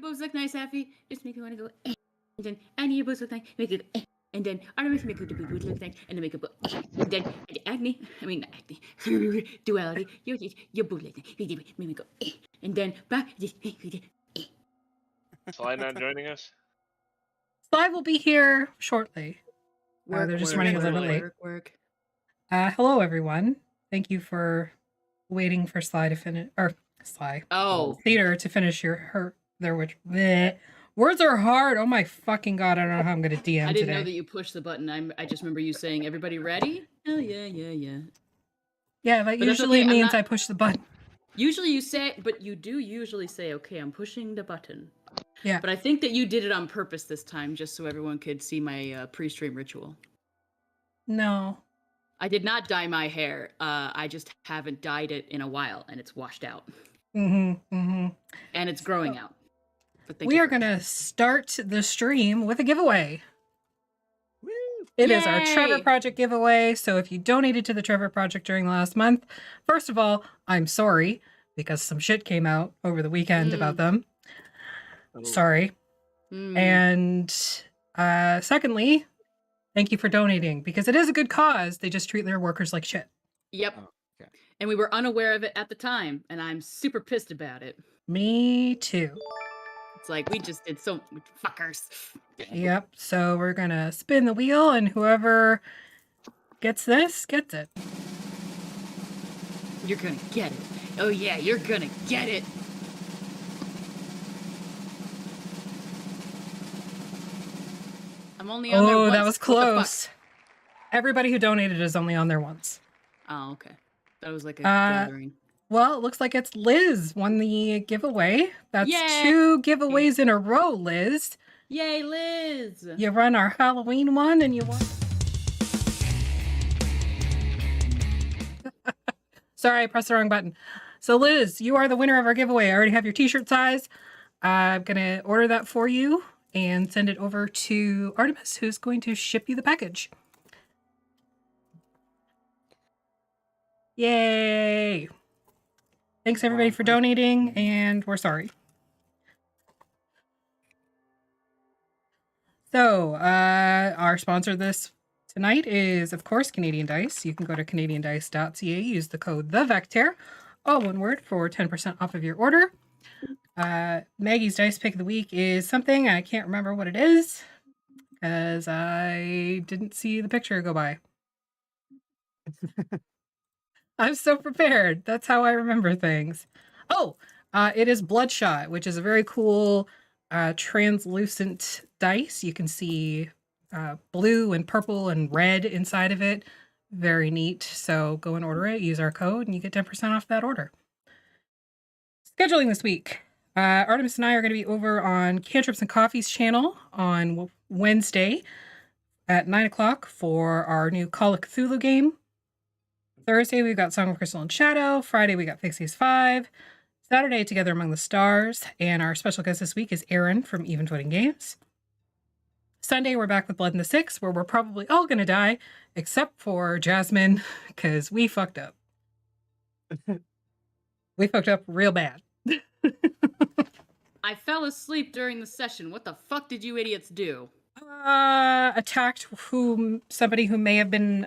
both look nice, Effie. Just make me want to go, and then Annie, you both look nice. Make it go, and then Artemis, make it the boot look nice, and then make it go, and then Agni, not Agni, Duality, you both look nice. Make me go, and then back. Sly not joining us? Sly will be here shortly. They're just running a little late. Hello, everyone. Thank you for waiting for Sly to finish, or Sly. Theater to finish their which. Bleh. Words are hard. Oh my fucking god! I don't know how I'm gonna DM today. I didn't know that you pushed the button. I just remember you saying, "Everybody ready?" Oh yeah. Yeah, that usually means I push the button. Usually you say, but you do usually say, "Okay, I'm pushing the button." Yeah. But I think that you did it on purpose this time, just so everyone could see my pre-stream ritual. No. I did not dye my hair. I just haven't dyed it in a while, and it's washed out. And it's growing out. But we are going to start the stream with a giveaway. Woo! It is our Trevor Project giveaway. So if you donated to the Trevor Project during the last month, first of all, I'm sorry, because some shit came out over the weekend about them. Sorry. And secondly, thank you for donating, because it is a good cause. They just treat their workers like shit. Yep. Oh, okay. And we were unaware of it at the time, and I'm super pissed about it. Me too. It's like, we just did so much fuckers. Yep. So we're going to spin the wheel, and whoever gets this gets it. You're going to get it. Oh yeah, you're going to get it. I'm only on there once. That was close. Everybody who donated is only on there once. Oh, okay. That was like a gathering. Well, it looks like it's Liz won the giveaway. That's 2 giveaways in a row, Liz. Yay, Liz! You run our Halloween one and you won. Sorry, I pressed the wrong button. So, Liz, you are the winner of our giveaway. I already have your t-shirt size. I'm going to order that for you and send it over to Artemis, who's going to ship you the package. Yay! Thanks, everybody, for donating, and we're sorry. So, our sponsor this tonight is, of course, Canadian Dice. You can go to canadiandice.ca, use the code THEVECTER, all one word, for 10% off of your order. Maggie's Dice Pick of the Week is something, I can't remember what it is, because I didn't see the picture go by. I'm so prepared. That's how I remember things. It is Bloodshot, which is a very cool translucent dice. You can see blue and purple and red inside of it. Very neat. So go and order it. Use our code and you get 10% off that order. Scheduling this week. Artemis and I are going to be over on Cantrips and Coffee's channel on Wednesday at 9 o'clock for our new Call of Cthulhu game. Thursday, we've got Song of Crystal and Shadow. Friday, we got Pixies 5. Saturday, Together Among the Stars. And our special guest this week is Aaron from Even Footing Games. Sunday, we're back with Blood in the Six, where we're probably all going to die, except for Jasmine, because we fucked up. We fucked up real bad. I fell asleep during the session. What the fuck did you idiots do? Attacked somebody who may have been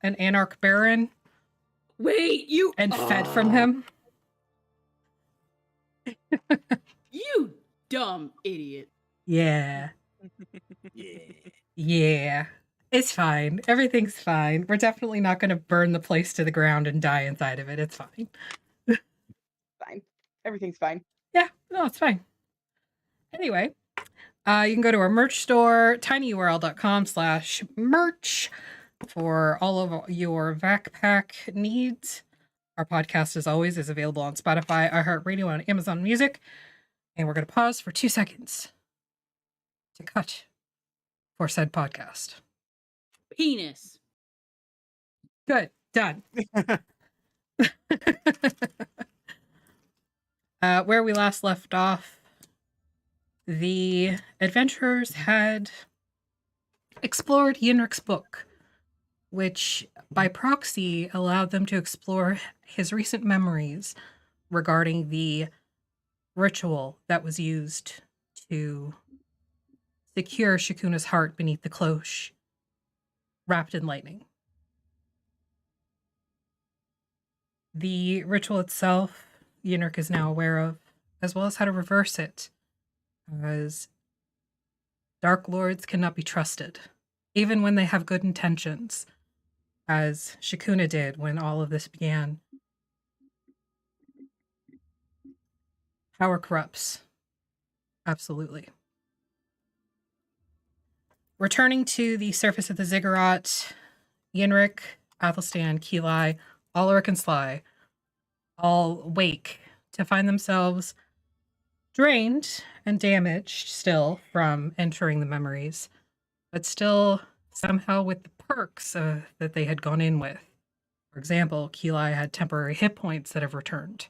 an Anarch Baron. Wait, you... And fed from him. You dumb idiot. Yeah. Yeah. It's fine. Everything's fine. We're definitely not going to burn the place to the ground and die inside of it. It's fine. Fine. Everything's fine. Yeah. No, it's fine. Anyway, you can go to our merch store, tinyurl.com/merch. For all of your backpack needs. Our podcast, as always, is available on Spotify, iHeartRadio, and Amazon Music. And we're going to pause for 2 seconds to cut for said podcast. Penis. Good. Done. Where we last left off, the adventurers had explored Yenrik's book, which by proxy allowed them to explore his recent memories regarding the ritual that was used to secure Shakuna's heart beneath the cloche, wrapped in lightning. The ritual itself, Yenrik is now aware of, as well as how to reverse it, as Dark Lords cannot be trusted, even when they have good intentions, as Shakuna did when all of this began. Power corrupts. Absolutely. Returning to the surface of the ziggurat, Yenrik, Athelstan, Ki'Lai, Alaric, and Sly all wake to find themselves drained and damaged still from entering the memories, but still somehow with the perks that they had gone in with. For example, Ki'Lai had temporary hit points that have returned.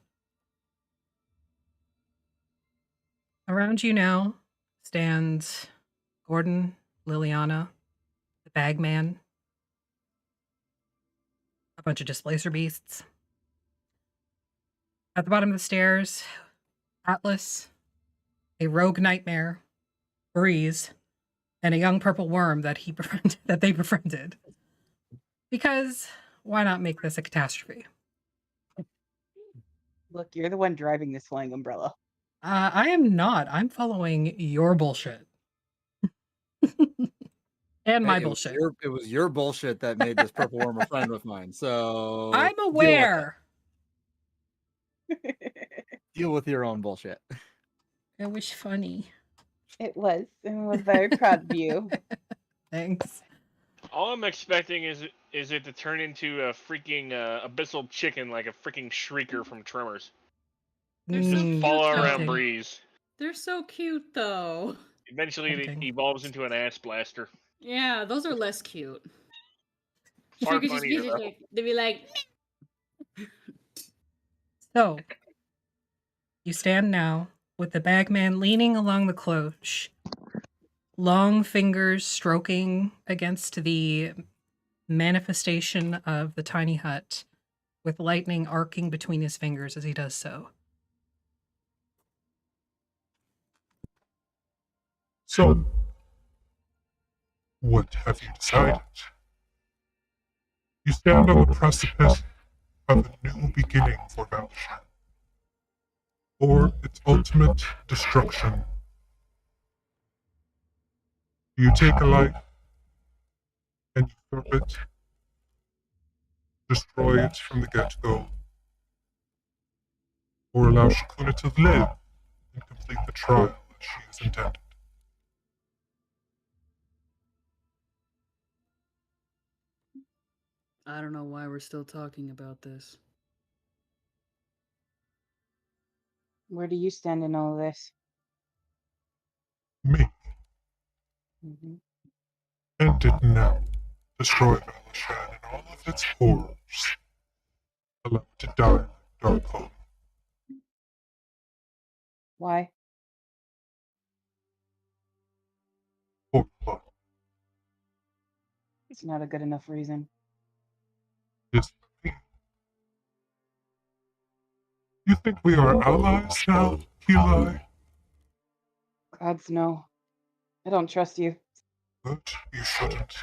Around you now stands Gordon, Liliana, the Bagman, a bunch of displacer beasts. At the bottom of the stairs, Atlas, a rogue nightmare, Breeze, and a young purple worm that they befriended. Because why not make this a catastrophe? Look, you're the one driving this flying umbrella. I am not. I'm following your bullshit. And my bullshit. It was your bullshit that made this purple worm a friend of mine. So I'm aware. Deal with your own bullshit. It was funny. It was, and I was very proud of you. Thanks. All I'm expecting is it to turn into a freaking abyssal chicken, like a freaking shrieker from Tremors. They're so Just cute, fall though. around Breeze. They're so cute, though. Eventually, it Tempting. evolves into an ass blaster. Yeah, those are less cute. Far Because funnier, though. they'd be like, So, you stand now with the Bagman leaning along the cloche, long fingers stroking against the manifestation of the tiny hut, with lightning arcing between his fingers as he does so. So, what have you decided? You stand on the precipice of a new beginning for Valshan, or its ultimate destruction. Do you take a life and usurp it, destroy it from the get-go, or allow Shakuna to live and complete the trial that she has intended? I don't know why we're still talking about this. Where do you stand in all of this? Me. Mm-hmm. End it now. Destroy Valshan and all of its horrors. Allow it to die like Darkhold. Why? Or blood. It's not a good enough reason. Is me. You think we are allies now, Ki'Lai? Gods, no. I don't trust you. But you shouldn't.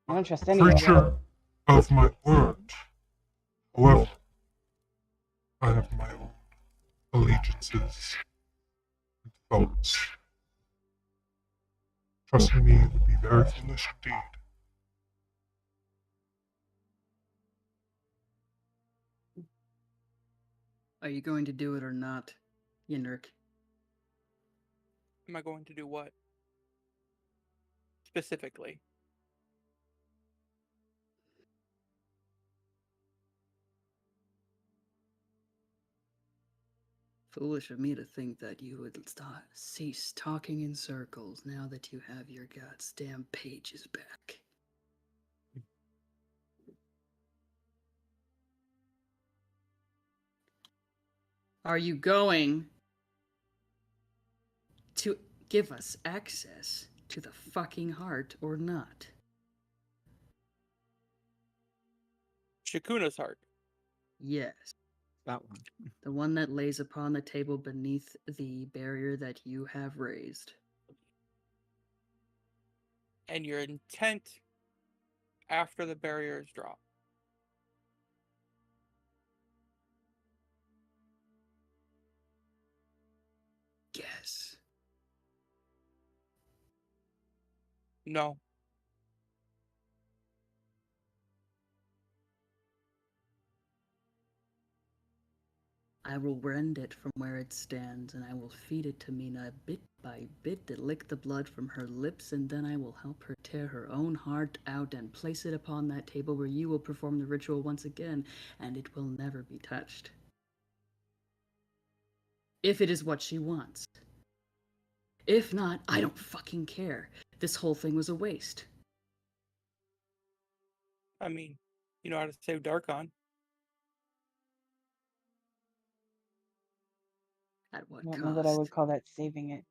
I don't trust any of you. Creature of my word. However, I have my own allegiances and thoughts. Trusting me would be very foolish indeed. Are you going to do it or not, Yenrik? Am I going to do what? Specifically. Foolish of me to think that you would cease talking in circles now that you have your goddamn pages back. Are you going to give us access to the fucking heart or not? Shakuna's heart. Yes. That one. The one that lays upon the table beneath the barrier that you have raised. And your intent after the barrier is dropped. Yes. No. I will rend it from where it stands, and I will feed it to Mina bit by bit to lick the blood from her lips, and then I will help her tear her own heart out and place it upon that table where you will perform the ritual once again, and it will never be touched. If it is what she wants. If not, I don't fucking care. This whole thing was a waste. I mean, you know how to save Darkon. At what I don't cost? know that I would call that saving it.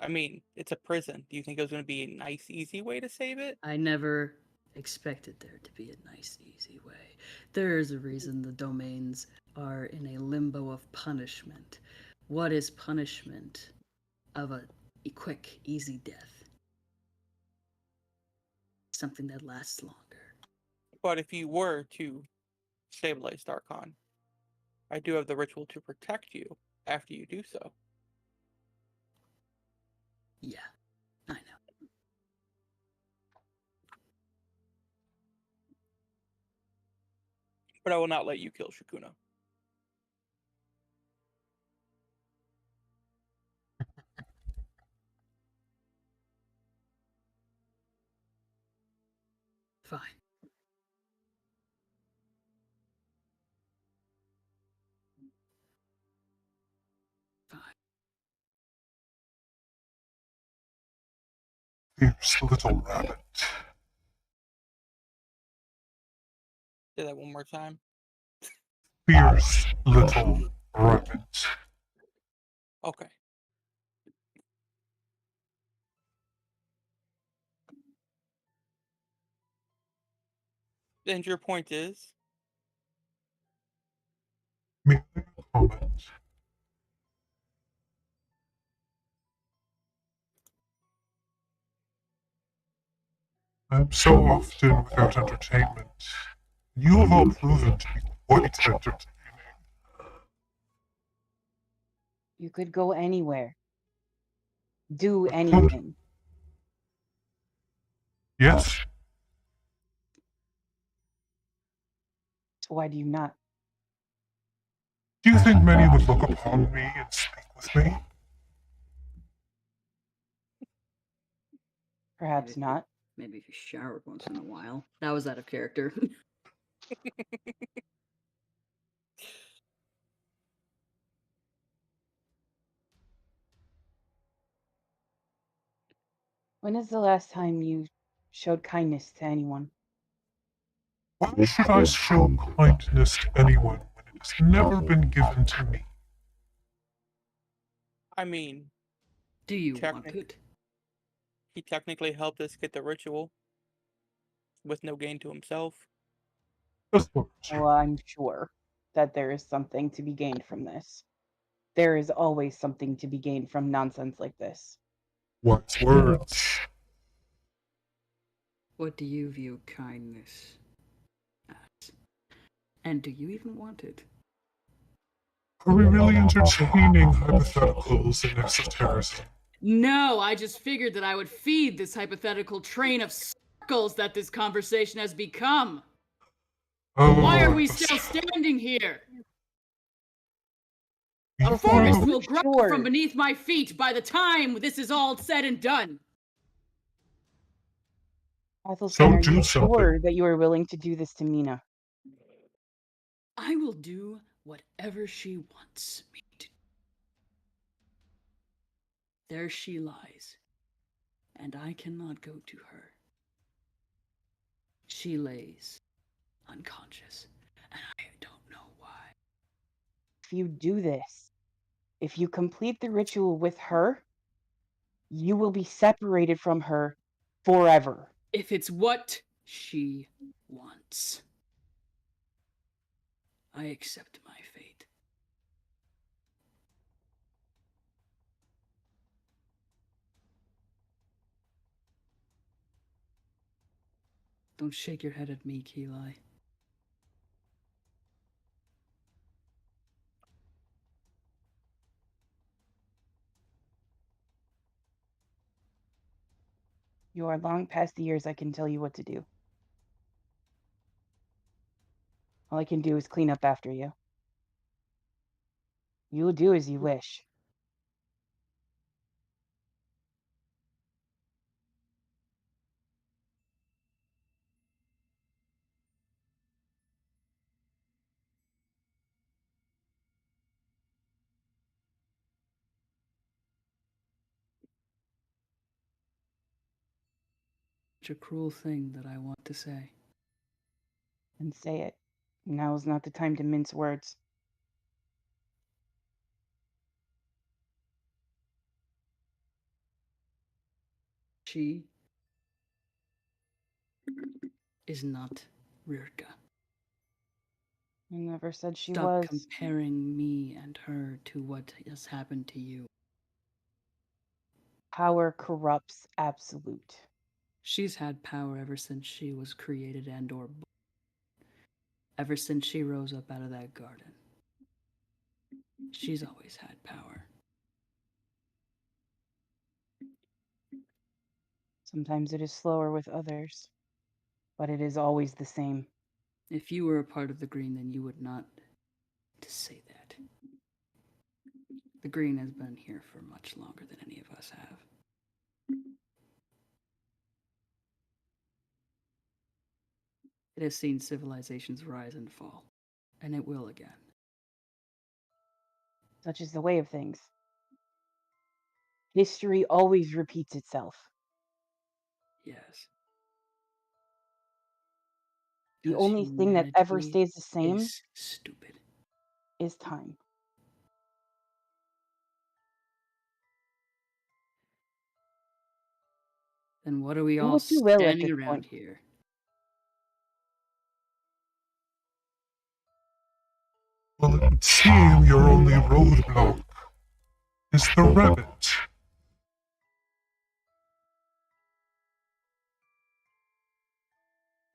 I mean, it's a prison. Do you think it was going to be a nice, easy way to save it? I never expected there to be a nice, easy way. There is a reason the domains are in a limbo of punishment. What is punishment of a quick, easy death? Something that lasts longer. But if you were to stabilize Darkon, I do have the ritual to protect you after you do so. Yeah, I know. But I will not let you kill Shakuna. Fine. Fine. Fierce little rabbit. Say that one more time. Fierce little rabbit. Okay. And your point is? May I comment? I'm so often without entertainment. You have all proven to be quite entertaining. You could go anywhere. Do anything. Yes, So why do you not? do you think many would look upon me and speak with me? Perhaps Maybe. not. Maybe if you showered once in a while. That was out of character. When is the last time you showed kindness to anyone? Why should I show kindness to anyone when it has never been given to me? I mean, Do you want Technic- it? he technically helped us get the ritual with no gain to himself. Just words. Well, I'm sure that there is something to be gained from this. There is always something to be gained from nonsense like this. Wise words. What do you view kindness as? And do you even want it? Are we really entertaining hypotheticals and esotericism? No, I just figured that I would feed this hypothetical train of circles that this conversation has become. Oh, Why are we still standing here? A you forest are- will grow Sure. from beneath my feet by the time this is all said and done. Athelstan, are do you something. sure that you are willing to do this to Mina? I will do whatever she wants me to. There she lies, and I cannot go to her. She lays unconscious, and I don't know why. If you do this, if you complete the ritual with her, you will be separated from her forever. If it's what she wants. I accept my fate. Don't shake your head at me, Ki'Lai. You are long past the years I can tell you what to do. All I can do is clean up after you. You will do as you wish. Such a cruel thing that I want to say. And say it. Now is not the time to mince words. She is not Rirka. I never said she Stop was. comparing me and her to what has happened to you. Power corrupts absolute. She's had power ever since she was created and or born. Ever since she rose up out of that garden. She's always had power. Sometimes it is slower with others, but it is always the same. If you were a part of the Green, then you would not to say that. The Green has been here for much longer than any of us have. It has seen civilizations rise and fall, and it will again. Such is the way of things. History always repeats itself. Yes. The Because only thing that ever humanity stays the same is stupid. is time. Then what are we Do all what you will at standing this around point. here? Well, it would seem your only roadblock is the rabbit.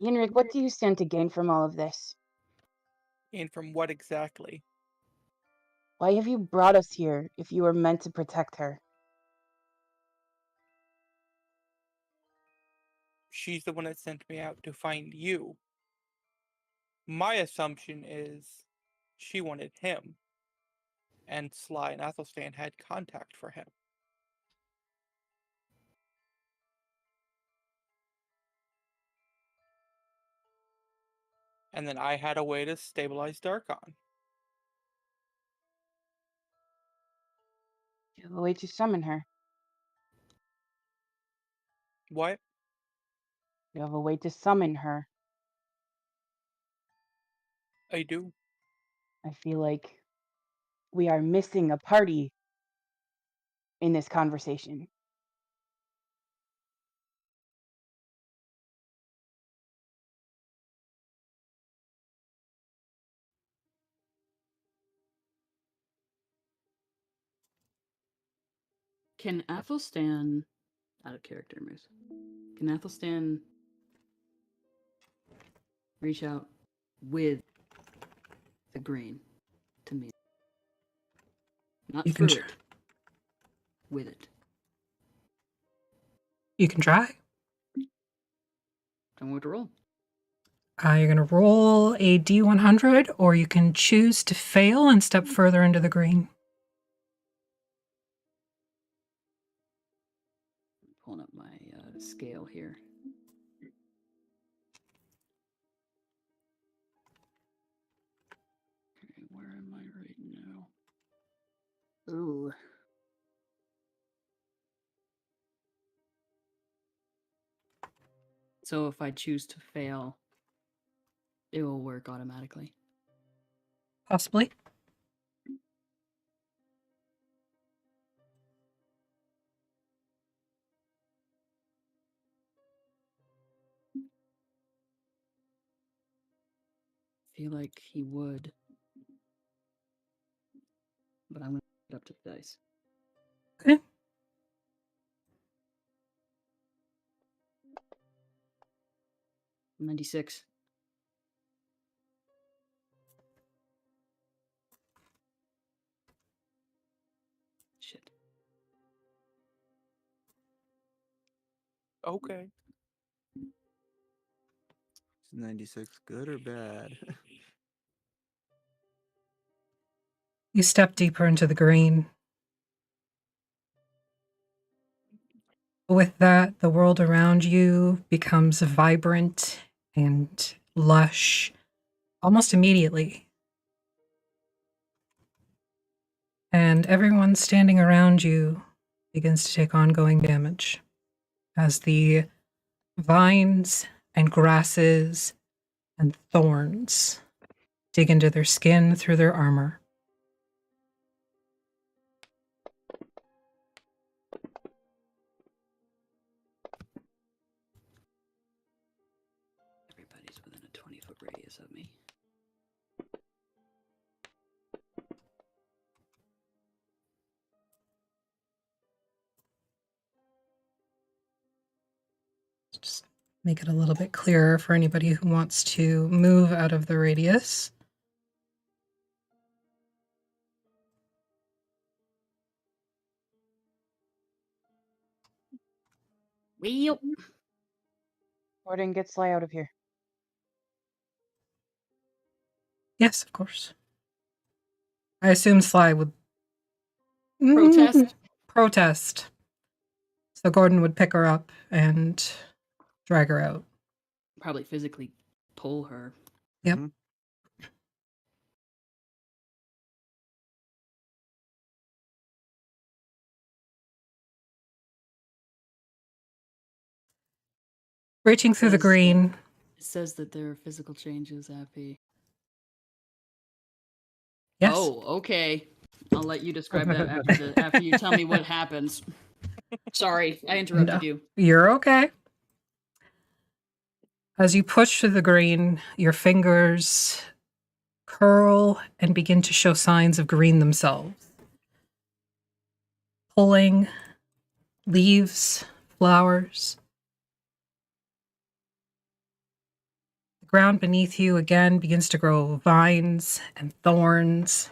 Yenrik, what do you stand to gain from all of this? And from what exactly? Why have you brought us here if you were meant to protect her? She's the one that sent me out to find you. My assumption is she wanted him, and Sly and Athelstan had contact for him. And then I had a way to stabilize Darkon. You have a way to summon her. What? You have a way to summon her. I do. I feel like we are missing a party in this conversation. Can Athelstan, out of character, Moose, can Athelstan reach out with the Green to me? Not You can through tr- it. With it. You can try. Don't want to roll. You're going to roll a D100, or you can choose to fail and step further into the green. Pulling up my scale here. Okay, where am I right now? Ooh. So if I choose to fail, it will work automatically. Possibly. Feel like he would. but I'm going to put it up to the dice. Okay. $96. Shit. Okay. Is 96 good or bad? You step deeper into the green. With that, the world around you becomes vibrant and lush almost immediately. And everyone standing around you begins to take ongoing damage as the vines and grasses and thorns dig into their skin through their armor. Everybody's within a 20-foot radius of me. Just make it a little bit clearer for anybody who wants to move out of the radius. Well, Gordon, get Sly out of here. Yes, of course. I assume Sly would Protest? Protest. So Gordon would pick her up and drag her out. Probably physically pull her. Yep. Mhm. Reaching through the Says- green, It says that there are physical changes, Appy. yes. Oh, okay. I'll let you describe that after you tell me what happens. Sorry, I interrupted No. you. You're okay. As you push through the green, your fingers curl and begin to show signs of green themselves. Pulling leaves, flowers. The ground beneath you again begins to grow vines and thorns.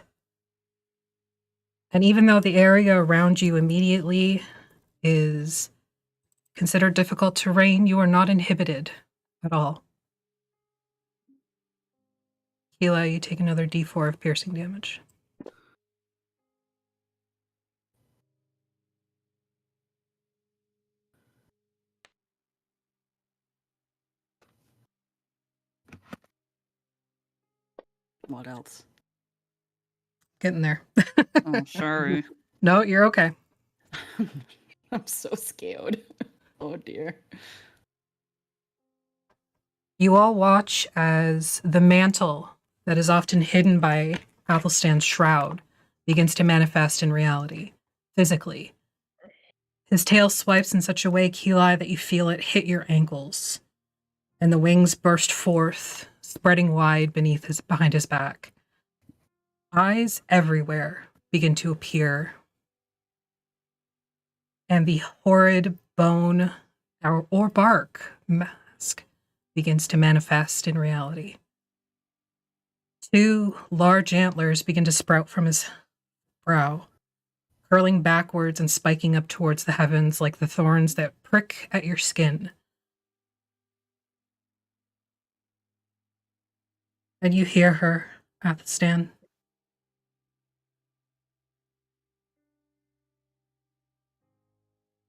And even though the area around you immediately is considered difficult terrain, you are not inhibited at all. Ki'Lai, you take another d4 of piercing damage. What else? Getting there. Oh, sorry. No, you're okay. I'm so scared. Oh dear. You all watch as the mantle that is often hidden by Athelstan's shroud begins to manifest in reality, physically. His tail swipes in such a way, Ki'Lai, that you feel it hit your ankles, and the wings burst forth, spreading wide behind his back. Eyes everywhere begin to appear, and the horrid bone or bark mask begins to manifest in reality. 2 large antlers begin to sprout from his brow, curling backwards and spiking up towards the heavens like the thorns that prick at your skin. And you hear her, Athelstan.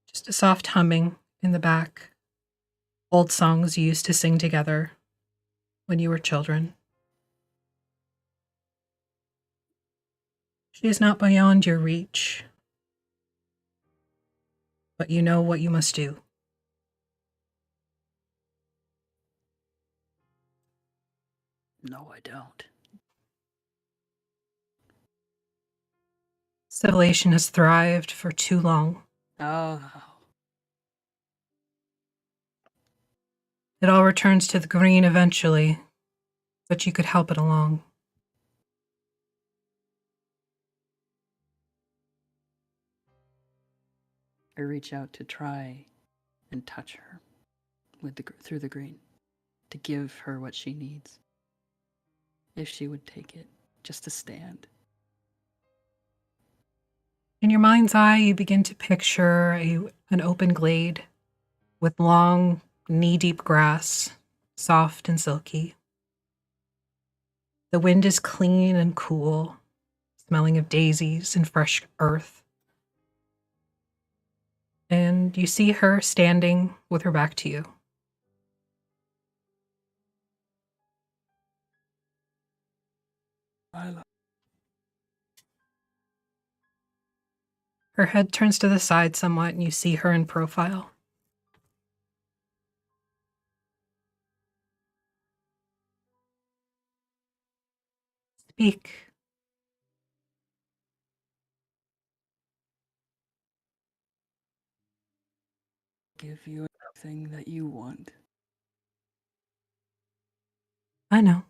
Just a soft humming in the back. Old songs you used to sing together when you were children. She is not beyond your reach, but you know what you must do. No, I don't. Civilization has thrived for too long. Oh. It all returns to the green eventually, but you could help it along. I reach out to try and touch her through the green, to give her what she needs. If she would take it, just to stand. In your mind's eye, you begin to picture an open glade with long, knee-deep grass, soft and silky. The wind is clean and cool, smelling of daisies and fresh earth. And you see her standing with her back to you. Her head turns to the side somewhat, and you see her in profile. Speak. Give you everything that you want. I know.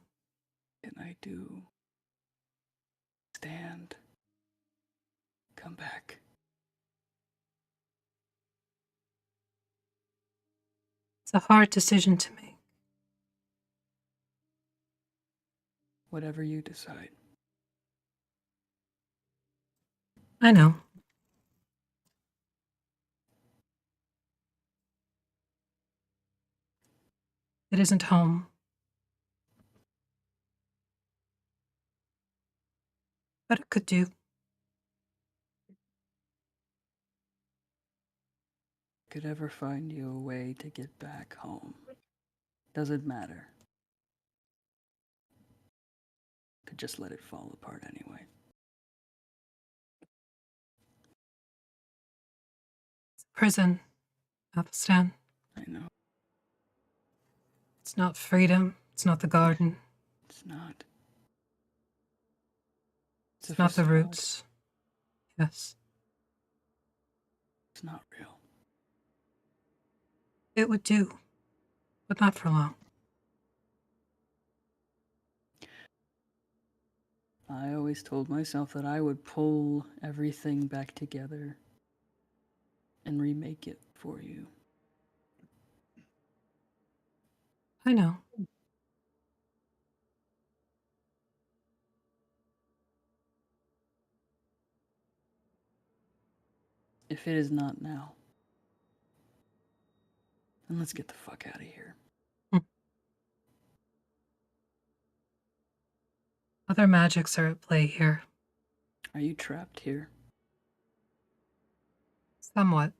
And I do. Stand. Come back. It's a hard decision to make. Whatever you decide. I know. It isn't home. But it could do. Could ever find you a way to get back home. Doesn't matter. Could just let it fall apart anyway. It's a prison, Athelstan. I know. It's not freedom. It's not the garden. It's not. It's not the facade. roots. Yes. It's not real. It would do. But not for long. I always told myself that I would pull everything back together and remake it for you. I know. If it is not now, then let's get the fuck out of here. Other magics are at play here. Are you trapped here? Somewhat.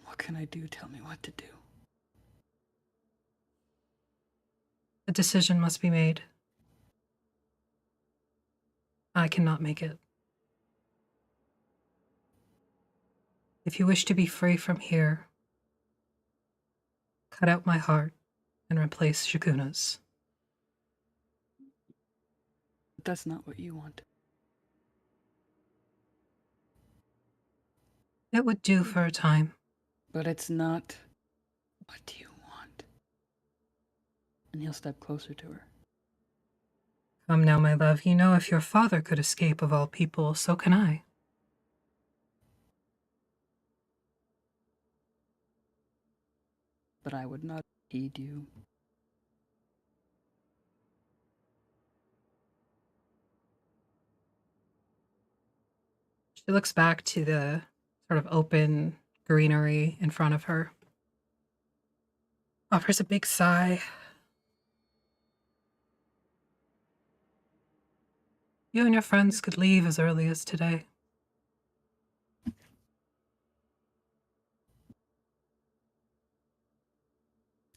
What can I do? Tell me what to do. A decision must be made. I cannot make it. If you wish to be free from here, cut out my heart and replace Shakuna's. But that's not what you want. It would do for a time. But it's not what you want. And he'll step closer to her. Come now, my love, you know if your father could escape of all people, so can I. But I would not heed you. She looks back to the sort of open greenery in front of her. Offers a big sigh. You and your friends could leave as early as today.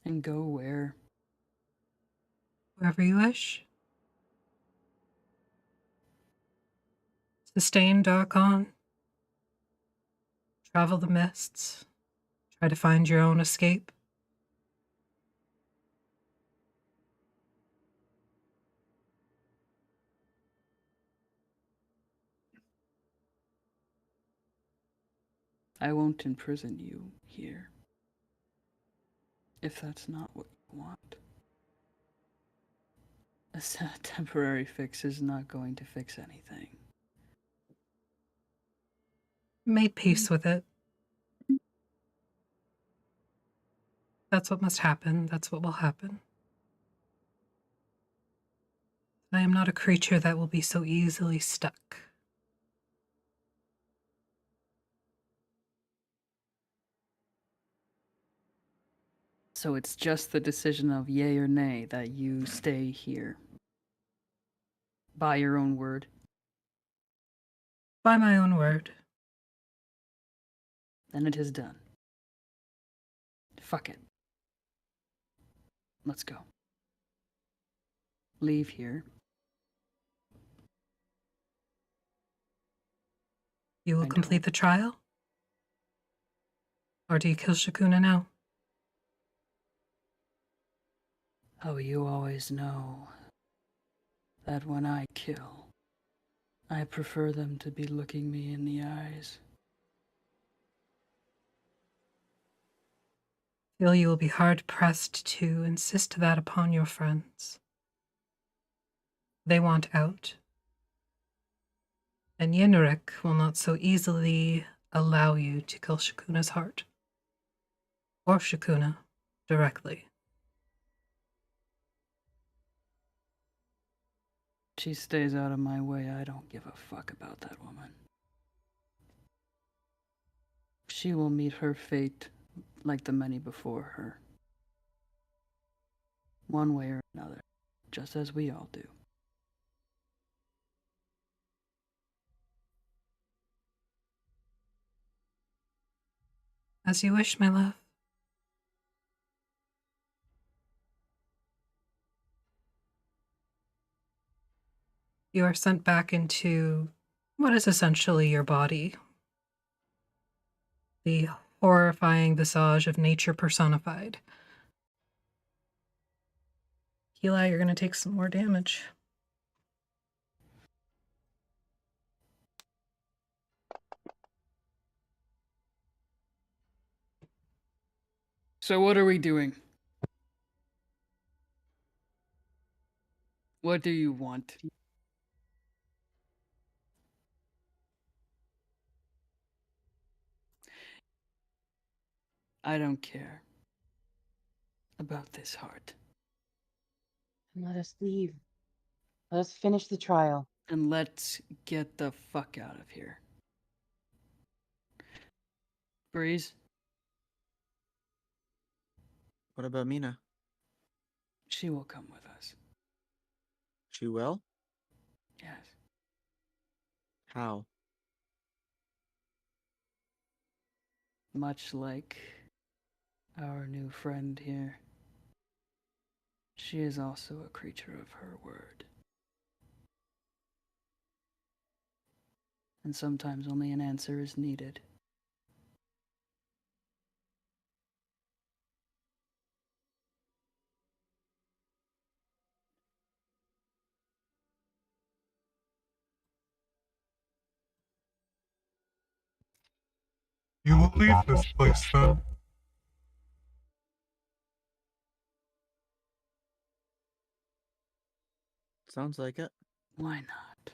And go where? Wherever you wish. Sustain Darkon. Travel the mists. Try to find your own escape. I won't imprison you here. If that's not what you want. A temporary fix is not going to fix anything. made peace with it. That's what must happen. That's what will happen. I am not a creature that will be so easily stuck. So it's just the decision of yay or nay that you stay here. By your own word. By my own word. Then it is done. Fuck it. Let's go. Leave here. You will I complete don't. the trial? Or do you kill Shakuna now? Oh, you always know that when I kill, I prefer them to be looking me in the eyes. Feel you will be hard-pressed to insist that upon your friends. They want out. And Yenrik will not so easily allow you to kill Shakuna's heart. Or Shakuna directly. She stays out of my way. I don't give a fuck about that woman. She will meet her fate like the many before her. One way or another, just as we all do. As you wish, my love. You are sent back into what is essentially your body. The horrifying visage of nature personified. Ki'Lai, you're going to take some more damage. So what are we doing? What do you want? I don't care about this heart. And let us leave. Let us finish the trial. And let's get the fuck out of here. Breeze, What about Mina? she will come with us. She will? Yes. How? Much like our new friend here. She is also a creature of her word. And sometimes only an answer is needed. You will leave this place then. Sounds like it. Why not?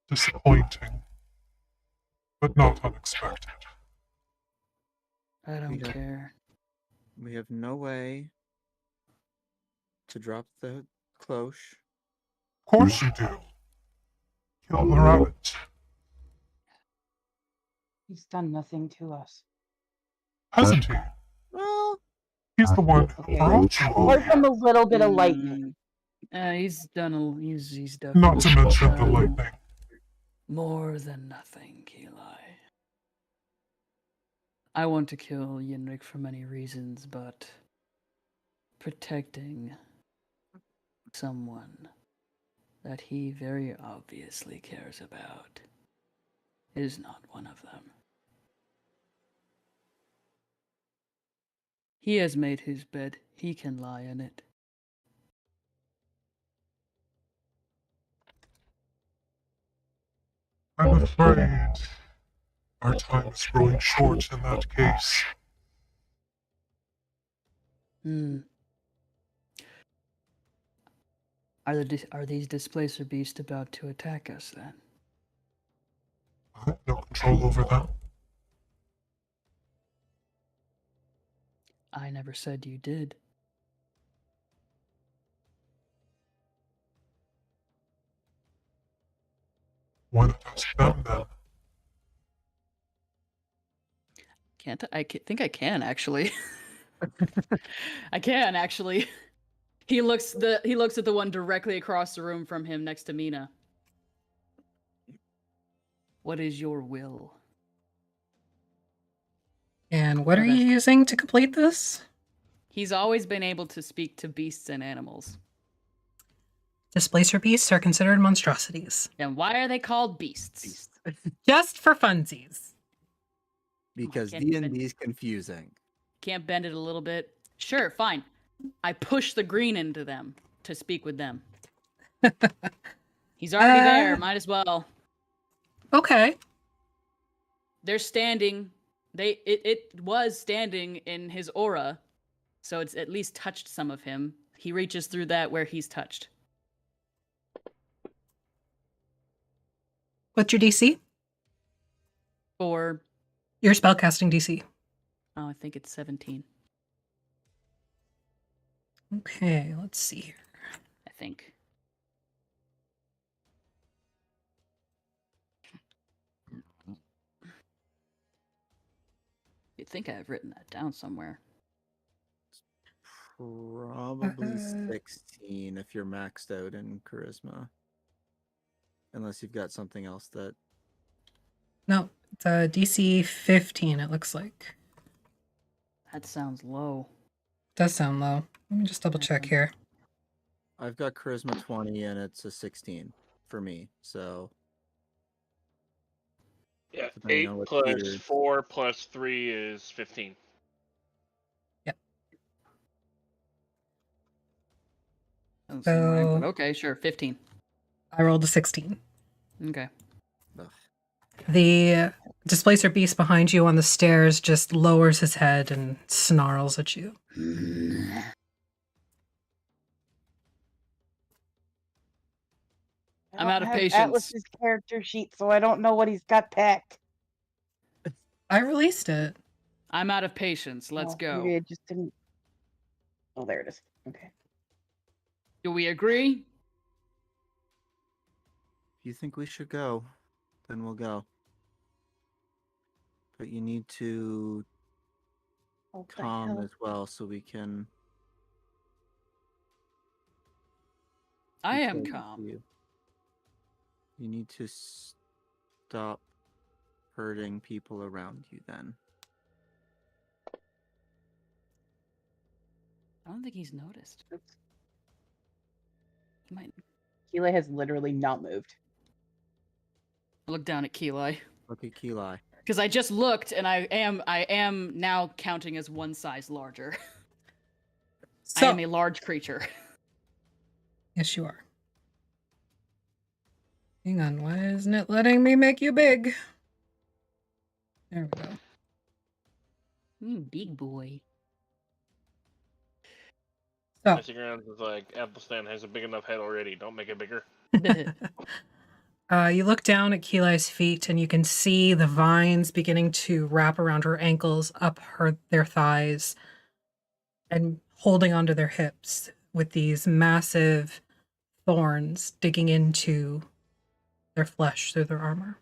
Disappointing, but not unexpected. I don't Yeah. care. We have no way to drop the cloche. Of course you do. Kill the rabbit. He's done nothing to us. Hasn't he? Well, He's the one who Okay. brought you all Apart from here. a little bit of lightning. He's done he's definitely Not to mention the done lightning. more than nothing, Ki'Lai. I want to kill Yenrik for many reasons, but protecting someone that he very obviously cares about is not one of them. He has made his bed. He can lie in it. I'm afraid our time is growing short in that case. Are these displacer beasts about to attack us then? I have no control over them. I never said you did. Why not ask them then? Think I can actually. I can actually. He looks at the one directly across the room from him next to Mina. What is your will? And what are Okay. you using to complete this? He's always been able to speak to beasts and animals. Displacer beasts are considered monstrosities. And why are they called beasts? Beast. Just for funsies. Because can't even- D&D is confusing. Can't bend it a little bit? Sure, fine. I push the green into them to speak with them. He's already there. Might as well. Okay. They're standing. It was standing in his aura, so it's at least touched some of him. He reaches through that where he's touched. What's your DC? Or Your spellcasting DC. I think it's 17. Okay, let's see here. I think. You'd think I've written that down somewhere. Probably Uh, 16 if you're maxed out in charisma. Unless you've got something else that... No, it's a DC 15, it looks like. That sounds low. Does sound low. Let me just double check here. I've got charisma 20 and it's a 16 for me, so... Yeah, Depending 8 on what plus theater. 4 plus 3 is 15. Doesn't seem right, but So- okay, sure, 15. I rolled a 16. Okay. Ugh. The displacer beast behind you on the stairs just lowers his head and snarls at you. I'm I out don't of have patience. Atlas's character sheet, so I don't know what he's got packed. I released it. I'm out of patience. Let's Oh, go. maybe it just didn't. Oh, there it is. Okay. Do we agree? If you think we should go, then we'll go. But you need to Oh, the calm hell. as well so we can... I be am closer to calm. You. You need to stop hurting people around you then. I don't think he's noticed. Oops. He might Ki'Lai has literally not moved. look down at Ki'Lai. Look at Ki'Lai. Because I just looked and I am now counting as one size larger. I So, am a large creature. yes, you are. Hang on, why isn't it letting me make you big? There we go. Big boy. So, Messing around with like Athelstan has a big enough head already. Don't make it bigger. you look down at Ki'Lai's feet and you can see the vines beginning to wrap around her ankles, up their thighs, and holding onto their hips with these massive thorns digging into their flesh through their armor.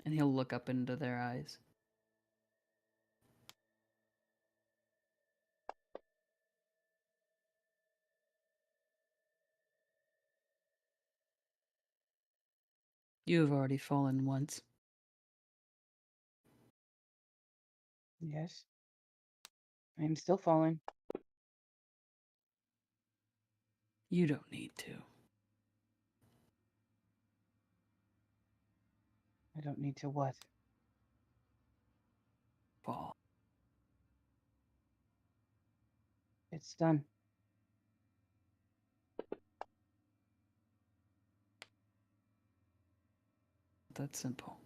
And he'll look up into their eyes. You have already fallen once. Yes. I am still falling. You don't need to. I don't need to what? Fall. It's done. That's simple.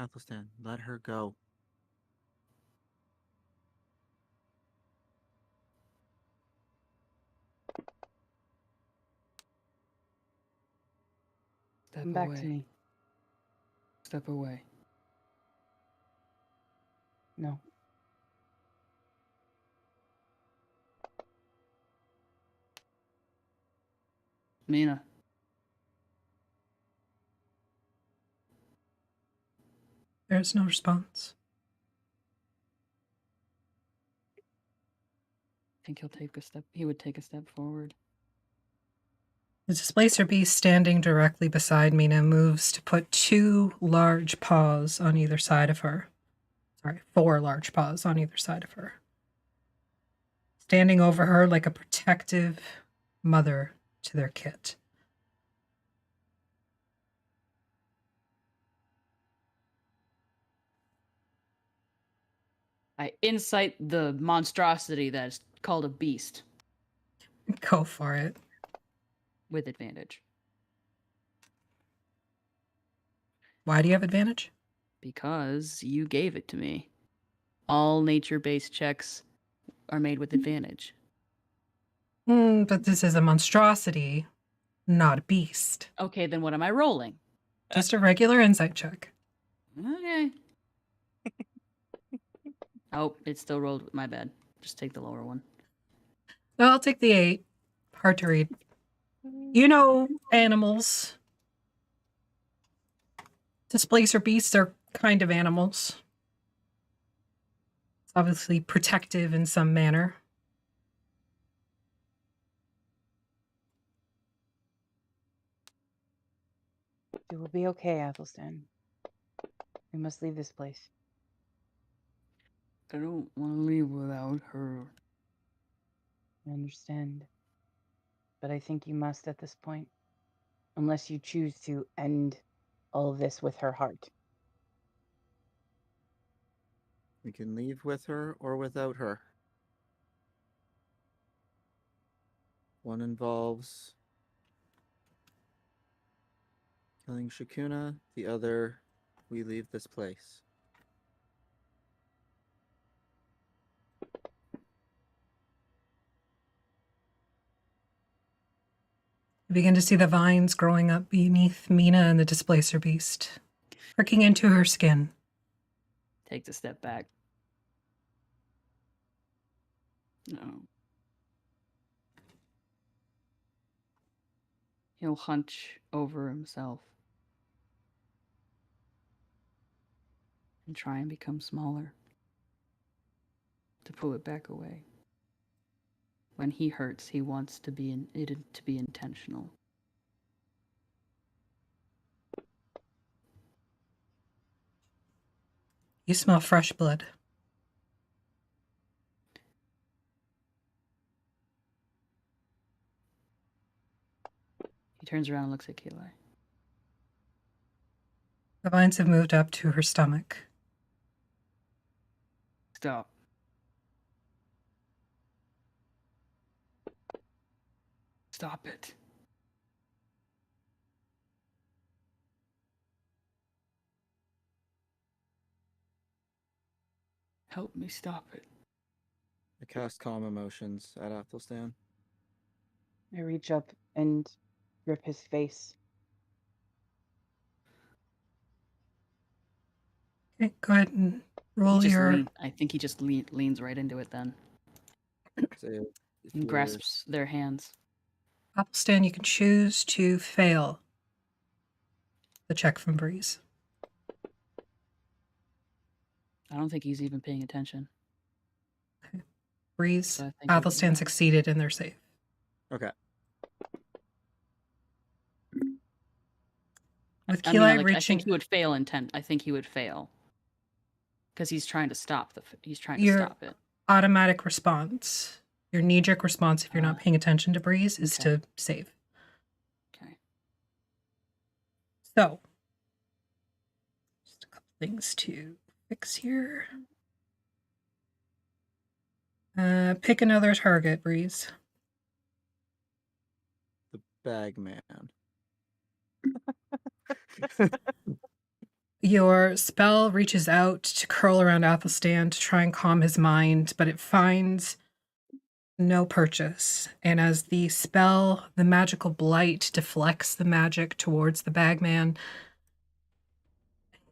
Athelstan, let her go. Step Come back away. to me. Step away. No. Mina. There's no response. I think he'll take a step. He would take a step forward. The displacer beast standing directly beside Mina moves to put 2 large paws on either side of her. Sorry, 4 large paws on either side of her. Standing over her like a protective mother to their kit. I incite the monstrosity that is called a beast Go for it. with advantage. Why do you have advantage? Because you gave it to me. All nature-based checks are made with advantage. But this is a monstrosity, not a beast. Okay, then what am I rolling? Just a regular insight check. Okay. Oh, it still rolled. My bad. Just take the lower one. No, I'll take the 8. Hard to read. You know animals. Displacer beasts are kind of animals. It's obviously protective in some manner. It will be okay, Athelstan. We must leave this place. I don't want to leave without her. I understand. But I think you must at this point. Unless you choose to end all of this with her heart. We can leave with her or without her. One involves killing Shakuna, the other, we leave this place. You begin to see the vines growing up beneath Mina and the displacer beast, pricking into her skin. Takes a step back. No. He'll hunch over himself and try and become smaller to pull it back away. When he hurts, he wants to be to be intentional. You smell fresh blood. He turns around and looks at Ki'Lai. The vines have moved up to her stomach. Stop. Stop it. Help me stop it. I cast Calm Emotions at Athelstan. I reach up and grip his face. Okay, go ahead and roll your... I think he just leans right into it then. So if And you're- grasps their hands. Athelstan, you can choose to fail the check from Breeze. I don't think he's even paying attention. Breeze, So I think Athelstan yeah. succeeded in their save. Okay. With I mean, Ki'Lai I reaching... think he would fail I think he would fail. Because he's trying to stop Your stop it. automatic response, your knee-jerk response if you're not paying attention to Breeze, is okay. to save. Okay. So, just a couple things to fix here. Pick another target, Breeze. The Bagman. Your spell reaches out to curl around Athelstan to try and calm his mind, but it finds no purchase. And as the spell, the magical blight, deflects the magic towards the bagman,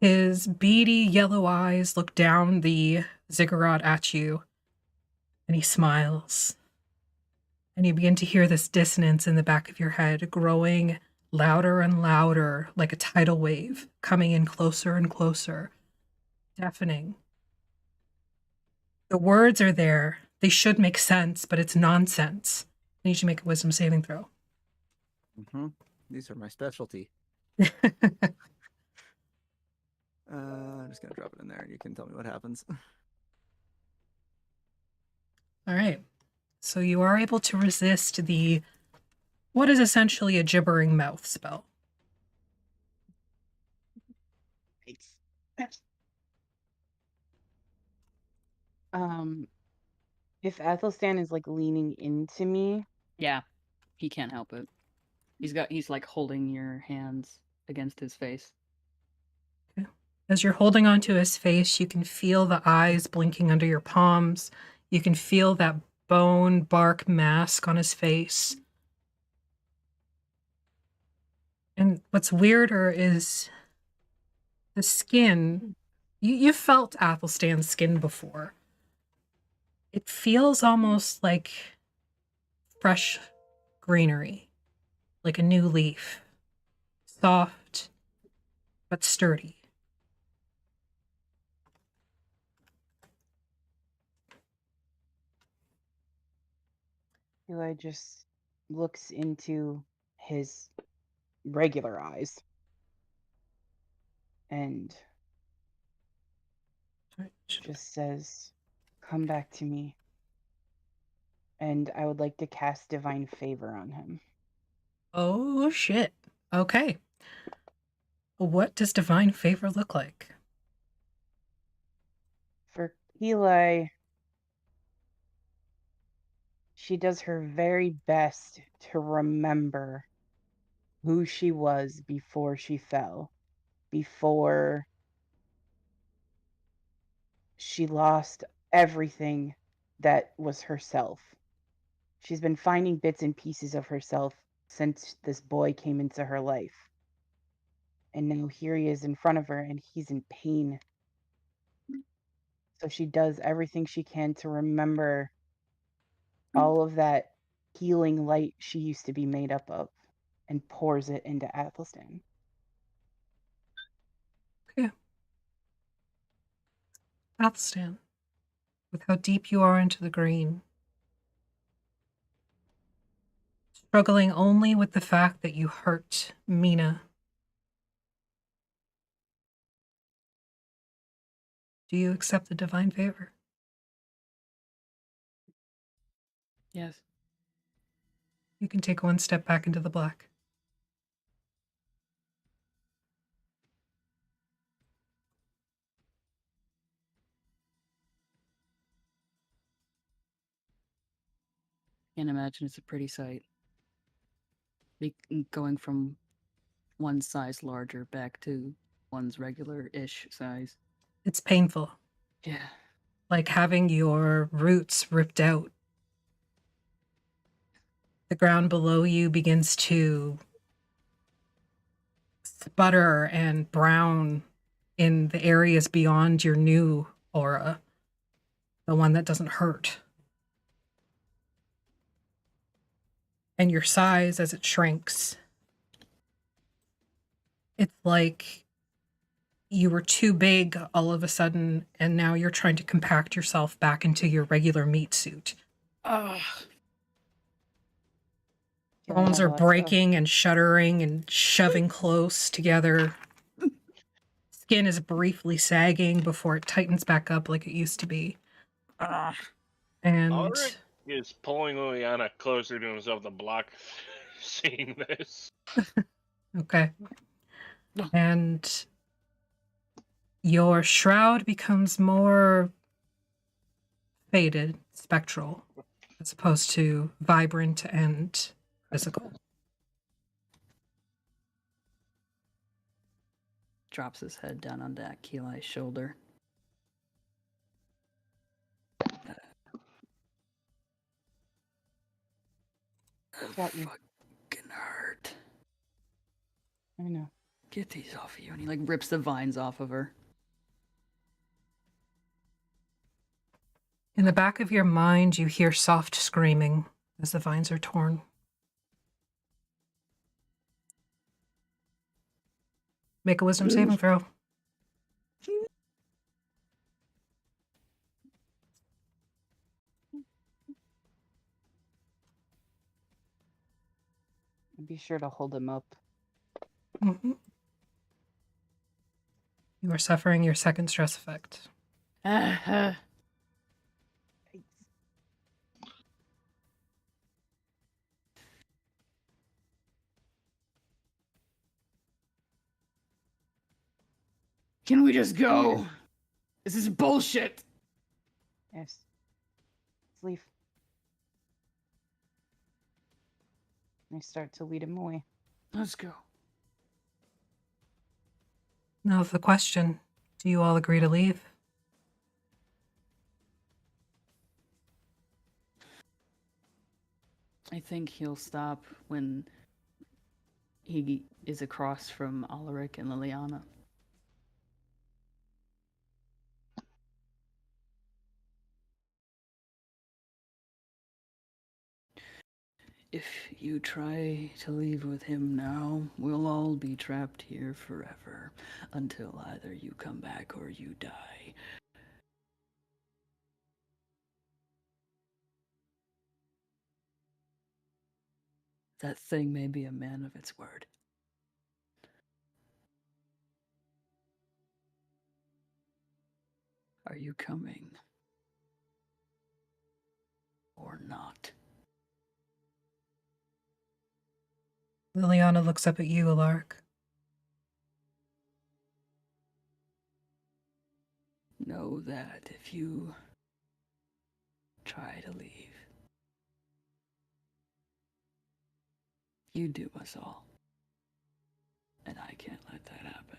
his beady yellow eyes look down the ziggurat at you, and he smiles. And you begin to hear this dissonance in the back of your head growing louder and louder, like a tidal wave, coming in closer and closer, deafening. The words are there. They should make sense, but it's nonsense. I need you to make a wisdom saving throw. Mm-hmm. These are my specialty. I'm just gonna drop it in there, and you can tell me what happens. All right. So you are able to resist what is essentially a gibbering mouth spell. If Athelstan is like leaning into me, Yeah, he can't help it. He's like holding your hands against his face. As you're holding onto his face, you can feel the eyes blinking under your palms. You can feel that bone bark mask on his face. And what's weirder is the skin. You felt Athelstan's skin before. It feels almost like fresh greenery, like a new leaf. Soft, but sturdy. Eli just looks into his regular eyes and just says, "Come back to me. And I would like to cast Divine Favor on him." Oh, shit. Okay. What does divine favor look like? For Ki'Lai, she does her very best to remember who she was before she fell, before she lost everything that was herself. She's been finding bits and pieces of herself since this boy came into her life. And now here he is in front of her and he's in pain. So she does everything she can to remember all of that healing light she used to be made up of and pours it into Athelstan. Okay. Athelstan, with how deep you are into the green, struggling only with the fact that you hurt Mina. Do you accept the divine favor? Yes. You can take one step back into the black. Can't imagine it's a pretty sight. Going from one size larger back to one's regular-ish size. It's painful. Yeah. Like having your roots ripped out. The ground below you begins to sputter and brown in the areas beyond your new aura, the one that doesn't hurt. And your size as it shrinks. It's like you were too big all of a sudden, and now you're trying to compact yourself back into your regular meat suit. Ugh. Bones are breaking and shuddering and shoving close together. Skin is briefly sagging before it tightens back up like it used to be. And Alaric is pulling Liliana closer to himself to block seeing this. okay. And your shroud becomes more faded, spectral, as opposed to vibrant and physical. drops his head down onto Ki'Lai's shoulder. Got you. Fucking hurt. I know. Get these off of you. And he like rips the vines off of her. In the back of your mind, you hear soft screaming as the vines are torn. Make a wisdom saving throw. Be sure to hold him up. Mm-hmm. You are suffering your second stress effect. Can we just go? This is bullshit. Yes. Let's leave. I start to lead him away. Let's go. Now the question, do you all agree to leave? I think he'll stop when he is across from Alaric and Liliana. If you try to leave with him now, we'll all be trapped here forever until either you come back or you die. That thing may be a man of its word. Are you coming? Or not? Liliana looks up at you, Alaric. Know that if you try to leave, you do us all. And I can't let that happen.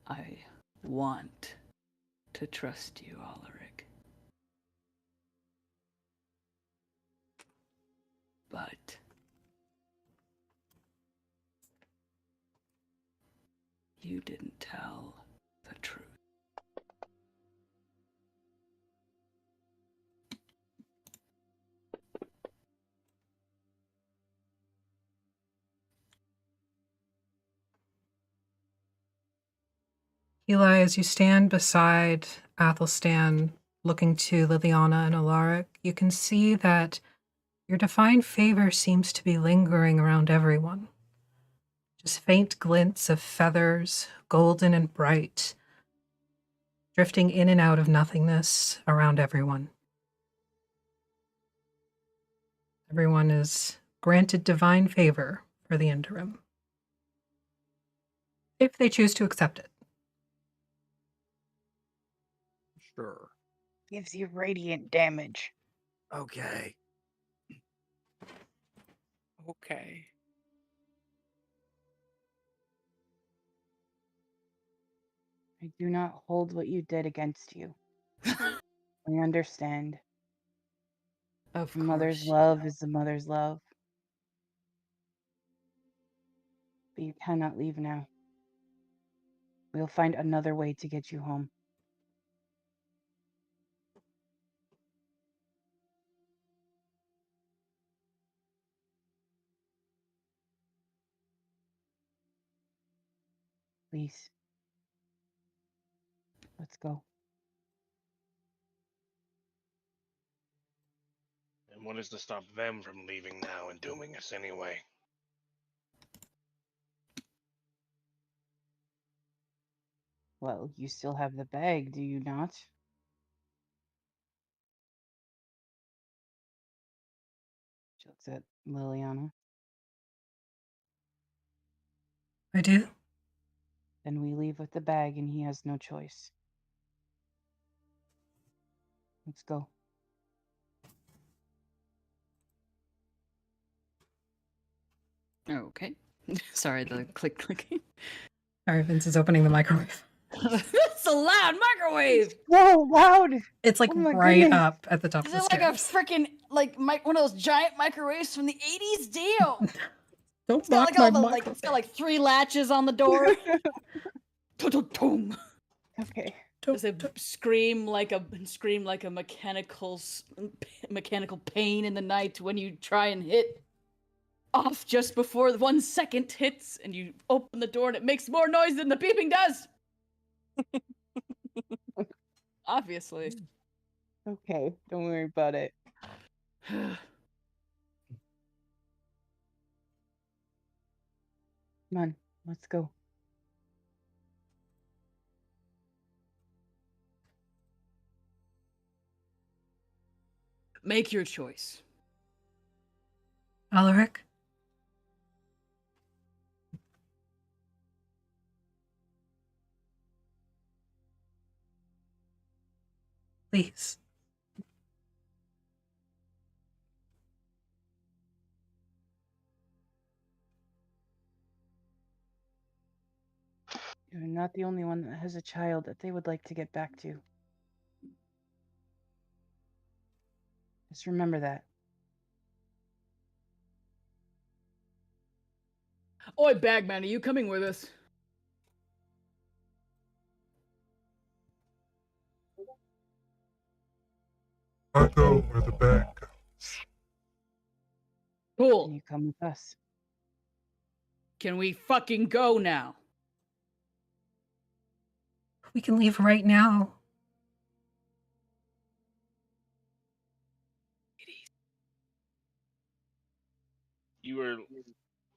I want to trust you, Alaric. But you didn't tell the truth. Ki'Lai, as you stand beside Athelstan, looking to Liliana and Alaric, you can see that your divine favor seems to be lingering around everyone. Just faint glints of feathers, golden and bright, drifting in and out of nothingness around everyone. Everyone is granted divine favor for the interim, if they choose to accept it. Sure. Gives you radiant damage. Okay. Okay. I do not hold what you did against you. I understand. Of A mother's course. love is the mother's love. But you cannot leave now. We'll find another way to get you home. Please. Let's go. And what is to stop them from leaving now and dooming us anyway? Well, you still have the bag, do you not? She looks at Liliana. I do. Then we leave with the bag and he has no choice. Let's go. Okay. Sorry, the clicking. Sorry, Vince is opening the microwave. That's a loud microwave. So loud. It's like Oh my right goodness. up at the top Is of the it like a stairs. freaking one of those giant microwaves from the 80s? Damn. Don't It's got mock like my all the microwave. it's got like 3 latches on the door. Tum. Okay. Does it scream like a mechanical pain in the night when you try and hit off just before the 1 second hits and you open the door and it makes more noise than the beeping does? Obviously. Okay. Don't worry about it. Come on. Let's go. Make your choice. Alaric? Please. You're not the only one that has a child that they would like to get back to. Just remember that. Oi, Bagman, are you coming with us? I go where the bag goes. Can Cool. you come with us? Can we fucking go now? We can leave right now.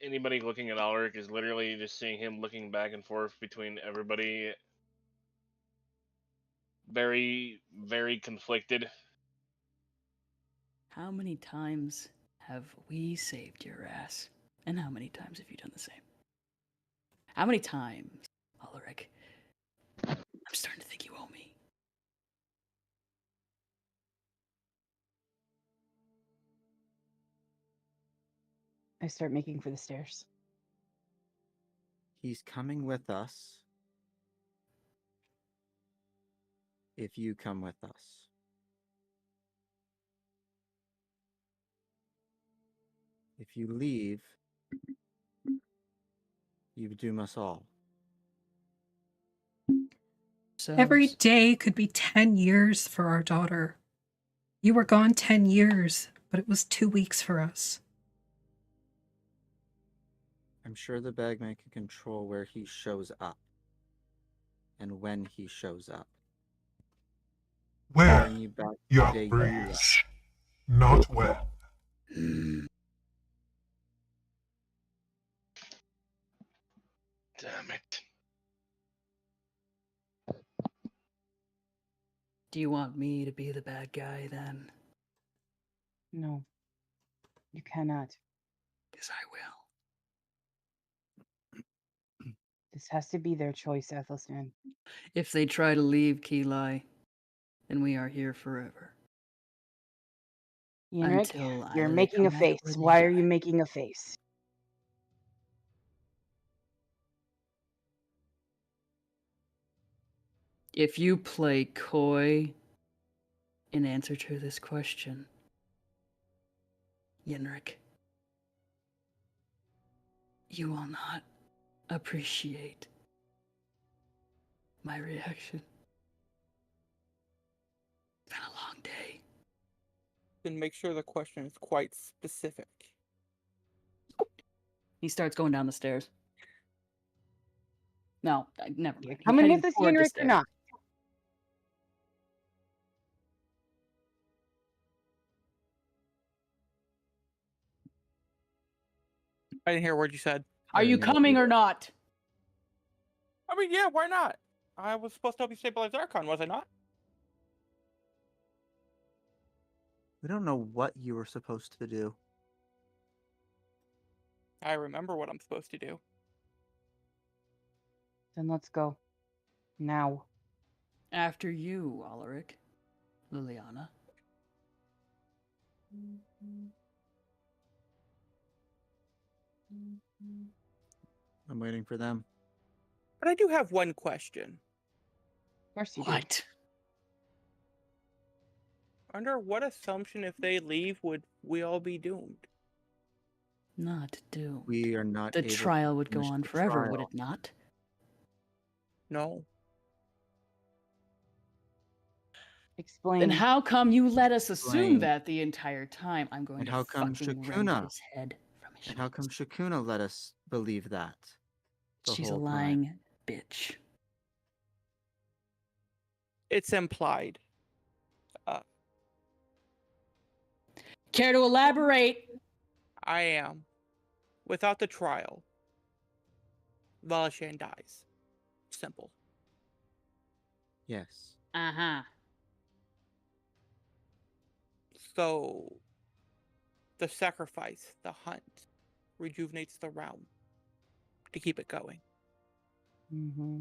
Anybody looking at Alaric is literally just seeing him looking back and forth between everybody. Very, very conflicted. How many times have we saved your ass? And how many times have you done the same? How many times, Alaric? I'm starting to think you owe me. I start making for the stairs. He's coming with us. If you come with us. If you leave, you doom us all. Every Selves. day could be 10 years for our daughter. You were gone 10 years, but it was 2 weeks for us. I'm sure the bagman can control where he shows up. And when he shows up. Where, Bring you back to young day you breeze, left. not when. Damn it. Do you want me to be the bad guy then? No. You cannot. Because I will. This has to be their choice, Athelstan. If they try to leave Ki'Lai, then we are here forever. Yenrik, Until you're either they making come a back face. or they Why are die. you making a face? If you play coy in answer to this question, Yenrik, you will not appreciate my reaction. It's been a long day. Then make sure the question is quite specific. He starts going down the stairs. No, never You're mind. He's coming heading with us, toward the Yenrik, or stairs. not? I didn't hear a word you said. Are you coming or not? I mean, yeah, why not? I was supposed to help you stabilize Archon, was I not? We don't know what you were supposed to do. I remember what I'm supposed to do. Then let's go. Now. After you, Alaric. Liliana. I'm waiting for them. But I do have one question. Of course you do. What? Under what assumption, if they leave, would we all be doomed? Not doomed. We are not The able to trial would go finish on the forever, would trial. it not? No. Explain. Then how come you let us assume Explain. that the entire time? I'm going And to how come fucking rend Shakuna? his head from his And how come shoulders. Shakuna let us believe that? The She's a whole time? lying bitch. It's implied. Care to elaborate? I am. Without the trial, Valashan dies. Simple. Yes. Uh-huh. So, the sacrifice, the hunt, rejuvenates the realm to keep it going. Mm-hmm.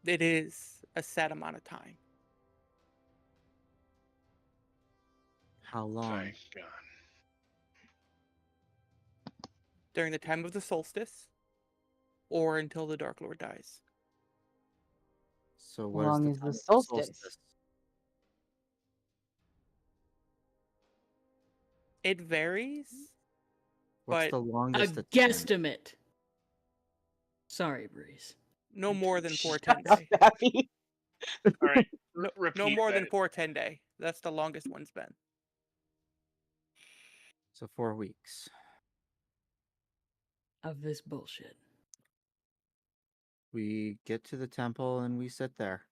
It is a set amount of time. How long? Thank God. During the time of the solstice, or until the Dark Lord dies. So what is long the is time the of solstice? It varies, What's but the A longest attempt? guesstimate. Sorry, Breeze. no more than Shut 410 up, day. Daffy. All right. No Repeat more that. than 410 day. That's the longest one's been. So 4 weeks. Of this bullshit. We get to the temple and we sit there.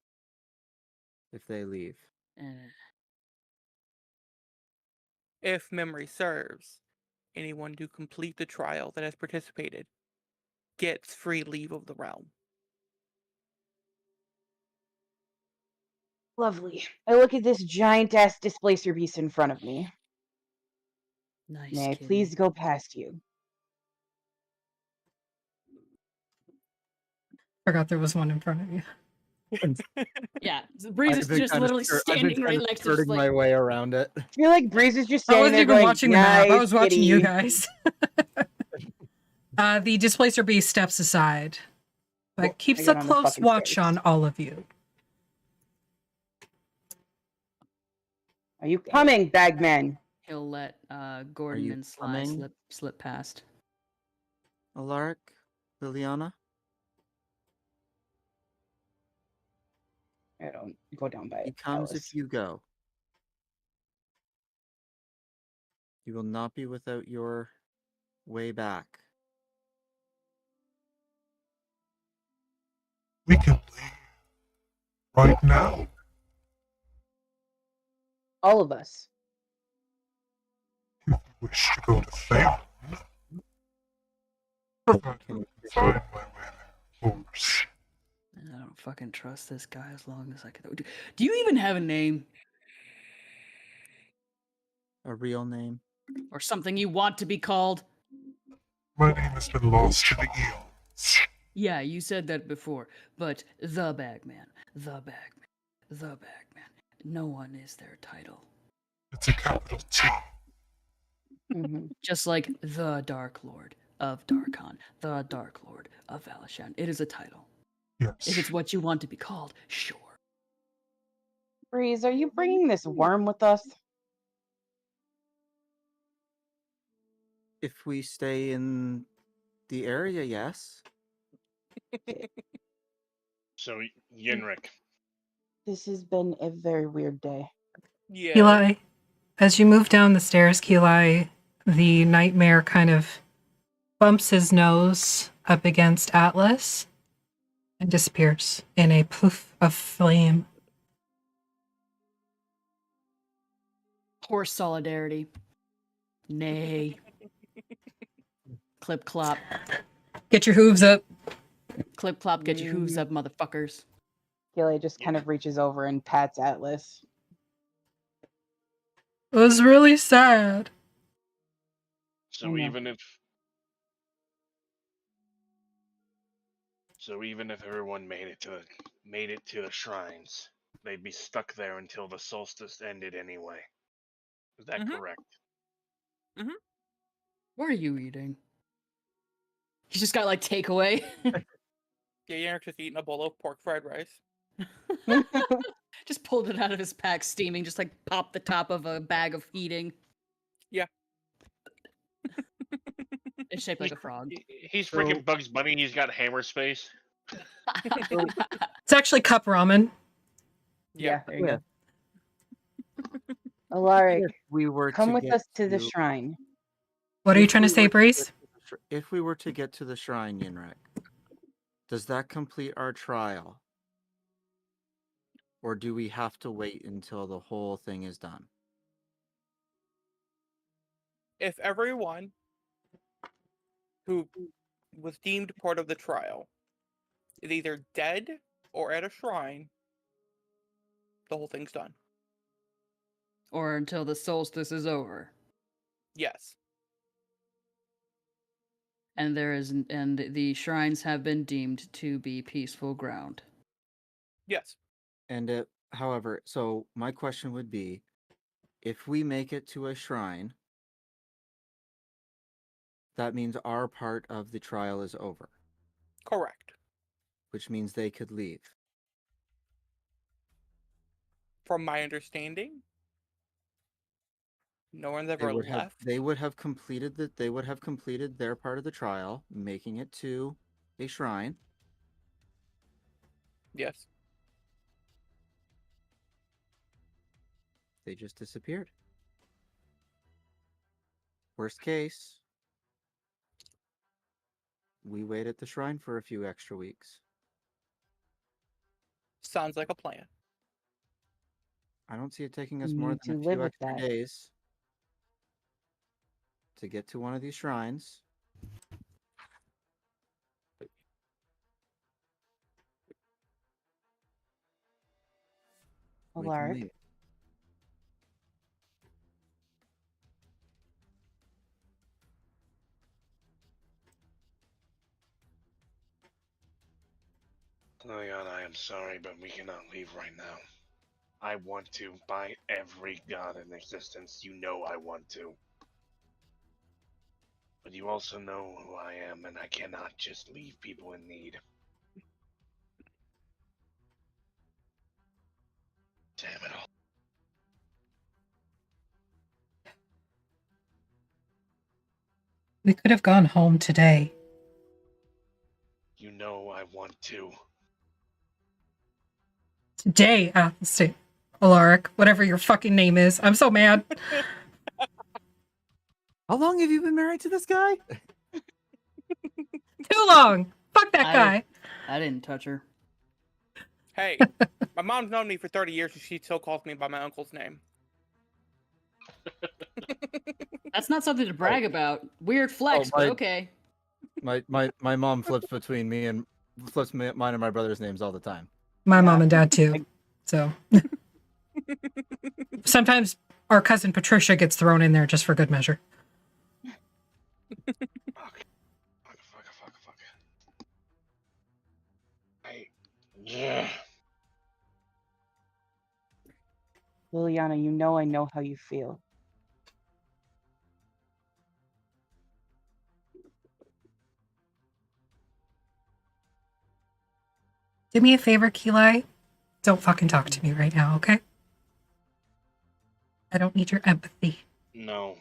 If they leave. Eh. If memory serves, anyone to complete the trial that has participated gets free leave of the realm. Lovely. I look at this giant ass displacer beast in front of me. Nice, May I kitty. please go past you? Forgot there was one in front of you. Yeah, Breeze is just literally standing right next to just my like, way around it. I feel like Breeze is just I standing wasn't there even going, watching the map. I "Nice was watching you kitty." guys. The displacer beast steps aside, but Well, I keeps get a on the close fucking watch stairs. on all of you. Are you coming, Bagman? he'll let Gordon you and Sly coming? slip past. Alaric? Liliana? I don't go down by He comes Alice. if you go. You will not be without your way back. We can leave right now. All of us. If you wish to go to Theon, provided I can find my way there, of course. I don't fucking trust this guy as long as I can. Do you even have a name A real name? or something you want to be called? My name has been lost to the eons. Yeah, you said that before, but the Bagman, the Bagman, the Bagman. No one is their title. It's a capital T. Mm-hmm. Just like the Dark Lord of Darkon, the Dark Lord of Valashan. It is a title. Yes. If it's what you want to be called, sure. Breeze, are you bringing this worm with us? If we stay in the area, yes. So Yenrik. This has been a very weird day. Yeah. Ki'Lai, as you move down the stairs, Ki'Lai, the nightmare kind of bumps his nose up against Atlas and disappears in a poof of flame. Horse solidarity. Nay. Clip clop. Get your hooves up. Clip clop, get your hooves up, motherfuckers. Gilly just kind of reaches over and pats Atlas. It was really sad. So I know. even if everyone made it to the shrines, they'd be stuck there until the solstice ended anyway. Is that Mhm. correct? What are you eating? He's just got like takeaway. Yeah, you're just eating a bowl of pork fried rice. Just pulled it out of his pack, steaming. Just like popped the top of a bag of heating. Yeah. It's shaped like a frog. He's freaking Bugs Bunny. He's got hammer space. It's actually cup ramen. Yeah, there you Yeah. go. Alaric, If we were come to with get us to the shrine. What are you if trying to we say, were Breeze? get to the if we were to get to the shrine, Yinrek, does that complete our trial? Or do we have to wait until the whole thing is done? If everyone who was deemed part of the trial is either dead or at a shrine, the whole thing's done. Or until the solstice is over. Yes. And the shrines have been deemed to be peaceful ground. Yes. And however, so my question would be, if we make it to a shrine, that means our part of the trial is over, Correct. which means they could leave. From my understanding, no one's ever left. They would have completed their part of the trial, making it to a shrine. Yes. They just disappeared. Worst case, we wait at the shrine for a few extra weeks. Sounds like a plan. I don't see it taking us You more need than a to live few with extra that. days to get to one of these shrines. We can Alaric, leave. Liliana, I am sorry, but we cannot leave right now. I want to. By every god in existence, you know I want to. But you also know who I am, and I cannot just leave people in need. Damn it all. We could have gone home today. You know I want to. Today, Athelstan. Alaric, whatever your fucking name is. I'm so mad. How long have you been married to this guy? Too long. Fuck that guy. I didn't touch her. Hey, my mom's known me for 30 years, and she still calls me by my uncle's name. That's not something to brag about. Weird flex, but okay. My mom flips between mine and my brother's names all the time. My mom and dad too. So sometimes our cousin Patricia gets thrown in there just for good measure. Fuck. Yeah. Liliana, you know I know how you feel. Do me a favor, Ki'Lai. Don't fucking talk to me right now, okay? I don't need your empathy. No.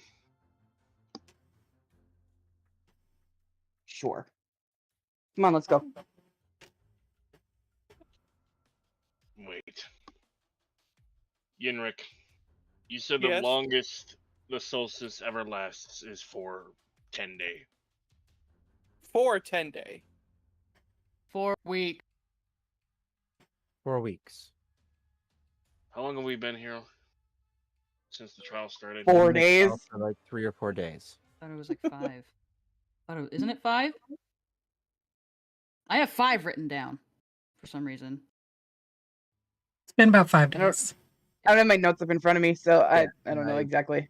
Sure. Come on, let's go. Wait. Yinrik, you said Yes? the longest the solstice ever lasts is for 10 days. For 10 day. 4 weeks. 4 weeks. How long have we been here? Since the trial started? 4 Been in the trial days. for like 3 or 4 days. I thought it was like 5. Isn't it 5? I have 5 written down for some reason. It's been about 5 I don't- days. I don't have my notes up in front of me, so I Yeah, don't know I- exactly.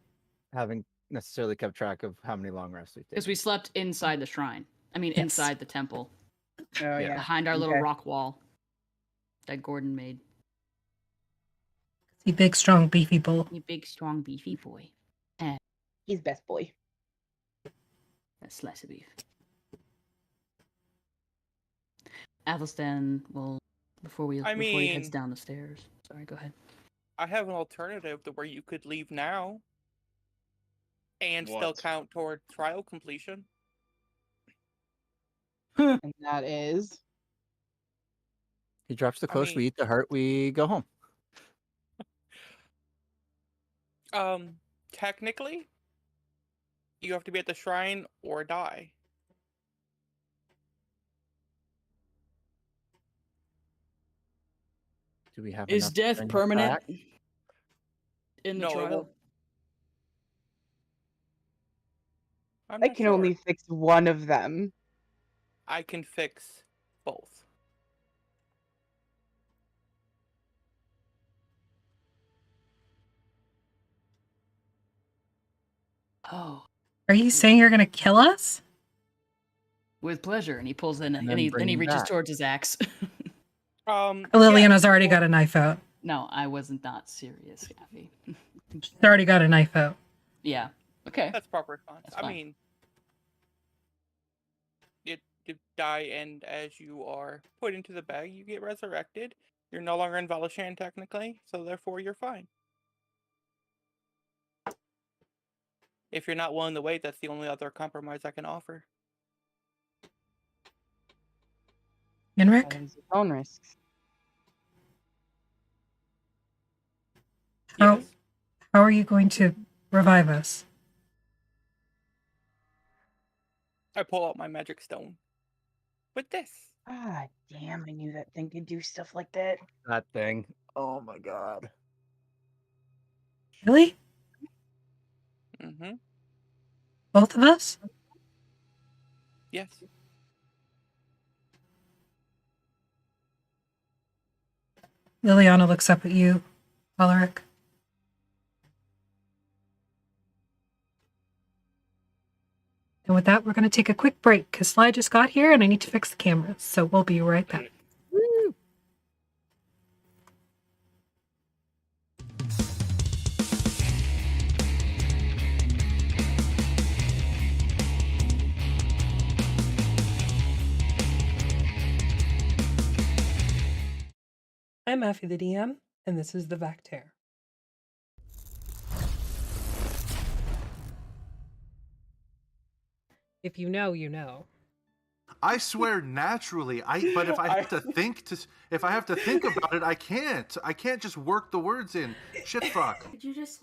Haven't necessarily kept track of how many long rests we've Because taken. we slept inside the shrine. I mean, Yes. inside the temple. Oh yeah. Behind our little Okay. rock wall that Gordon made. You big, strong, beefy bull. You big, strong, beefy boy. He's best boy. That slice of beef. Athelstan will before he heads mean- down the stairs. Sorry, go ahead. I have an alternative to where you could leave now and still What? count toward trial completion. And that is. He drops the I close, mean- we eat the heart, we go home. Technically, you have to be at the shrine or die. Do we have Is enough to death bring him permanent back? in the No, it trial? won't. I'm I not can sure. only fix one of them. I can fix both. Oh, Are you saying you're gonna kill us? with pleasure. And he pulls in, And and he then bring him reaches back. towards his axe. Liliana's already got a knife out. No, I wasn't not serious, Gaffy. She's already got a knife out. Yeah. Okay. That's proper response. That's I fine. mean, you die, and as you are put into the bag, you get resurrected. You're no longer in Valashan technically, so therefore you're fine. If you're not willing to wait, that's the only other compromise I can offer. Yenrik, That is its own risks. How- Yes. how are you going to revive us? I pull out my magic stone. With this. Ah, damn, I knew that thing could do stuff like that. That thing. Oh my god. Really? Mm-hmm. Both of us? Yes. Liliana looks up at you, Alaric. And with that, we're going to take a quick break because Sly just got here and I need to fix the cameras. So we'll be right back. I'm Affy the DM, and this is the Vactair. If you know, you know. I swear naturally. But if I have to think about it, I can't. I can't just work the words in. Shit fuck. Could you just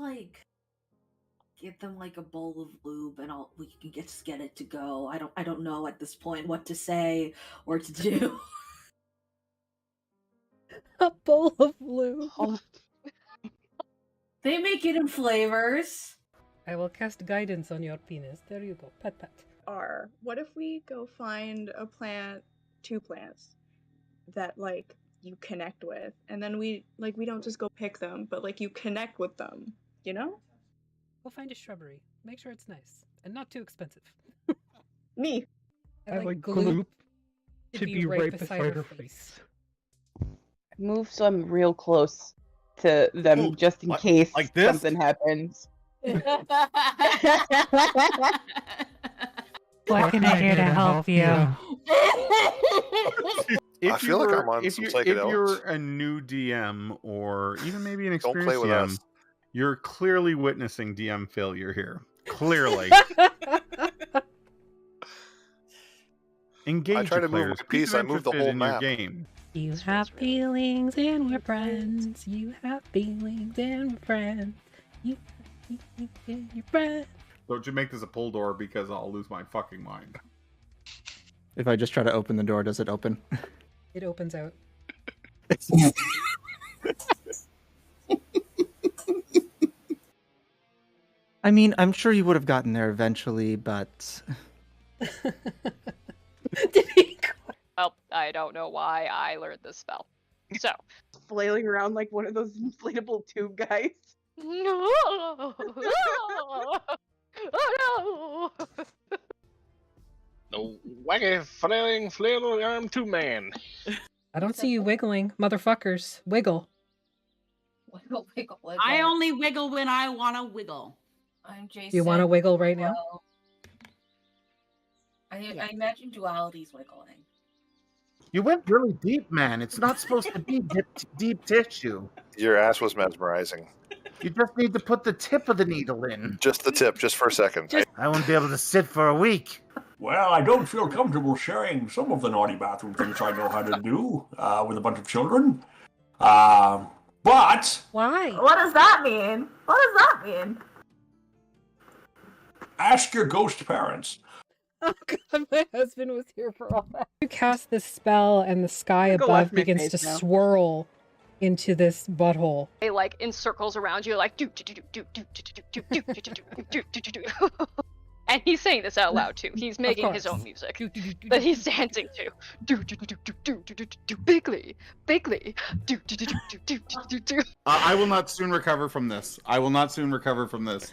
give them a bowl of lube and we can just get it to go? I don't know at this point what to say or to do. A bowl of lube. They make it in flavors. I will cast guidance on your penis. There you go. Pat pat. What if we go find a plant, 2 plants that you connect with, and then we don't just go pick them, but you connect with them, you know? We'll find a shrubbery. Make sure it's nice and not too expensive. Me. I like gloop to be right beside her face. Move so I'm real close to them Ooh, just in like- case like this? something happens. What can I do to help you? I feel like I'm on if some you're psychedelics. a new DM or even maybe an Don't play experienced with DM, us. you're clearly witnessing DM failure here. Clearly. Engage I try your to move players. my Keep piece, them I move the interested whole in your map. game. You have feelings and we're friends. You have feelings and we're friends. You have feelings and you're friends. Don't you make this a pull door because I'll lose my fucking mind. If I just try to open the door, does it open? It opens out. I mean, I'm sure you would have gotten there eventually, but Well, I don't know why I learned this spell. So. Flailing around like one of those inflatable tube guys. No! Oh no! The wacky flailing flail arm 2-man. I don't see you wiggling, motherfuckers. Wiggle. Wiggle, wiggle, wiggle. I only wiggle when I want to wiggle. I'm Jason. You want to wiggle right now? I imagine duality's wiggling. You went really deep, man. It's not supposed to be deep tissue. Your ass was mesmerizing. You just need to put the tip of the needle in. Just the tip, just for a second. I won't be able to sit for a week. Well, I don't feel comfortable sharing some of the naughty bathroom things I know how to do with a bunch of children. But why? What does that mean? What does that mean? Ask your ghost parents. Oh god, my husband was here for all that. You cast this spell and the sky Go above watch my begins to face now. swirl into this butthole. They like in circles around you, like do do do do do do do do do do do do do. And he's saying this out loud too. He's making his own music that he's dancing to. Do do do do do do do do bigly, bigly. Do do do do do do do do. I will not soon recover from this. I will not soon recover from this.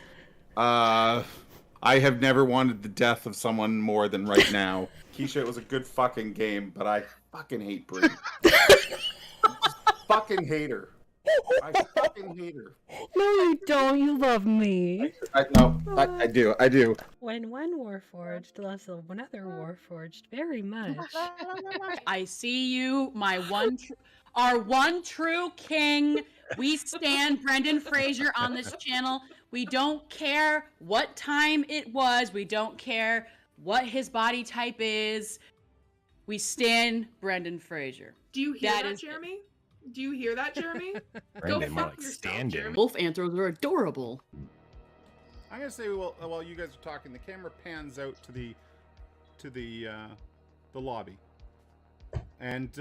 I have never wanted the death of someone more than right now. Keisha, it was a good fucking game, but I fucking hate Brie. Fucking hate her. I fucking hate her. No, you don't. You love me. I do. I do. When one warforged loves another warforged very much. I see you, our one true king. We stand Brendan Fraser on this channel. We don't care what time it was. We don't care what his body type is. We stand Brendan Fraser. Do you hear that, Jeremy? Do you hear that, Jeremy? Go Brendan, more fuck like yourself, stand Jeremy. Wolf anthros are adorable. I'm gonna say while you guys are talking, the camera pans out to the lobby, and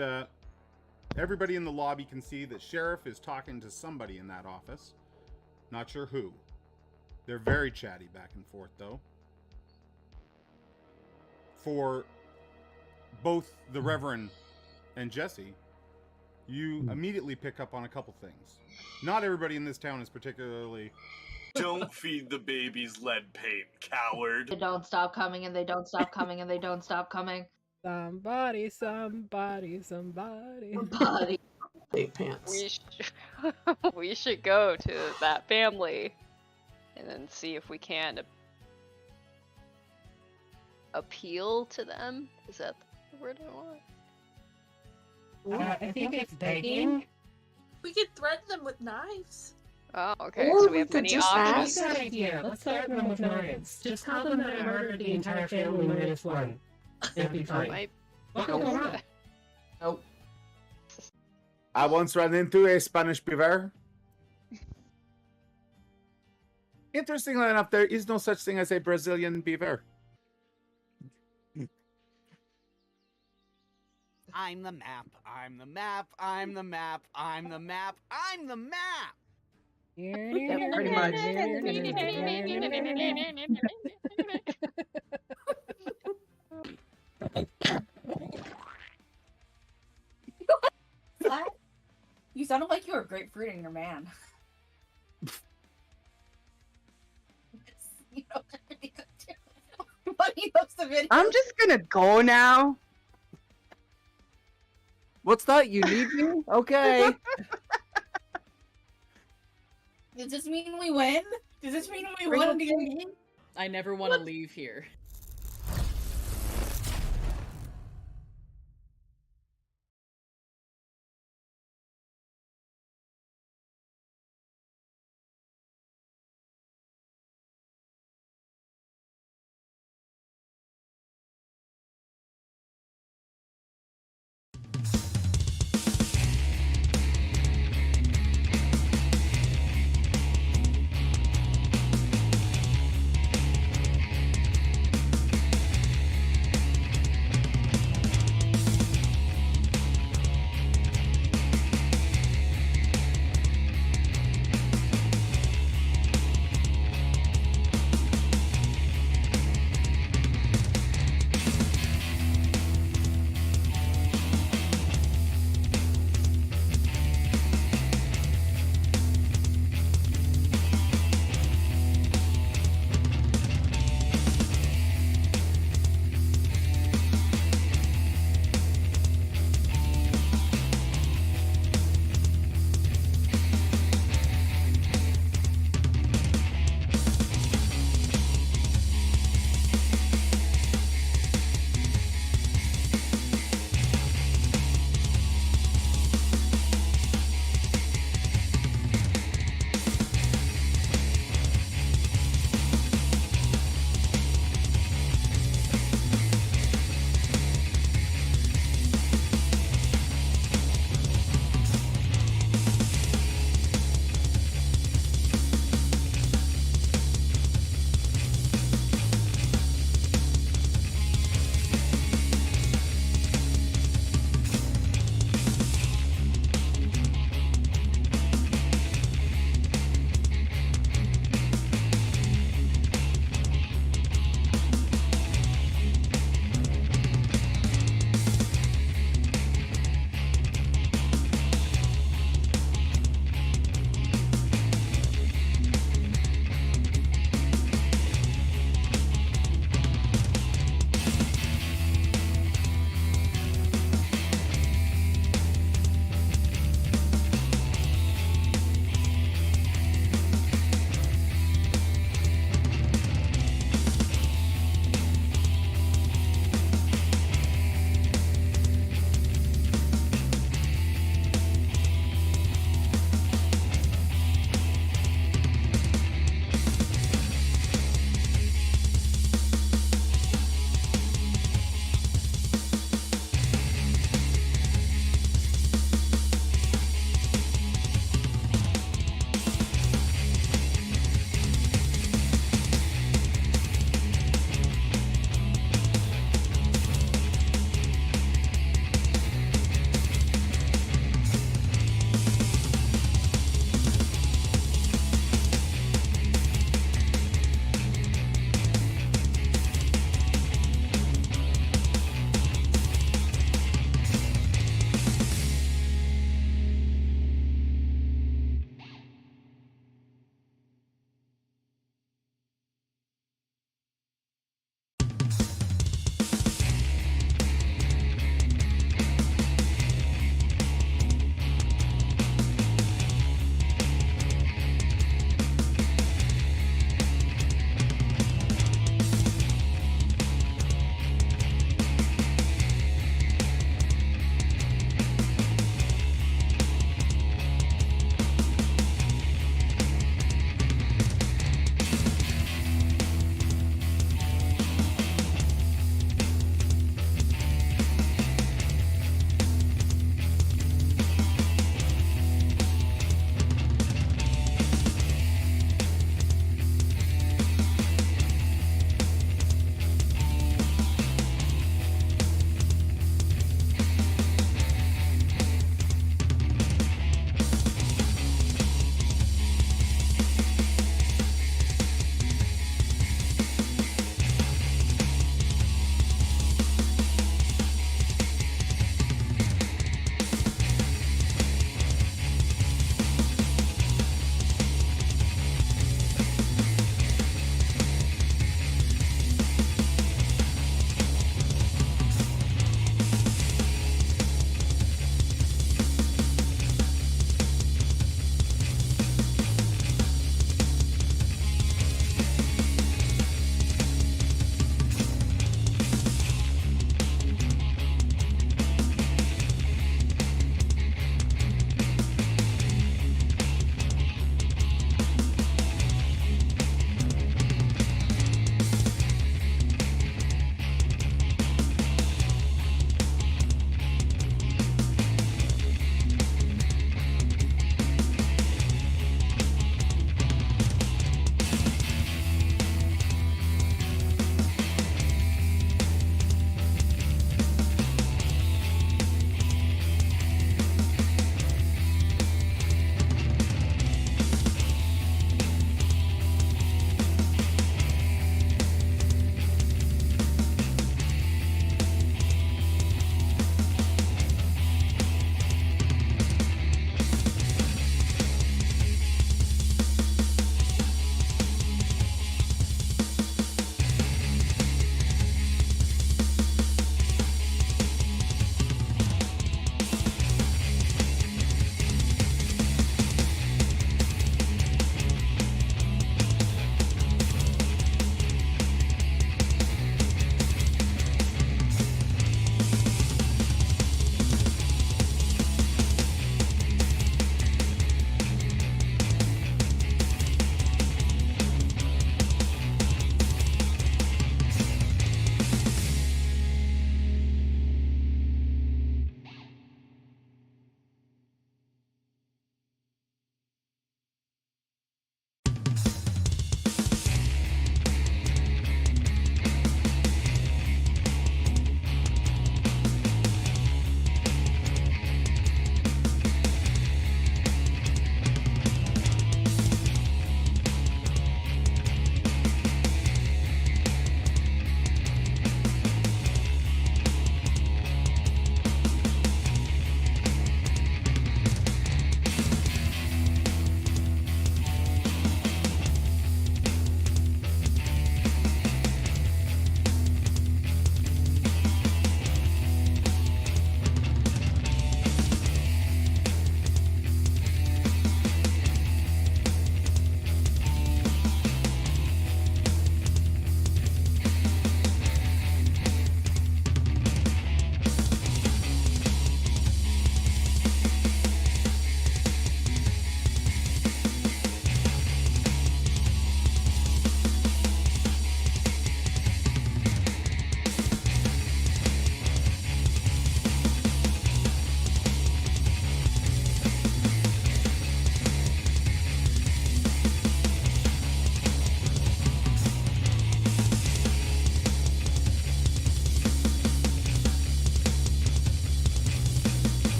everybody in the lobby can see that Sheriff is talking to somebody in that office. Not sure who. They're very chatty back and forth, though. For both the Reverend and Jesse, you immediately pick up on a couple things. Not everybody in this town is particularly... Don't feed the babies lead paint, coward. They don't stop coming, and they don't stop coming, and they don't stop coming. Somebody. Body. Pants. We should go to that family and then see if we can appeal to them. Is that the word I want? I think it's begging. We could threaten them with knives. Oh, okay. Or So we have many options. That's a good idea. Let's threaten them with knives. Just tell them that I murdered the entire family minus one. It'll be fine. Nope. I once ran into a Spanish beaver. Interestingly enough, there is no such thing as a Brazilian beaver. I'm the map. I'm the map. I'm the map. I'm the map. I'm the map. Yeah, pretty much. What? You sounded like you were grapefruiting your man. I'm just gonna go now. What's that? You need me? Okay. Does this mean we win? Does this mean we won D&D? I never want to leave here.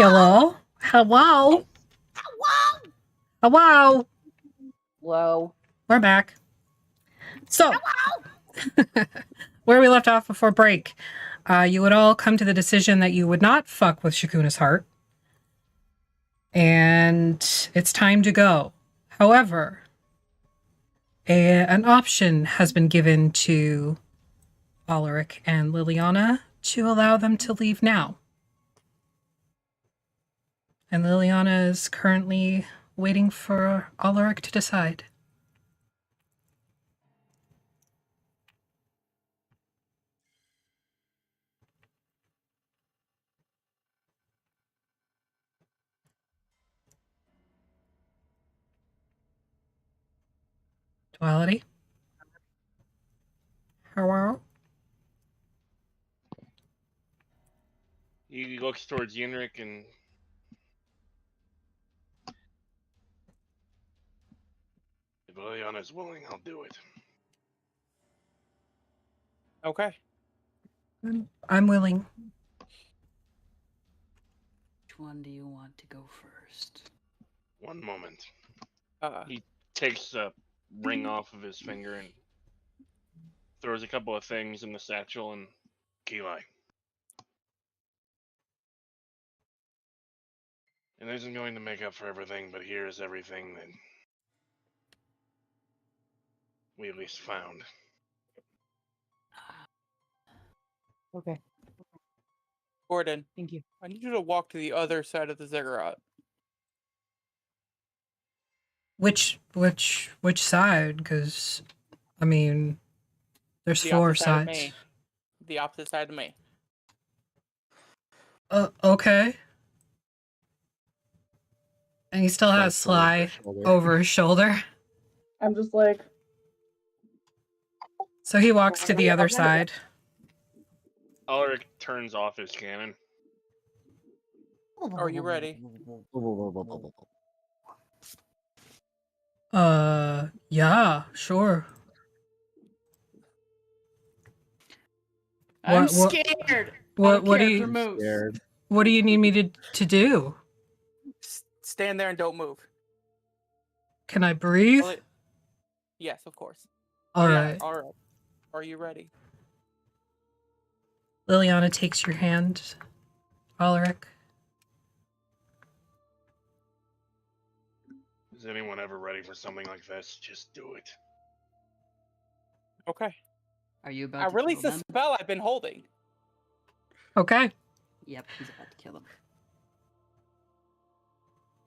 Hello? Hello? Hello? Hello? We're back. So, where we left off before break, you would all come to the decision that you would not fuck with Shakuna's heart. And it's time to go. However, an option has been given to Alaric and Liliana to allow them to leave now. And Liliana is currently waiting for Alaric to decide. Duality? Hello? He looks towards Yenrik and if Liliana's willing, I'll do it. Okay. I'm willing. Which one do you want to go first? One moment. Uh, He takes a ring off of his finger and throws a couple of things in the satchel and Ki'Lai. It isn't going to make up for everything, but here's everything that we at least found. Okay. Gordon. Thank you. I need you to walk to the other side of the ziggurat. Which side? Because, I mean, there's The 4 opposite side of sides. me. The opposite side of me. Okay. And he still has Sly over his shoulder. I'm just like, So he walks to the other side. Alaric turns off his cannon. Are you ready? Yeah, sure. I'm What- what- scared. What do character you moves. What do you need me to do? Stand there and don't move. Can I breathe? Yes, of course. All Yeah, right. all right. Are you ready? Liliana takes your hand, Alaric. Is anyone ever ready for something like this? Just do it. Okay. Are you about I to released kill the them? spell I've been holding. Okay. Yep, he's about to kill them.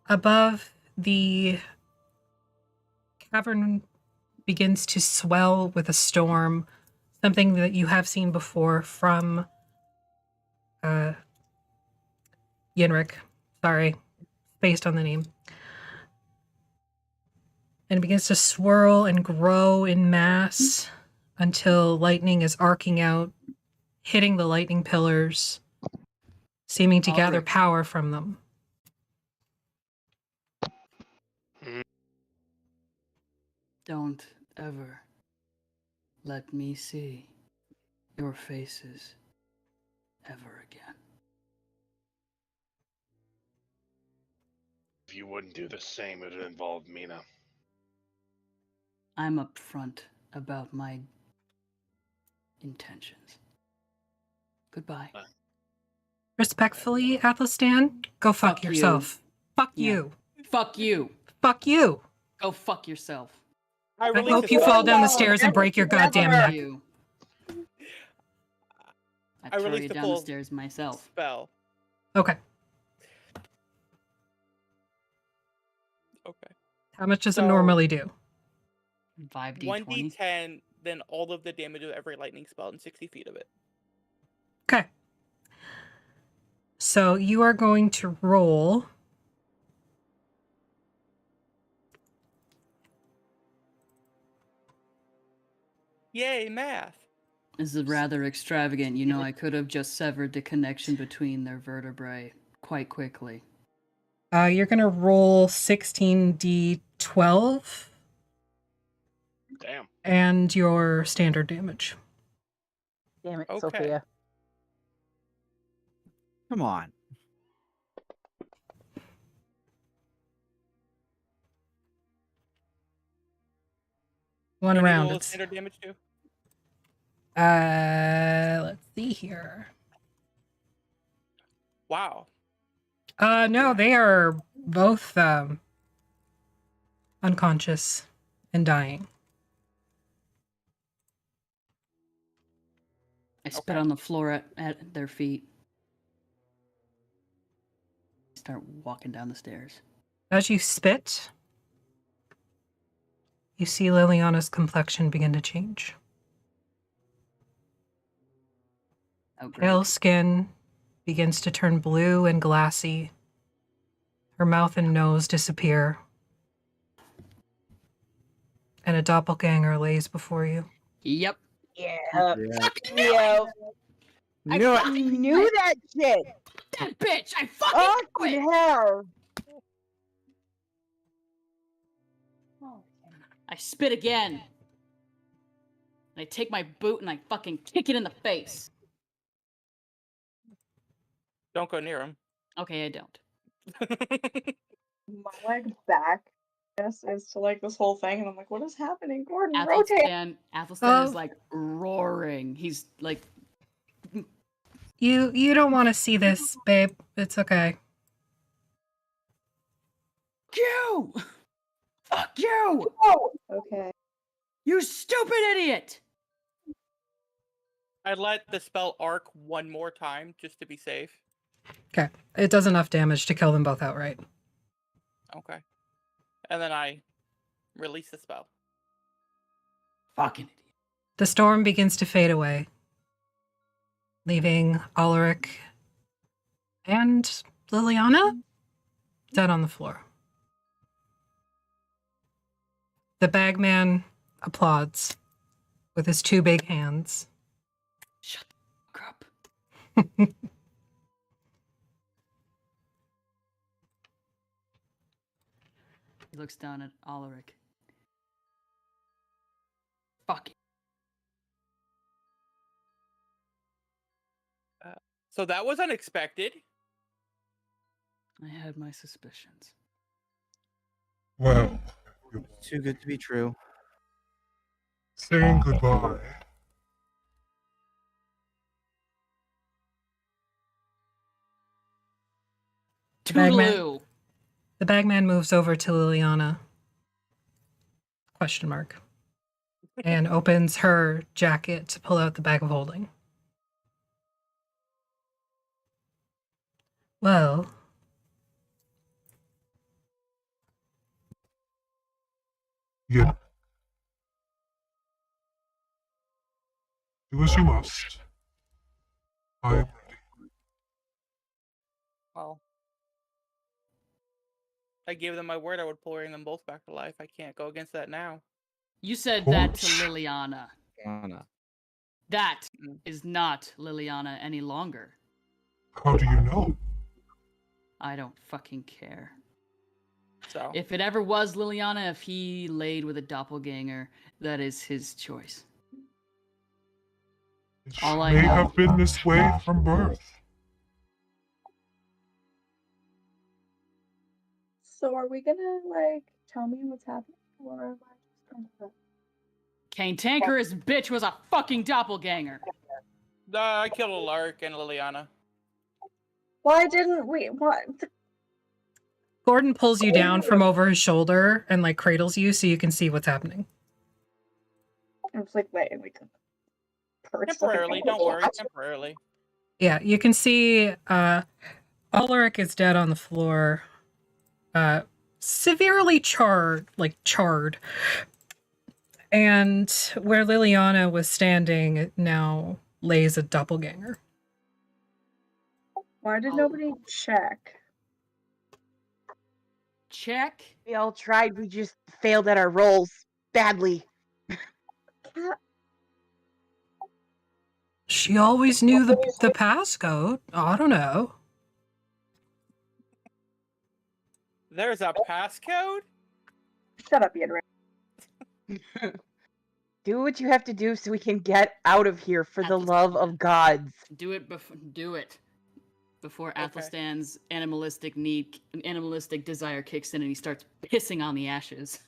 Above, the cavern begins to swell with a storm, something that you have seen before from Yenrik. Sorry, based on the name. And it begins to swirl and grow in mass until lightning is arcing out, hitting the lightning pillars, seeming to gather Alaric. power from them. Don't ever let me see your faces ever again. If you wouldn't do the same, it would involve Mina. I'm upfront about my intentions. Goodbye. Respectfully, Athelstan, go fuck Fuck you. yourself. Fuck Yeah. you. Fuck you. Fuck you. Go fuck yourself. I hope you fall down the stairs and break your goddamn Fuck neck. you. I I throw released you the down the full stairs myself. Spell. Okay. Okay. How much does it So- normally do? 5d20. 1d10, then all of the damage of every lightning spell in 60 feet of it. Okay. So you are going to roll. Yay, math. This is rather extravagant. You know, I could have just severed the connection between their vertebrae quite quickly. You're going to roll 16d12 Damn. and your standard damage. Damn it, Okay. Sophia. Come on. One Do I need to round. roll It's standard damage too? let's see here. Wow. No, they are both unconscious and dying. I spit on the floor at their feet. Start walking down the stairs. As you spit, you see Liliana's complexion begin to change. Oh, great. Pale skin begins to turn blue and glassy. Her mouth and nose disappear. And a doppelganger lays before you. Yep. Yeah. Yeah. I knew fucking knew that shit. That bitch! I fucking Fucking hell. I spit again. And I take my boot and I fucking kick it in the face. Don't go near him. Okay, I don't. My like back is to like this whole thing, and I'm like, what is happening? Gordon, rotate. Athelstan is like roaring. He's like, You don't want to see this, babe. It's okay. you! Fuck you! Okay. You stupid idiot! I let the spell arc one more time just to be safe. Okay. It does enough damage to kill them both outright. Okay. And then I release the spell. Fucking idiot. The storm begins to fade away, leaving Alaric and Liliana dead on the floor. The bagman applauds with his two big hands. Shut the fuck up. He looks down at Alaric. Fuck it. So that was unexpected. I had my suspicions. Well, Too good to be true. saying goodbye. Toodaloo. The bagman moves over to Liliana. Question mark. And opens her jacket to pull out the bag of holding. Well, Yeah. Do as you must. I am ready. Well, I gave them my word I would bring them both back to life. I can't go against that now. You said that to Liliana. Anna. That is not Liliana any longer. How do you know? I don't fucking care. So if it ever was Liliana, if he laid with a doppelganger, that is his choice. All I May know. have been this way from birth. So are we gonna like tell me what's happening, or am I just gonna? Kane Tanker's bitch was a fucking doppelganger. I killed Alaric and Liliana. Why didn't we? What? Gordon pulls you down from over his shoulder and like cradles you so you can see what's happening. I was like, wait, we could. Temporarily, don't worry, temporarily. Yeah, you can see Alaric is dead on the floor. Severely charred. And where Liliana was standing now lays a doppelganger. Why did nobody check? Check? We all tried. We just failed at our roles badly. She always knew the passcode. I don't know. There's a passcode? Shut up, Ian. Do what you have to do so we can get out of here for the love of gods. Do it before Athelstan's animalistic desire kicks in and he starts pissing on the ashes.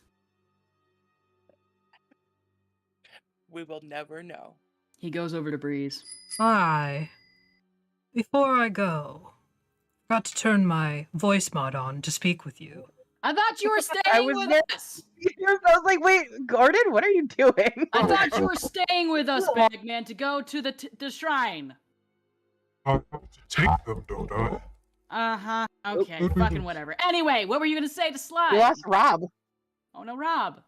We will never know. He goes over to Breeze. Hi. Before I go, got to turn my voice mod on to speak with you. I thought you were I staying was with there. us. I was like, wait, Gordon, what are you doing? I thought you were staying with us, Bagman, to go to the shrine. I have to take them, don't I? Uh-huh. Okay, fucking whatever. Anyway, what were you gonna say to Sly? You lost Rob. Oh no, Rob.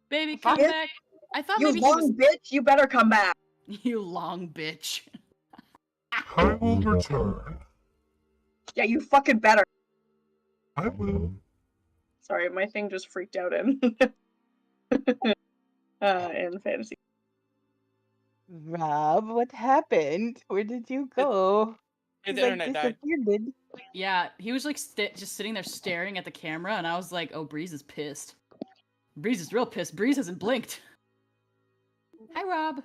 Baby, come Fuck. back. I thought You maybe he long was... bitch, you better come back. You long bitch. I will return. Yeah, you fucking better. I will. Sorry, my thing just freaked out in in fantasy. Rob, what happened? Where did you go? His You, like, internet died. disappeared. Yeah, he was like just sitting there staring at the camera, and I was like, "Oh, Breeze is pissed. Breeze is real pissed. Breeze hasn't blinked." Hi, Rob.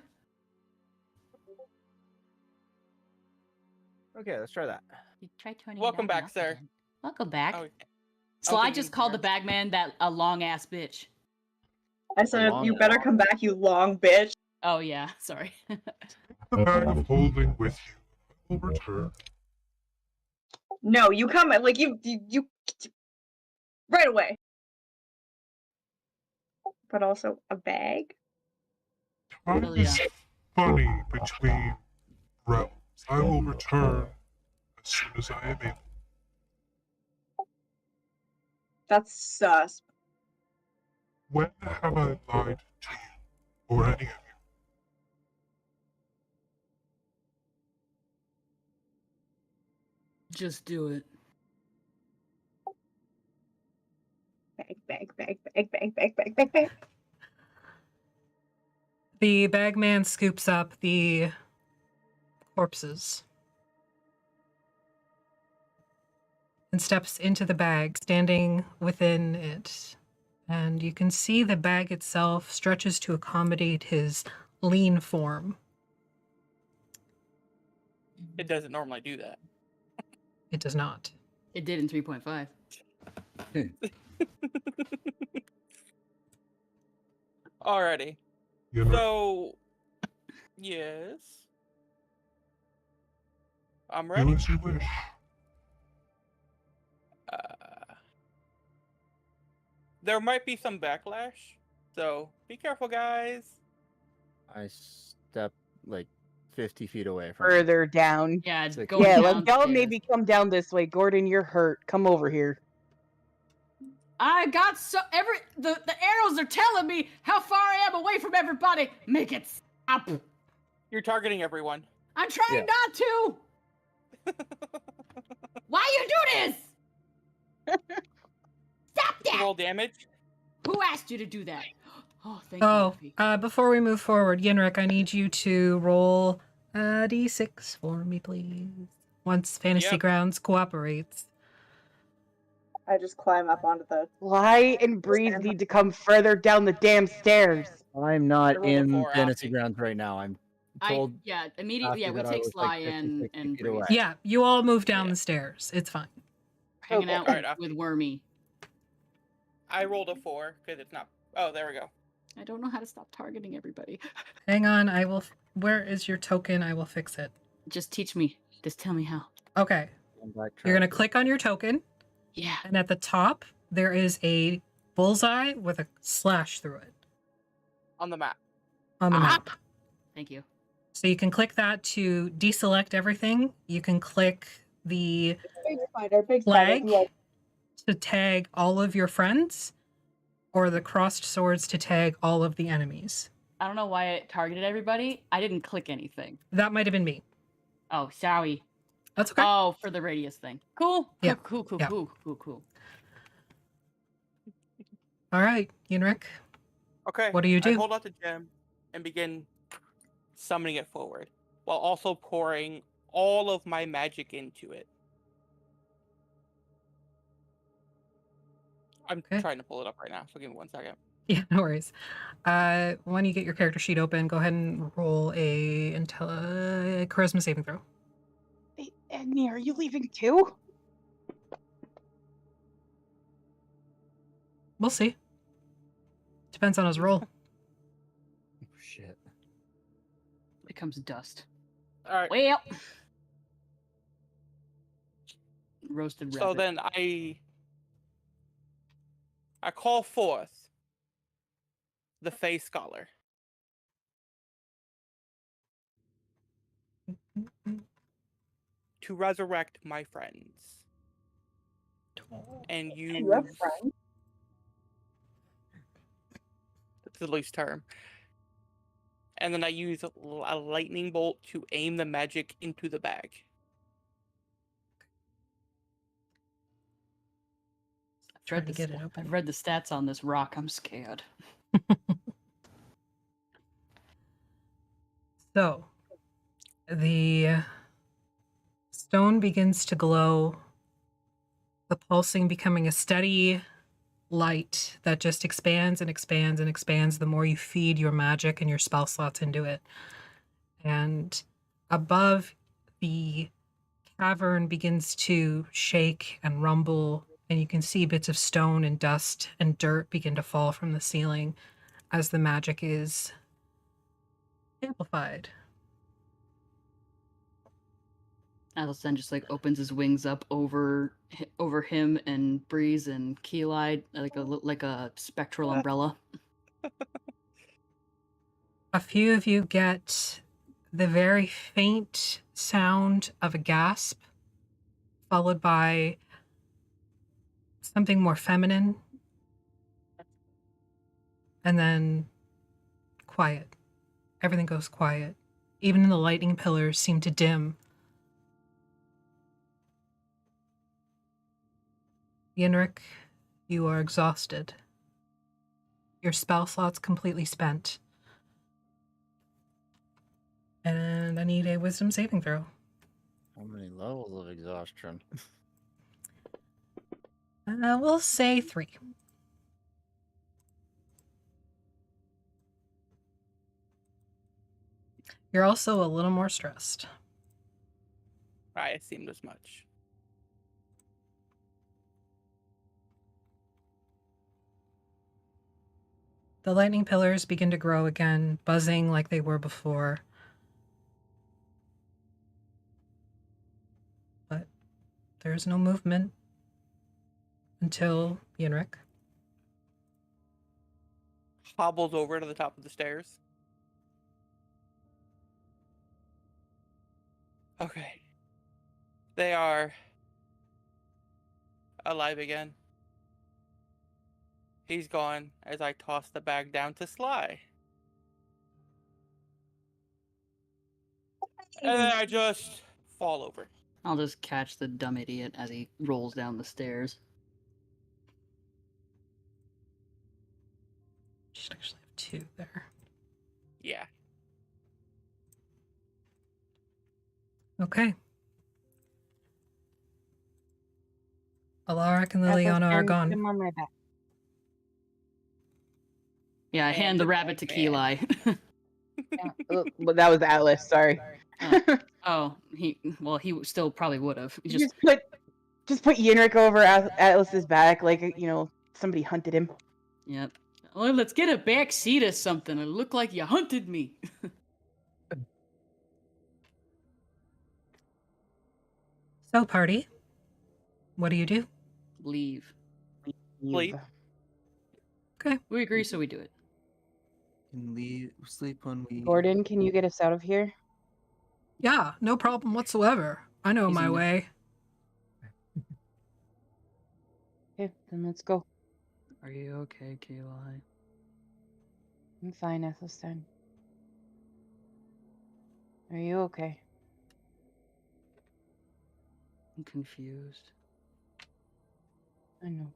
Okay, let's try that. You tried turning Welcome it on and back, off sir. again. Welcome back. Oh, Sly thinking just called the for- bagman a long ass bitch. I said, long you better come back, you long bitch. Oh yeah, sorry. The bag of holding with you. I will return. No, you come, like, you right away. But also a bag? Time Hell is yeah. funny between realms. I will return as soon as I am able. That's sus. When have I lied to you, or any of you? Just do it. Bag. The bagman scoops up the corpses and steps into the bag, standing within it. And you can see the bag itself stretches to accommodate his lean form. It doesn't normally do that. It does not. It did in 3.5. Alrighty. You know, So, yes. I'm do ready. as you wish. There might be some backlash, so be careful, guys. I step like 50 feet away from him. Further down. Yeah, it's Like- going Yeah, downstairs. like y'all maybe come down this way. Gordon, you're hurt. Come over here. I got the arrows are telling me how far I am away from everybody. Make it stop. You're targeting everyone. I'm trying Yeah. not to. Why you do this? Stop that. Roll damage. Who asked you to do that? Oh, thank you. Oh, Luffy. before we move forward, Yenrik, I need you to roll a d6 for me, please. Once Fantasy Yep. Grounds cooperates. I just climb up onto the. Fly and Breeze need to come further down the damn stairs. I'm not rolled a in 4, Fantasy Alfie. Grounds right now. I'm told Immediately. Yeah, after we that I take was, Sly like, 50, and 60 feet Breeze. away. Yeah, you all move down Yeah. the stairs. It's fine. Hanging out Alright, with Wormy. I rolled a 4 because it's not. Oh, there we go. I don't know how to stop targeting everybody. Hang on, I will. Where is your token? I will fix it. Just teach me. Just tell me how. Okay. You're going to click on your token, Yeah. and at the top, there is a bullseye with a slash through it On the map. on the map. Thank you. So you can click that to deselect everything. You can click the Big flag spider. to tag all of your friends, or the crossed swords to tag all of the enemies. I don't know why it targeted everybody. I didn't click anything. That might have been me. Oh, sorry. That's okay. Oh, for the radius thing. Cool. Yeah. Cool. Yeah. Cool. All right, Yenrik. Okay. What do you do? I hold out the gem and begin summoning it forward, while also pouring all of my magic into it. I'm Okay. trying to pull it up right now, so give me 1 second. Yeah, no worries. When you get your character sheet open, go ahead and roll a charisma saving throw. Hey, Agni, are you leaving too? We'll see. Depends on his roll. Shit. Becomes dust. All right. Well, roasted So rabbit. then I call forth the Fey Scholar. To resurrect my friends. And You have use friends? it's a loose term. And then I use a lightning bolt to aim the magic into the bag. I've read the stats on this rock. I'm scared. So, the stone begins to glow, the pulsing becoming a steady light that just expands and expands and expands the more you feed your magic and your spell slots into it. And above, the cavern begins to shake and rumble, and you can see bits of stone and dust and dirt begin to fall from the ceiling as the magic is amplified. Athelstan just like opens his wings up over him and Breeze and Ki'Lai like a spectral umbrella. A few of you get the very faint sound of a gasp, followed by something more feminine, and then quiet. Everything goes quiet. Even the lightning pillars seem to dim. Yenrik, you are exhausted. Your spell slot's completely spent. And I need a wisdom saving throw. How many levels of exhaustion? We'll say 3. You're also a little more stressed. I assumed as much. The lightning pillars begin to grow again, buzzing like they were before. But there's no movement until Yenrik. Hobbles over to the top of the stairs. Okay. They are alive again. He's gone as I toss the bag down to Sly. And then I just fall over. I'll just catch the dumb idiot as he rolls down the stairs. Should actually have 2 there. Yeah. Okay. Alaric and Liliana are gone. Put him on my back. Yeah, I hand the rabbit to Ki'Lai. Well, that was Atlas. Sorry. he still probably would have. Just put Yenrik over Atlas's back, like somebody hunted him. Yep. Well, let's get a back seat or something. It looked like you hunted me. So, party, what do you do? Leave. Sleep. Okay. We agree, so we do it. Can sleep when we... Gordon, can you get us out of here? Yeah, no problem whatsoever. I know my way. Okay, then let's go. Are you okay, Ki'Lai? I'm fine, Athelstan. Are you okay? I'm confused. I know.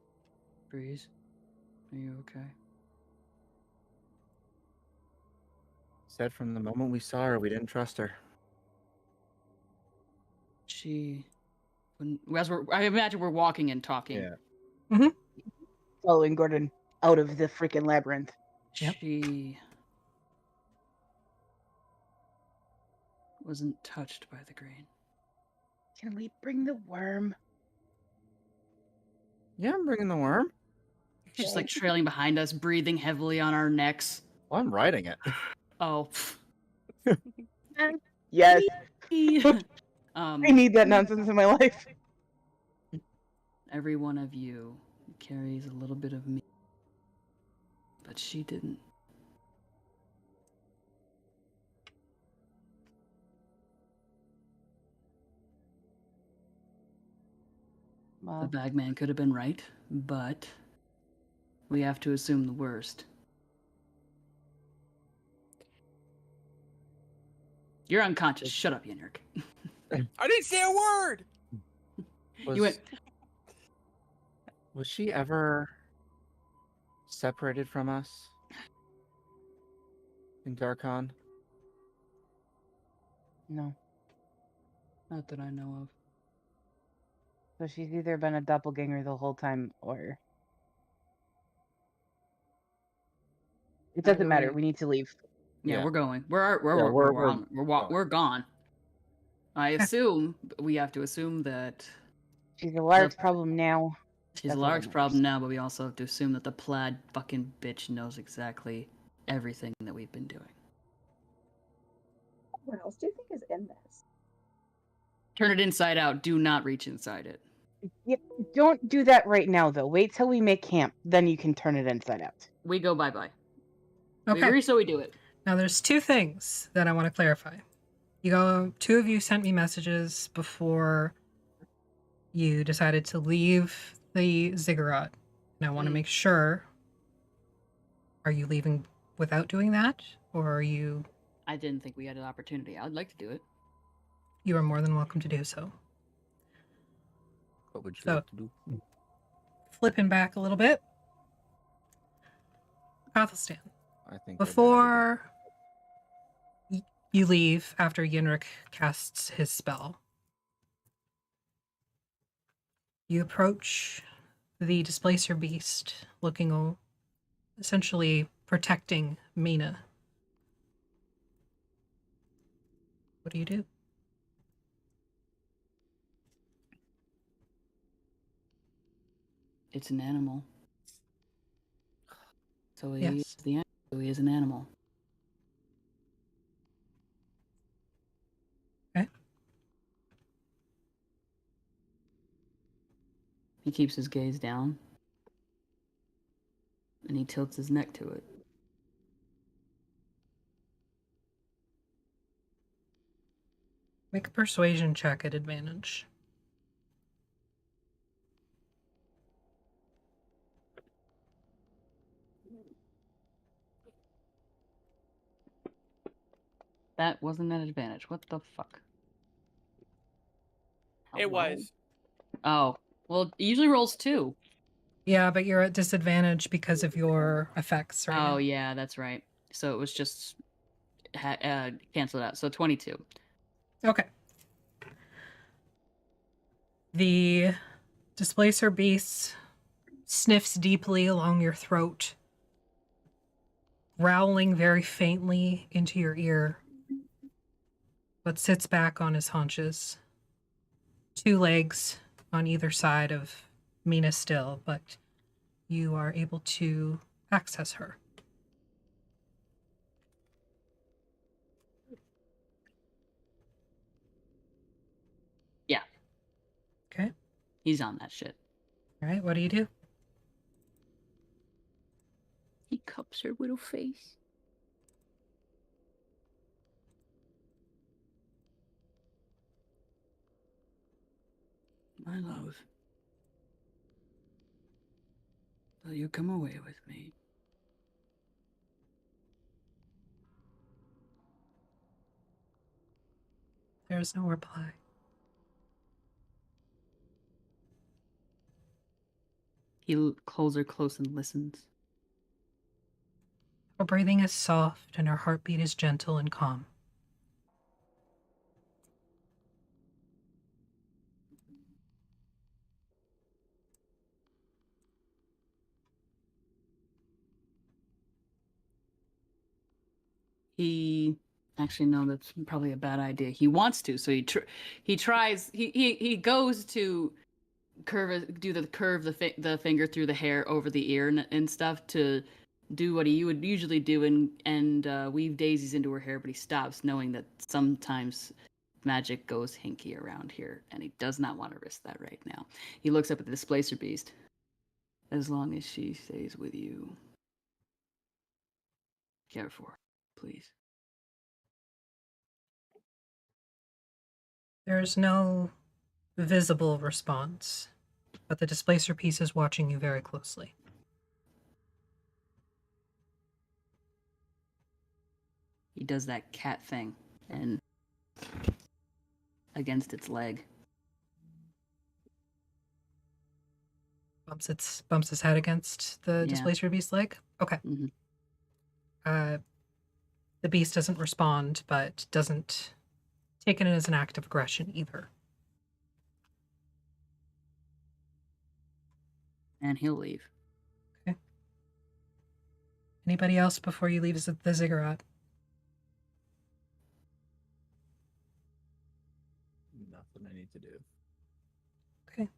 Breeze, are you okay? Said from the moment we saw her, we didn't trust her. I imagine we're walking and talking. Yeah. Mm-hmm. Following Gordon out of the freaking labyrinth. She wasn't touched by the green. Can we bring the worm? Yeah, I'm bringing the worm. Just like trailing behind us, breathing heavily on our necks. Well, I'm riding it. Oh. Yes. I need that nonsense in my life. Every one of you carries a little bit of me. But she didn't. The bagman could have been right, but we have to assume the worst. You're unconscious. Shut up, Yenrik. I didn't say a word. You went. Was she ever separated from us in Darkon? No. Not that I know of. So she's either been a doppelganger the whole time, or it doesn't Either matter. way. We need to leave. Yeah, we're going. We're gone. I assume we have to assume that She's Alaric's problem now. she's That's a all that large matters. problem now, but we also have to assume that the plaid fucking bitch knows exactly everything that we've been doing. What else do you think is in this? Turn it inside out. Do not reach inside it. Yeah, don't do that right now, though. Wait till we make camp. Then you can turn it inside out. We go bye-bye. Okay. We agree, so we do it. Now, there's two things that I want to clarify. Two of you sent me messages before you decided to leave the ziggurat. And I want to make sure, are you leaving without doing that? Or are you... I didn't think we had an opportunity. I would like to do it. You are more than welcome to do so. What would you So, like to do? Flipping back a little bit. Athelstan. I think Before you leave, after Yenrik casts his spell, you approach the Displacer Beast, looking essentially protecting Mina. What do you do? It's an animal. So he Yes. is the so he is an animal. Okay. He keeps his gaze down. And he tilts his neck to it. Make a persuasion check at advantage. That wasn't an advantage. What the fuck? It was. Oh. Well, it usually rolls 2. Yeah, but you're at disadvantage because of your effects right now. Oh, yeah, that's right. So it was just canceled out. So 22. Okay. The Displacer Beast sniffs deeply along your throat, growling very faintly into your ear, but sits back on his haunches. 2 legs on either side of Mina still, but you are able to access her. Yeah. Okay. He's on that shit. All right, what do you do? He cups her little face. My love. Will you come away with me? There is no reply. He holds her close and listens. Her breathing is soft and her heartbeat is gentle and calm. He actually, no, that's probably a bad idea. He wants to, so he tries. He goes to curve the finger through the hair over the ear and stuff to do what he would usually do and weave daisies into her hair, but he stops knowing that sometimes magic goes hinky around here, and he does not want to risk that right now. He looks up at the Displacer Beast. As long as she stays with you, care for her, please. There's no visible response, but the Displacer piece is watching you very closely. He does that cat thing and against its leg. Bumps his head against the Displacer Beast's leg. Okay. Mm-hmm. The beast doesn't respond, but doesn't take it as an act of aggression either. And he'll leave. Okay. Anybody else before you leave the ziggurat? Nothing I need to do. Okay.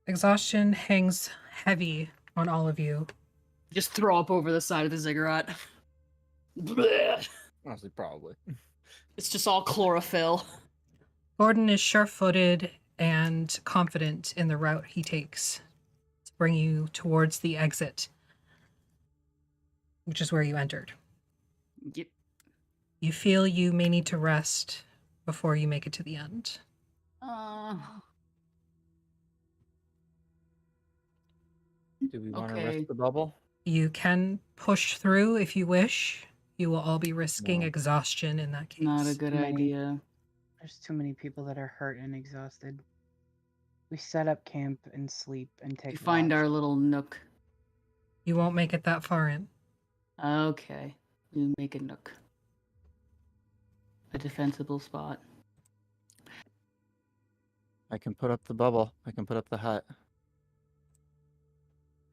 Exhaustion hangs heavy on all of you. Just throw up over the side of the ziggurat. Blech. Honestly, probably. It's just all chlorophyll. Gordon is sure-footed and confident in the route he takes to bring you towards the exit, which is where you entered. Yep. You feel you may need to rest before you make it to the end. Do we want to Okay. risk the bubble? You can push through if you wish. You will all be risking No. exhaustion in that case. Not a good idea. There's too many people that are hurt and exhausted. We set up camp and sleep and take We find watch. our little nook. You won't make it that far in. Okay. You make a nook. A defensible spot. I can put up the bubble. I can put up the hut.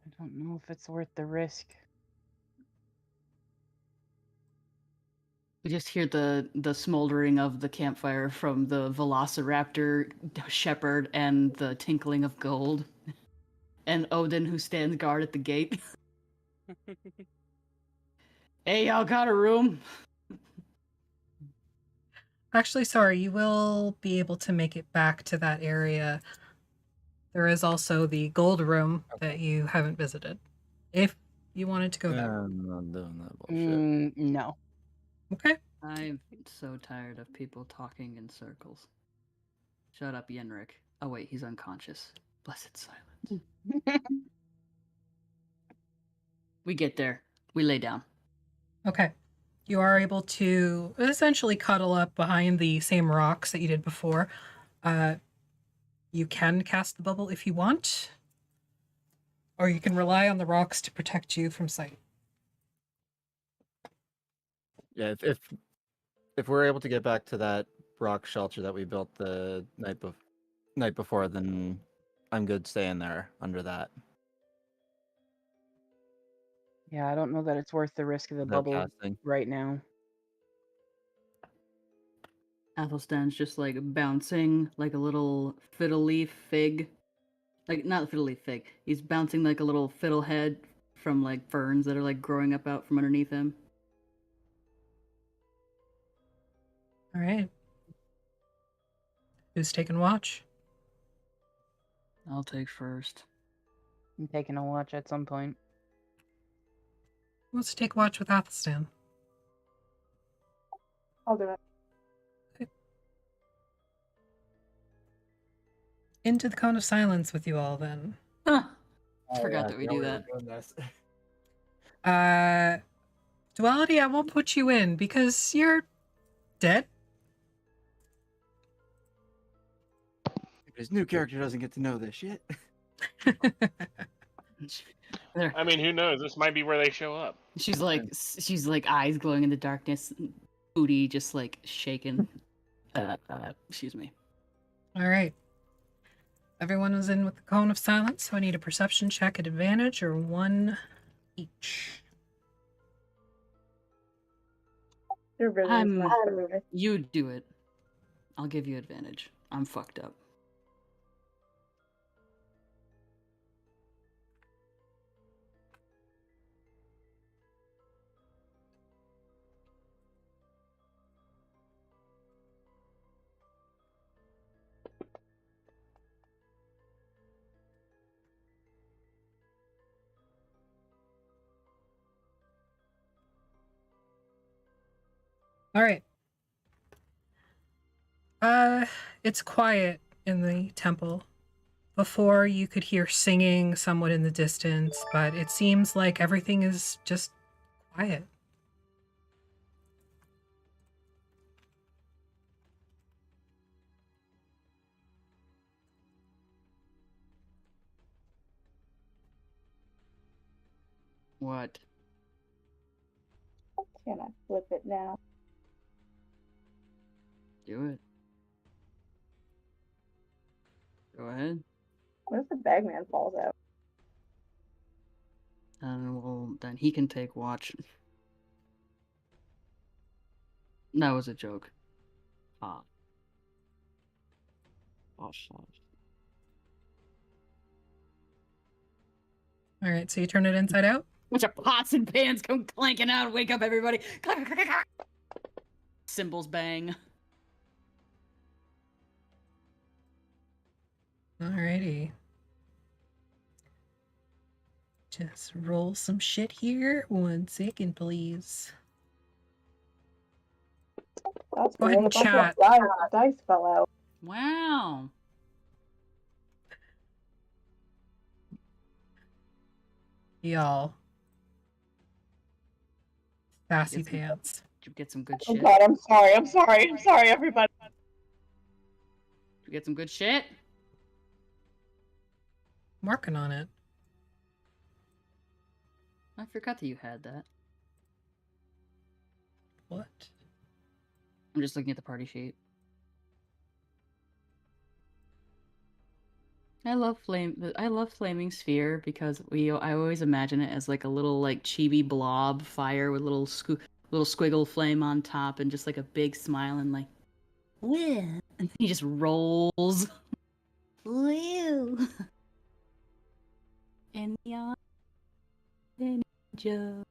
I don't know if it's worth the risk. We just hear the smoldering of the campfire from the velociraptor shepherd and the tinkling of gold. And Odin, who stands guard at the gate. Hey, y'all got a room? Actually, sorry, you will be able to make it back to that area. There is also the gold room that you haven't visited. If you wanted to go there. I'm not doing that bullshit. No. Okay. I'm so tired of people talking in circles. Shut up, Yenrik. Oh wait, he's unconscious. Blessed silence. We get there. We lay down. Okay. You are able to essentially cuddle up behind the same rocks that you did before. You can cast the bubble if you want, or you can rely on the rocks to protect you from sight. Yeah, if we're able to get back to that rock shelter that we built the night before, then I'm good staying there under that. Yeah, I don't know that it's worth the risk of the Without bubble casting. right now. Athelstan's just like bouncing like a little fiddle leaf fig. Like, not fiddle leaf fig. He's bouncing like a little fiddle head from like ferns that are like growing up out from underneath him. All right. Who's taking watch? I'll take first. I'm taking a watch at some point. Who wants to take watch with Athelstan? I'll do it. Into the cone of silence with you all then. Huh. Oh, Forgot yeah, that we yeah, do were that. doing this. Duality, I won't put you in because you're dead. His new character doesn't get to know this shit. I mean, who knows? This might be where they show up. She's like eyes glowing in the darkness, booty just like shaking. Excuse me. All right. Everyone is in with the cone of silence, so I need a perception check at advantage or one each. They're really You do it. I'll give you advantage. I'm fucked up. All right. It's quiet in the temple. Before you could hear singing somewhat in the distance, but it seems like everything is just quiet. What? Can I flip it now? Do it. Go ahead. What if the bagman falls out? Well, then he can take watch. That was a joke. Ah. Oh, All right, so you turn it inside out? bunch of pots and pans come clanking out. Wake up, everybody. Cymbals bang. Alrighty. Just roll some shit here. 1 second, please. That's Go ahead and weird. A bunch chat. of dice fell out. Wow. Y'all. Sassy pants. Did you get some good Oh shit? god, I'm sorry, everybody. Did you get some good shit? I'm working on it. I forgot that you had that. What? I'm just looking at the party sheet. I love flaming sphere because I always imagine it as like a little like chibi blob fire with little squiggle flame on top and just like a big smile and like woo, and he just rolls. Woo. And the ninja,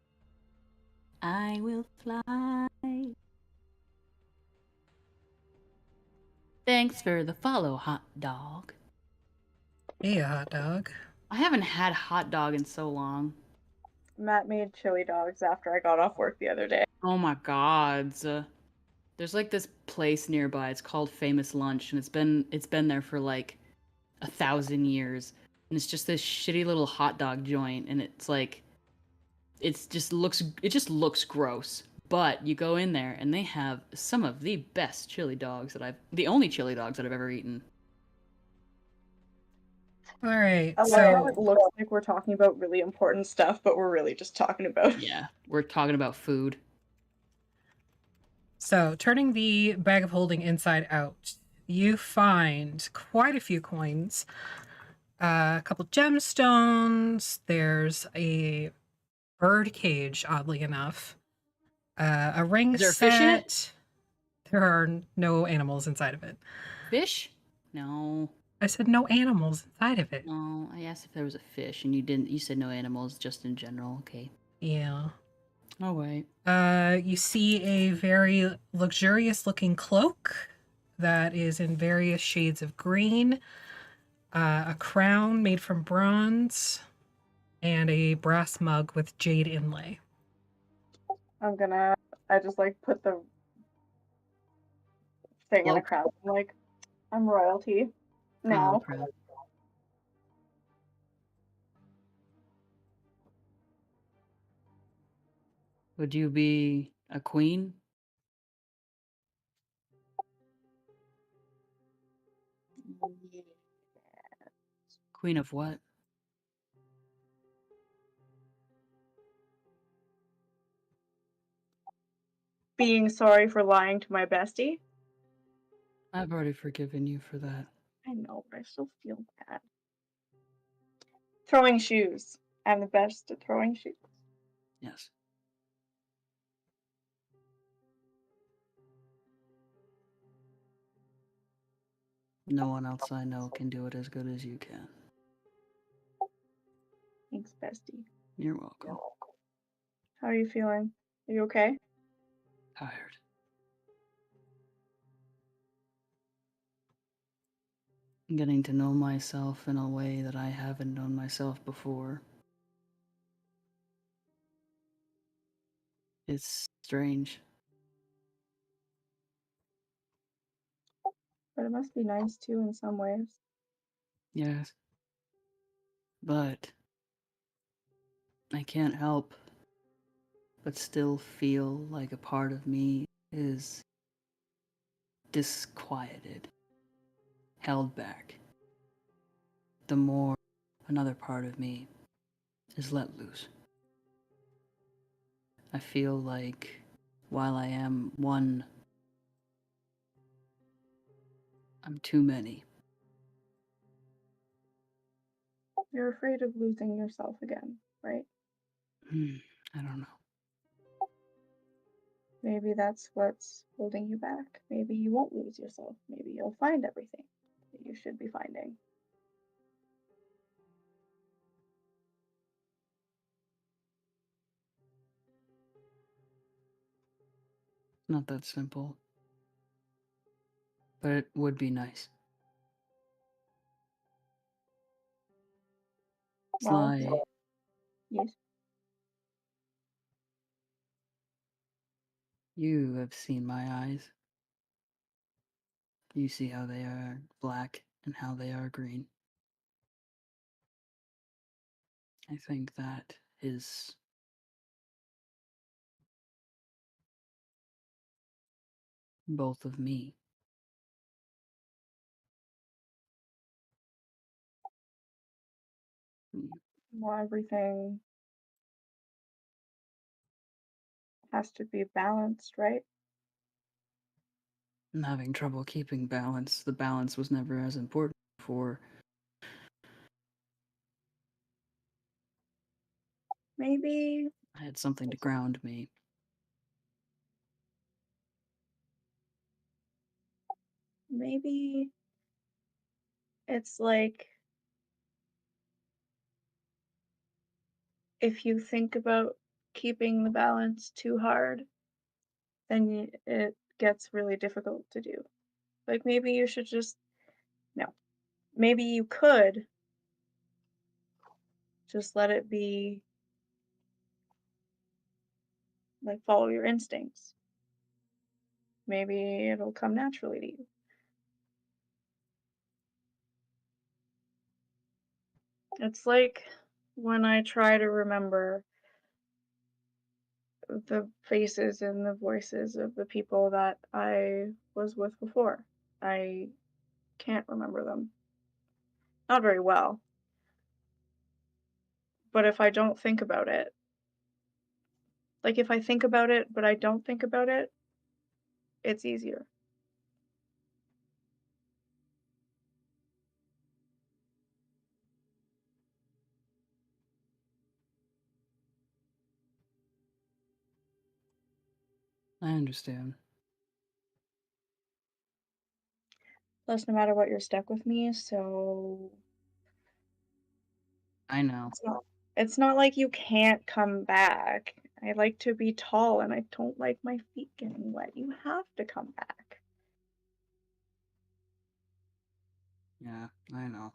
I will fly. Thanks for the follow, hot dog. Hey, hot dog. I haven't had hot dog in so long. Matt made chili dogs after I got off work the other day. Oh my god. There's like this place nearby. It's called Famous Lunch, and it's been there for like 1,000 years. And it's just this shitty little hot dog joint, and it's like it just looks gross. But you go in there and they have some of the best the only chili dogs that I've ever eaten. All right, I like how it looks like we're talking about really important stuff, but we're really just talking about. Yeah, we're talking about food. So, turning the bag of holding inside out, you find quite a few coins, a couple gemstones. There's a bird cage, oddly enough, a ring Is there a fish in it? set. There are no animals inside of it. Fish? No. I said no animals inside of it. No, I asked if there was a fish, and you didn't. You said no animals, just in general. Okay. Yeah. Oh wait. You see a very luxurious looking cloak that is in various shades of green, a crown made from bronze, and a brass mug with jade inlay. I just like put the thing in a crown. I'm like, I'm royalty now. Oh, would you be a queen? Queen of what? Being sorry for lying to my bestie. I've already forgiven you for that. I know, but I still feel bad. Throwing shoes. I'm the best at throwing shoes. Yes. No one else I know can do it as good as you can. Thanks, bestie. You're welcome. How are you feeling? Are you okay? Tired. Getting to know myself in a way that I haven't known myself before. It's strange. But it must be nice too in some ways. Yes. But I can't help but still feel like a part of me is disquieted, held back. The more another part of me is let loose. I feel like while I am one, I'm too many. You're afraid of losing yourself again, right? I don't know. Maybe that's what's holding you back. Maybe you won't lose yourself. Maybe you'll find everything that you should be finding. Not that simple. But it would be nice. Well, Sly, yes. you have seen my eyes. You see how they are black and how they are green. I think that is both of me. Well, everything has to be balanced, right? I'm having trouble keeping balance. The balance was never as important before. Maybe I had something to ground me. maybe it's like if you think about keeping the balance too hard, then it gets really difficult to do. Like maybe you should just no. Maybe you could just let it be like follow your instincts. Maybe it'll come naturally to you. It's like when I try to remember the faces and the voices of the people that I was with before. I can't remember them. Not very well. But if I don't think about it, like if I think about it but I don't think about it, it's easier. I understand. Plus, no matter what, you're stuck with me, so I know. it's not like you can't come back. I like to be tall and I don't like my feet getting wet. You have to come back. Yeah, I know.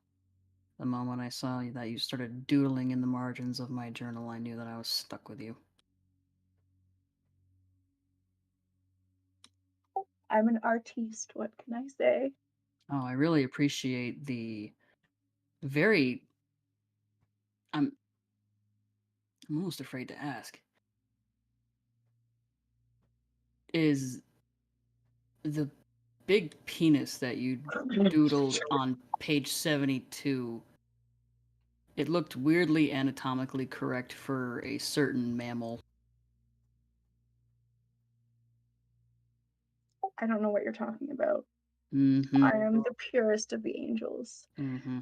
The moment I saw that you started doodling in the margins of my journal, I knew that I was stuck with you. I'm an artiste, what can I say? Oh, I really appreciate the very. I'm almost afraid to ask. Is the big penis that you doodled on page 72? It looked weirdly anatomically correct for a certain mammal. I don't know what you're talking about. Mm-hmm. I am the purest of the angels. Mm-hmm.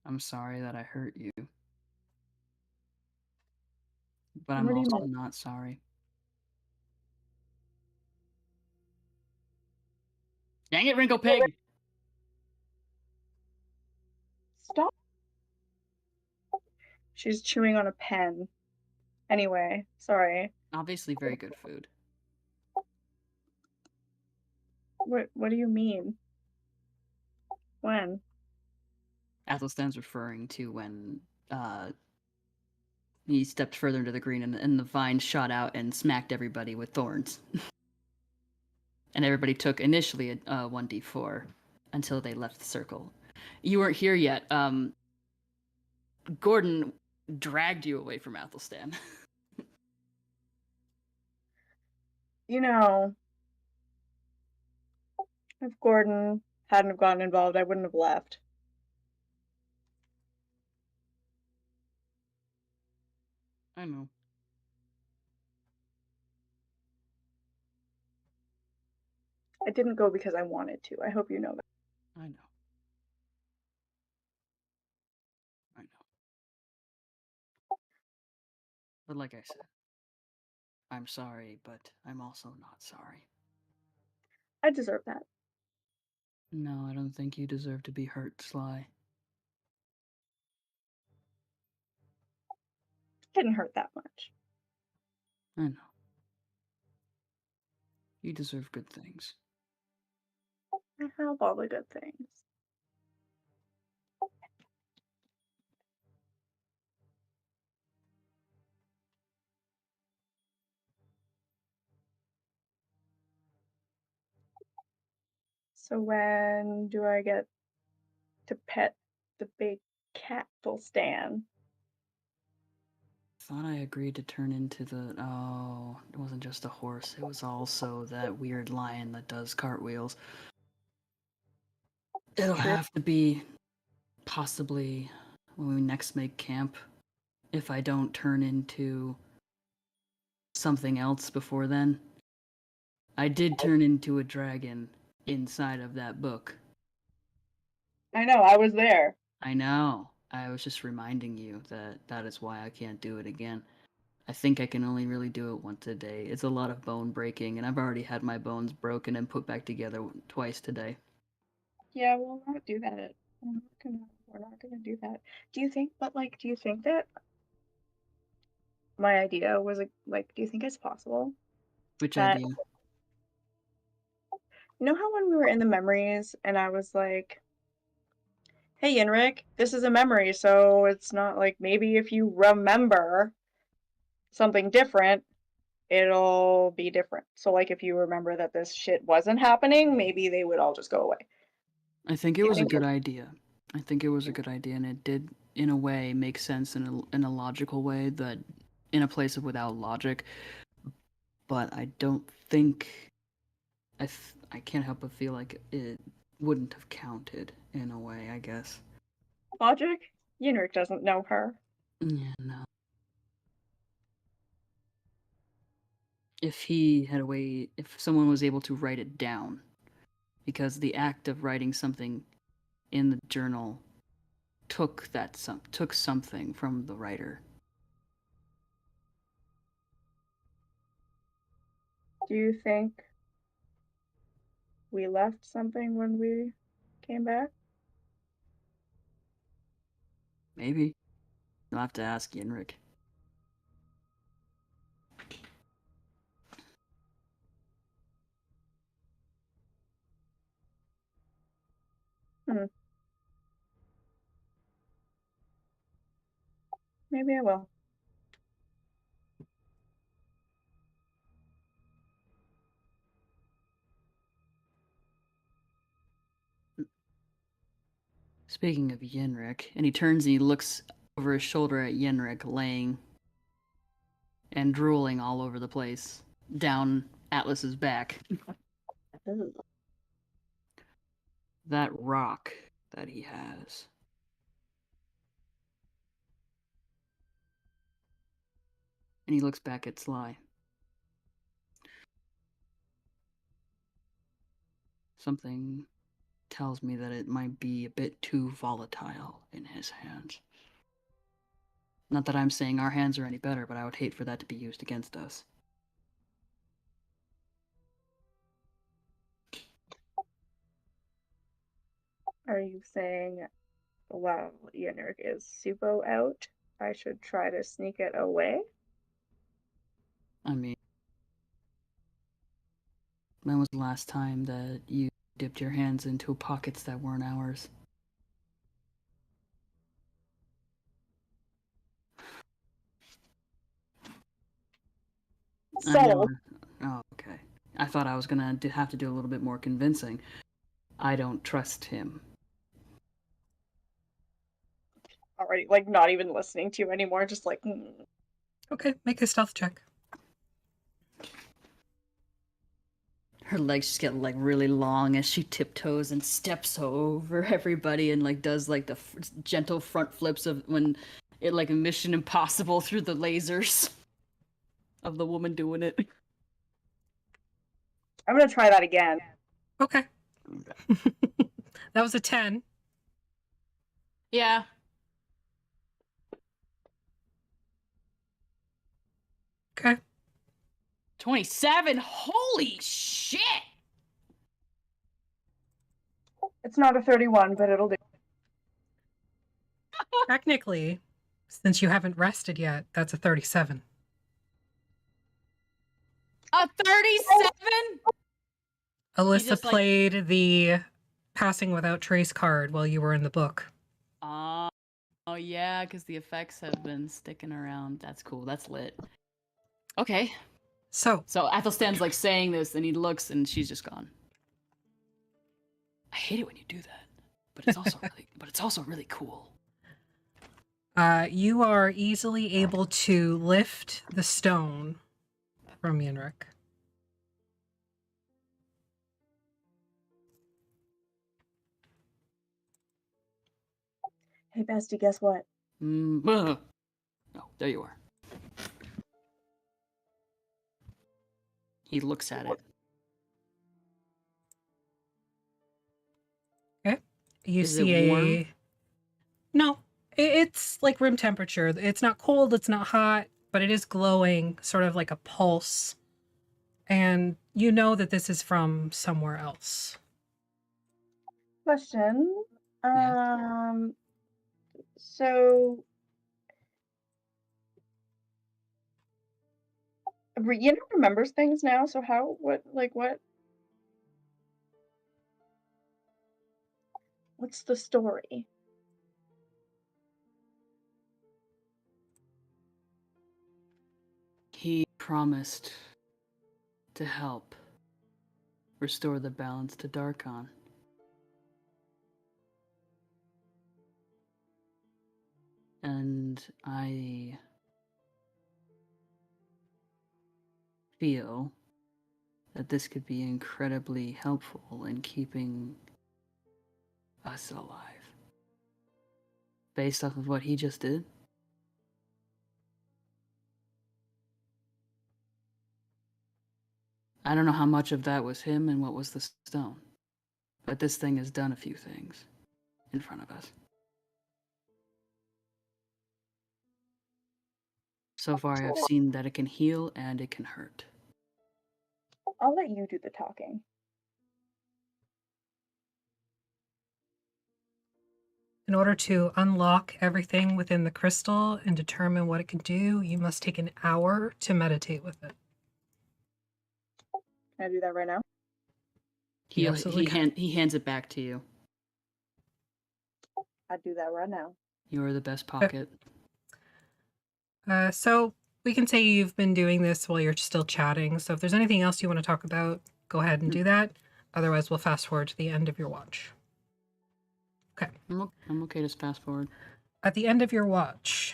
I'm sorry that I hurt you. But I'm What do you also mean? not sorry. Dang it, Wrinkle Pig! Stop. She's chewing on a pen. Anyway, sorry. Obviously very good food. What do you mean? When? Athelstan's referring to when he stepped further into the green and the vine shot out and smacked everybody with thorns. And everybody took initially a 1d4 until they left the circle. You weren't here yet. Gordon dragged you away from Athelstan. You know, if Gordon hadn't have gotten involved, I wouldn't have left. I know. I didn't go because I wanted to. I hope you know that. I know. I know. But like I said, I'm sorry, but I'm also not sorry. I deserve that. No, I don't think you deserve to be hurt, Sly. Didn't hurt that much. I know. You deserve good things. I have all the good things. So when do I get to pet the big Athelstan? Thought I agreed to turn into the... Oh, it wasn't just a horse. It was also that weird lion that does cartwheels. It'll have to be possibly when we next make camp. If I don't turn into something else before then. I did turn into a dragon inside of that book. I know, I was there. I know. I was just reminding you that that is why I can't do it again. I think I can only really do it once a day. It's a lot of bone breaking, and I've already had my bones broken and put back together twice today. Yeah, we'll not do that. We're not gonna do that. Do you think that my idea was like, do you think it's possible? Which that, idea? You know how when we were in the memories and I was like, hey Yenrik, this is a memory, so it's not like maybe if you remember something different, it'll be different. So like if you remember that this shit wasn't happening, maybe they would all just go away. I think it was a good idea. I think it was a good idea, and it did, in a way, make sense in a logical way, that in a place of without logic. But I don't think I can't help but feel like it wouldn't have counted in a way, I guess. Logic? Yenrik doesn't know her. Yeah, no. If he had a way, if someone was able to write it down, because the act of writing something in the journal took something from the writer. Do you think we left something when we came back? Maybe. You'll have to ask Yenrik. Maybe I will. Speaking of Yenrik, and he turns and he looks over his shoulder at Yenrik, laying and drooling all over the place, down Atlas's back. That rock that he has. And he looks back at Sly. Something tells me that it might be a bit too volatile in his hands. Not that I'm saying our hands are any better, but I would hate for that to be used against us. Are you saying while Yenrik is Supo out, I should try to sneak it away? I mean, when was the last time that you dipped your hands into pockets that weren't ours? Oh, okay. I thought I was gonna have to do a little bit more convincing. I don't trust him. Already, like, not even listening to you anymore, just like, Okay, make a stealth check. Her legs just get like really long as she tiptoes and steps over everybody and like does like the gentle front flips of when it like a Mission Impossible through the lasers of the woman doing it. I'm gonna try that again. Okay. That was a 10. Yeah. Okay. 27. Holy shit! It's not a 31, but it'll do. Technically, since you haven't rested yet, that's a 37. A 37? Alyssa just, like- played the passing without trace card while you were in the book. Oh yeah, because the effects have been sticking around. That's cool. That's lit. Okay. So Athelstan's like saying this, and he looks, and she's just gone. I hate it when you do that, but it's also really cool. You are easily able to lift the stone from Yenrik. Hey, bestie, guess what? Oh, there you are. He looks at it. Okay. You Is see it warm? No, it's like room temperature. It's not cold, it's not hot, but it is glowing, sort of like a pulse. And you know that this is from somewhere else. Question. So Yenrik remembers things now. So how? What? What's the story? He promised to help restore the balance to Darkon. And I feel that this could be incredibly helpful in keeping us alive. Based off of what he just did. I don't know how much of that was him and what was the stone. But this thing has done a few things in front of us. So far, I've seen that it can heal and it can hurt. I'll let you do the talking. In order to unlock everything within the crystal and determine what it can do, you must take an hour to meditate with it. Can I do that right now? He absolutely hands it back to you. I'd do that right now. You're the best pocket. So we can say you've been doing this while you're still chatting. So if there's anything else you want to talk about, go ahead and do that. Otherwise, we'll fast forward to the end of your watch. Okay. I'm okay to fast forward. At the end of your watch,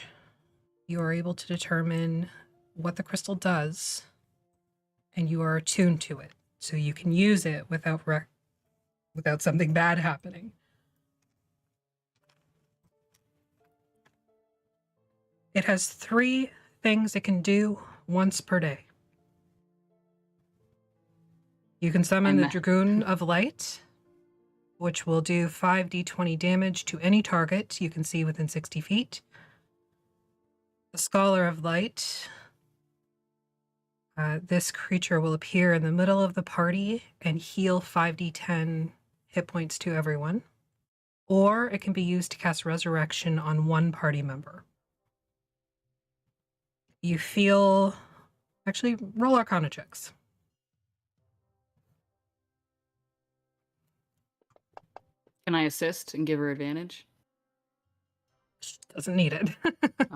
you are able to determine what the crystal does, and you are attuned to it. So you can use it without something bad happening. It has 3 things it can do once per day. You can summon the Dragoon of Light, which will do 5d20 damage to any target you can see within 60 feet. The Scholar of Light. This creature will appear in the middle of the party and heal 5d10 hit points to everyone. Or it can be used to cast Resurrection on one party member. You feel... Actually, roll Arcana checks. Can I assist and give her advantage? Doesn't need it.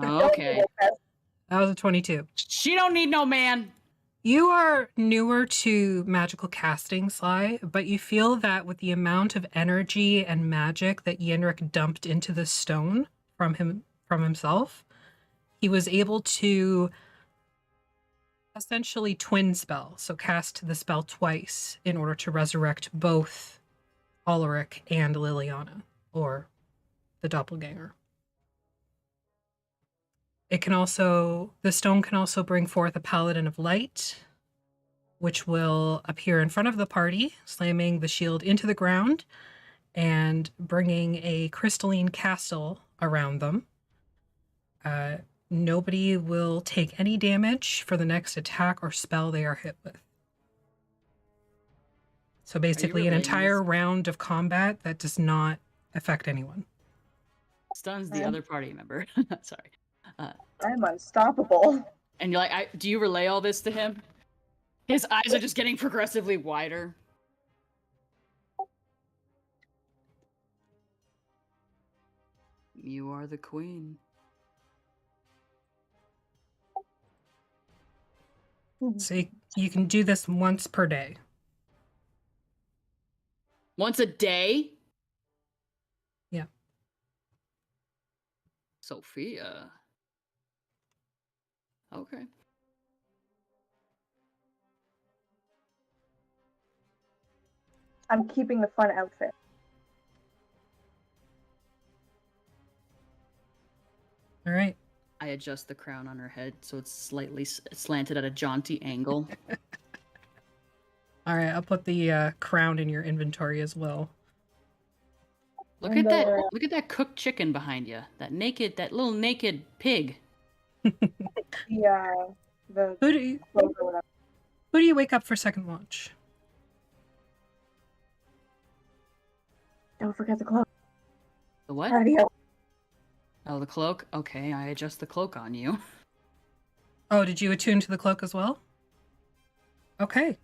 Okay. That was a 22. She don't need no man. You are newer to magical casting, Sly, but you feel that with the amount of energy and magic that Yenrik dumped into the stone from himself, he was able to essentially twin spell, so cast the spell twice in order to resurrect both Alaric and Liliana, or the doppelganger. The stone can also bring forth a paladin of light, which will appear in front of the party, slamming the shield into the ground and bringing a crystalline castle around them. Nobody will take any damage for the next attack or spell they are hit with. So basically an relaying entire this? round of combat that does not affect anyone. Stuns the other party member. Sorry. I'm unstoppable. And you're like, do you relay all this to him? His eyes are just getting progressively wider. You are the queen. So you can do this once per day. Once a day? Yeah. Sophia. Okay. I'm keeping the fun outfit. All right. I adjust the crown on her head so it's slightly slanted at a jaunty angle. All right, I'll put the crown in your inventory as well. Look at that! Look at that cooked chicken behind you. That little naked pig. Yeah, the Who do you wake up for second watch? Don't forget the cloak. The what? Cardio. Oh, the cloak? Okay, I adjust the cloak on you. Oh, did you attune to the cloak as well? Okay.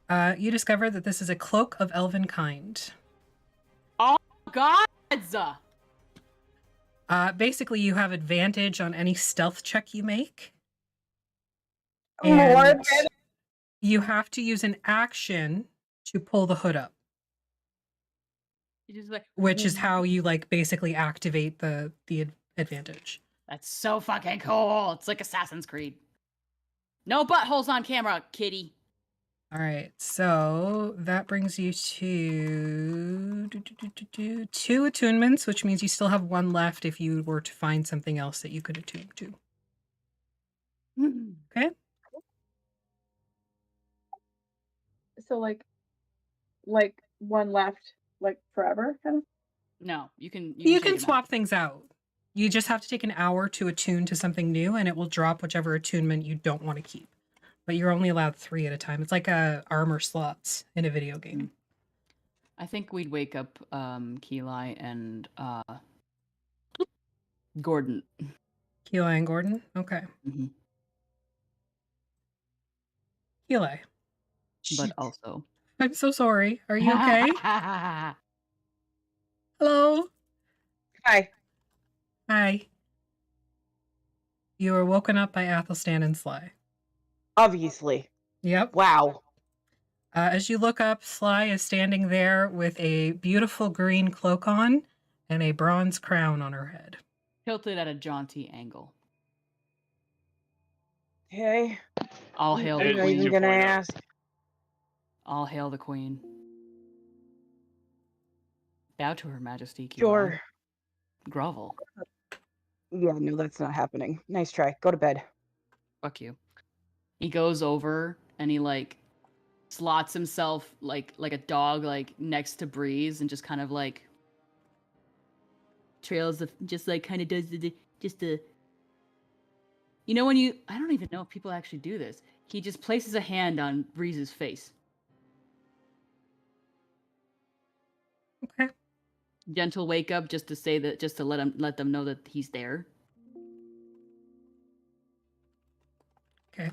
You discover that this is a cloak of elven kind. Oh, gods! Basically, you have advantage on any stealth check you make. More And advantage? you have to use an action to pull the hood up, You just like, which is how you basically activate the advantage. That's so fucking cool. It's like Assassin's Creed. No buttholes on camera, kitty. All right, so that brings you to 2 attunements, which means you still have 1 left if you were to find something else that you could attune to. Okay. So like 1 left, forever, kind of. No, you can. You can swap things out. You just have to take an hour to attune to something new, and it will drop whichever attunement you don't want to keep. But you're only allowed 3 at a time. It's like armor slots in a video game. I think we'd wake up Ki'Lai and Gordon. Ki'Lai and Gordon? Okay. Mm-hmm. Ki'Lai. But also... I'm so sorry. Are you okay? Hello? Hi. Hi. You were woken up by Athelstan and Sly. Obviously. Yep. Wow. As you look up, Sly is standing there with a beautiful green cloak on and a bronze crown on her head. Tilted at a jaunty angle. Okay. All hail the I'm not queen. even gonna ask. All hail the queen. Bow to her majesty, Ki'Lai. Sure. Grovel. Yeah, no, that's not happening. Nice try. Go to bed. Fuck you. He goes over and he slots himself like a dog next to Breeze and just kind of trails just kind of does the you know when you I don't even know if people actually do this. He just places a hand on Breeze's face. Okay. Gentle wake up just to say that, just to let them know that he's there. Okay.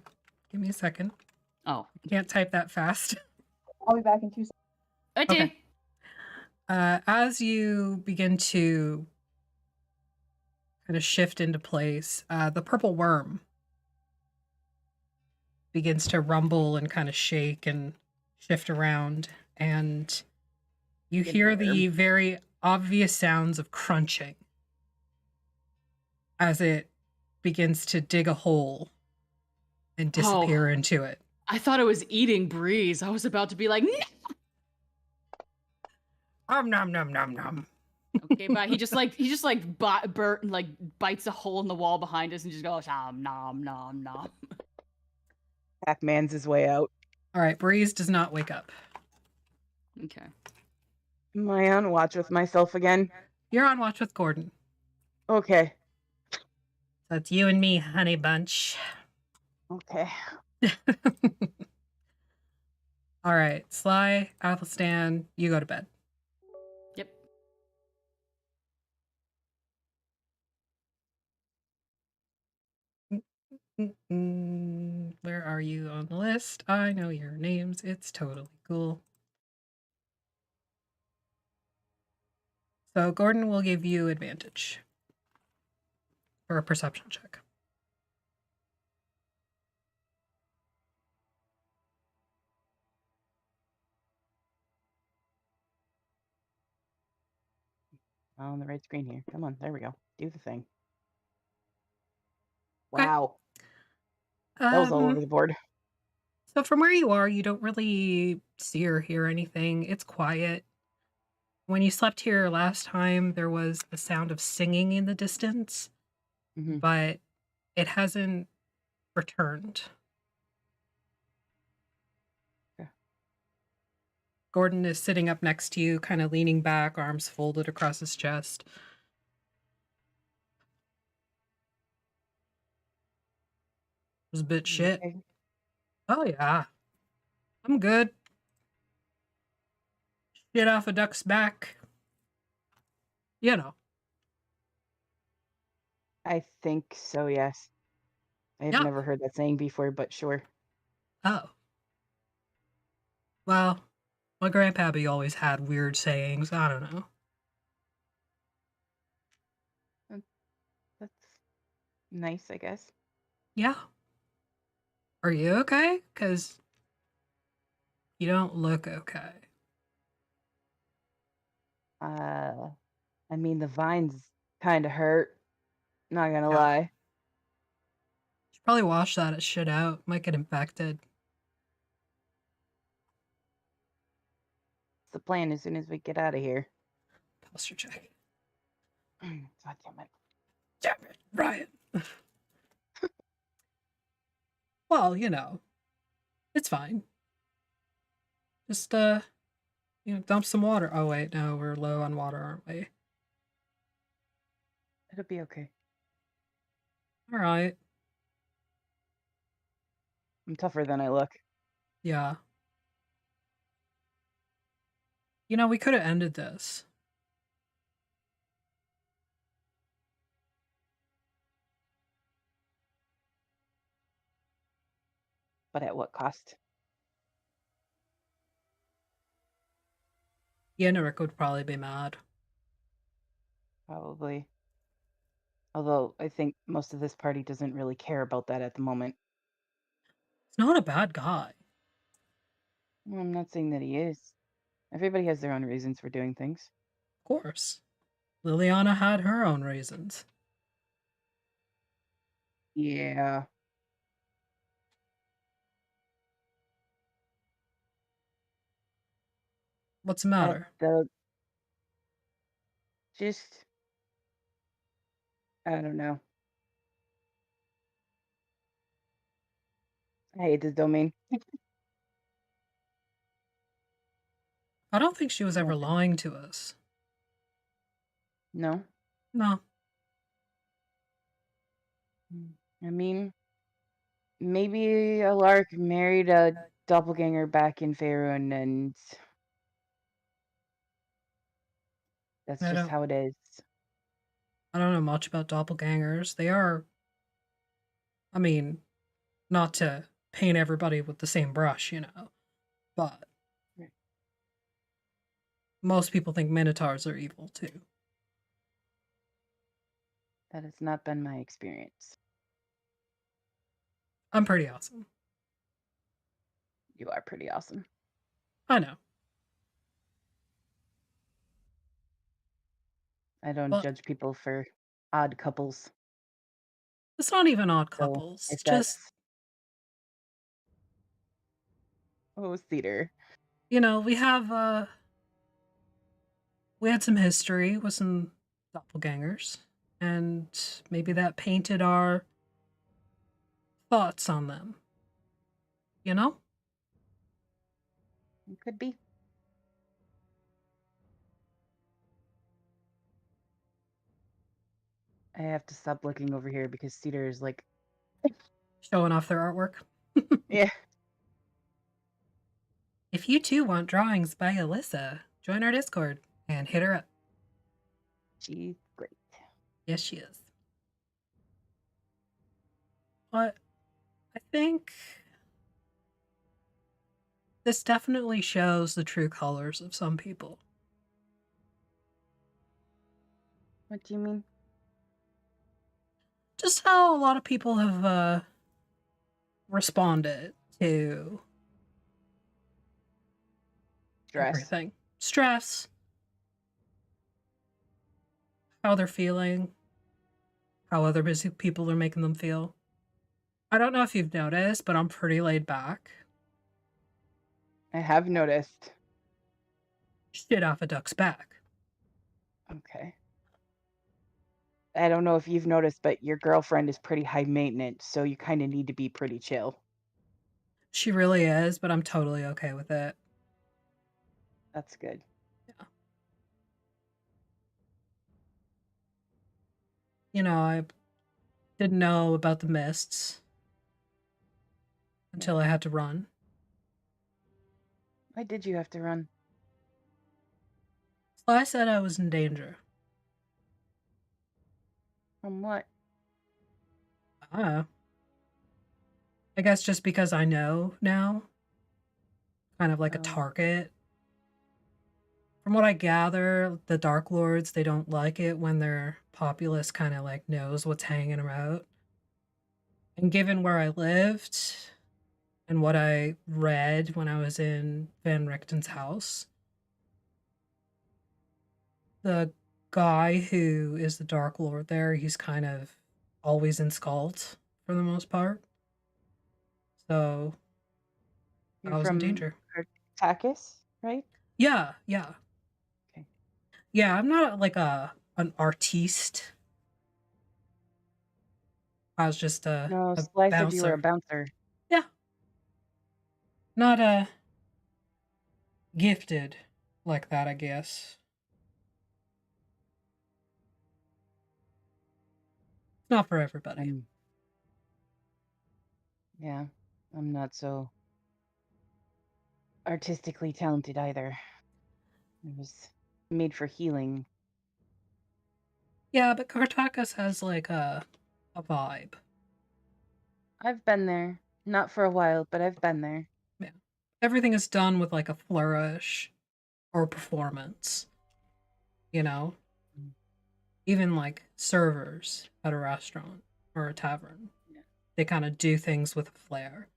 Give me a second. Oh. I can't type that fast. I'll be back in 2 seconds. Okay. As you begin to kind of shift into place, the purple worm begins to rumble and kind of shake and shift around, and you Good hear lord. the very obvious sounds of crunching as it begins to dig a hole and disappear into it. I thought it was eating Breeze. I was about to be like, nom nom nom nom. Okay, but he just bites a hole in the wall behind us and just goes nom nom nom nom. Pac-Man's his way out. All right, Breeze does not wake up. Okay. Am I on watch with myself again? You're on watch with Gordon. Okay. That's you and me, honey bunch. Okay. All right, Sly, Athelstan, you go to bed. Yep. Where are you on the list? I know your names. It's totally cool. So Gordon will give you advantage for a perception check. On the right screen here. Come on, there we go. Do the thing. Okay. Wow. That was all over Um, the board. So from where you are, you don't really see or hear anything. It's quiet. When you slept here last time, there was the sound of singing in the distance, but it hasn't returned. Yeah. Gordon is sitting up next to you, kind of leaning back, arms folded across his chest. It was a bit shit. Okay. Oh, yeah. I'm good. Shit off a duck's back. You know. I think so, yes. I've Yeah. never heard that saying before, but sure. Oh. Well, my grandpappy always had weird sayings. I don't know. That's nice, I guess. Yeah. Are you okay? Because you don't look okay. I mean, the vines kind of hurt. Not gonna lie. Should probably wash that shit out. Might get infected. It's the plan as soon as we get out of here. Posture check. God damn it. Damn it, Ryan. Well, you know, it's fine. Just, dump some water. Oh, wait, no, we're low on water, aren't we? It'll be okay. All right. I'm tougher than I look. Yeah. You know, we could have ended this. But at what cost? Yenrik would probably be mad. Probably. Although I think most of this party doesn't really care about that at the moment. He's not a bad guy. Well, I'm not saying that he is. Everybody has their own reasons for doing things. Of course. Liliana had her own reasons. Yeah. What's the matter? Just, I don't know. I hate this domain. I don't think she was ever lying to us. No? No. I mean, maybe Alaric married a doppelganger back in Faerun, and that's I just don't- how it is. I don't know much about doppelgangers. They are, I mean, not to paint everybody with the same brush, you know, but most people think minotaurs are evil too. That has not been my experience. I'm pretty awesome. You are pretty awesome. I know. I don't Well, judge people for odd couples. it's not even odd So couples. if It's just, that's Cedar. you know, we had some history with some doppelgangers, and maybe that painted our thoughts on them. You know? It could be. I have to stop looking over here because Cedar is like Showing off their artwork. Yeah. If you too want drawings by Alyssa, join our Discord and hit her up. She's great. Yes, she is. But I think this definitely shows the true colors of some people. What do you mean? Just how a lot of people have responded to Stress. everything. Stress. How they're feeling. How other busy people are making them feel. I don't know if you've noticed, but I'm pretty laid back. I have noticed. Shit off a duck's back. Okay. I don't know if you've noticed, but your girlfriend is pretty high maintenance, so you kind of need to be pretty chill. She really is, but I'm totally okay with it. That's good. Yeah. You know, I didn't know about the mists until I had to run. Why did you have to run? So I said I was in danger. From what? I guess just because I know now. Kind of like a target. From what I gather, the Dark Lords, they don't like it when their populace kind of like knows what's hanging around. And given where I lived and what I read when I was in Van Richten's house, the guy who is the Dark Lord there, he's kind of always in Skald for the most part. So You're I was in from danger. Takis, right? Yeah, yeah. Okay. Yeah, I'm not like an artiste. I was just No, a Sly said you were a bouncer. bouncer. Yeah. Not gifted like that, I guess. It's not for everybody. Yeah, I'm not so artistically talented either. It was made for healing. Yeah, but Kartakas has like a vibe. I've been there. Not for a while, but I've been there. Yeah. Everything is done with like a flourish or performance. You know? Even like servers at a restaurant or a tavern. They kind of do things with a flair.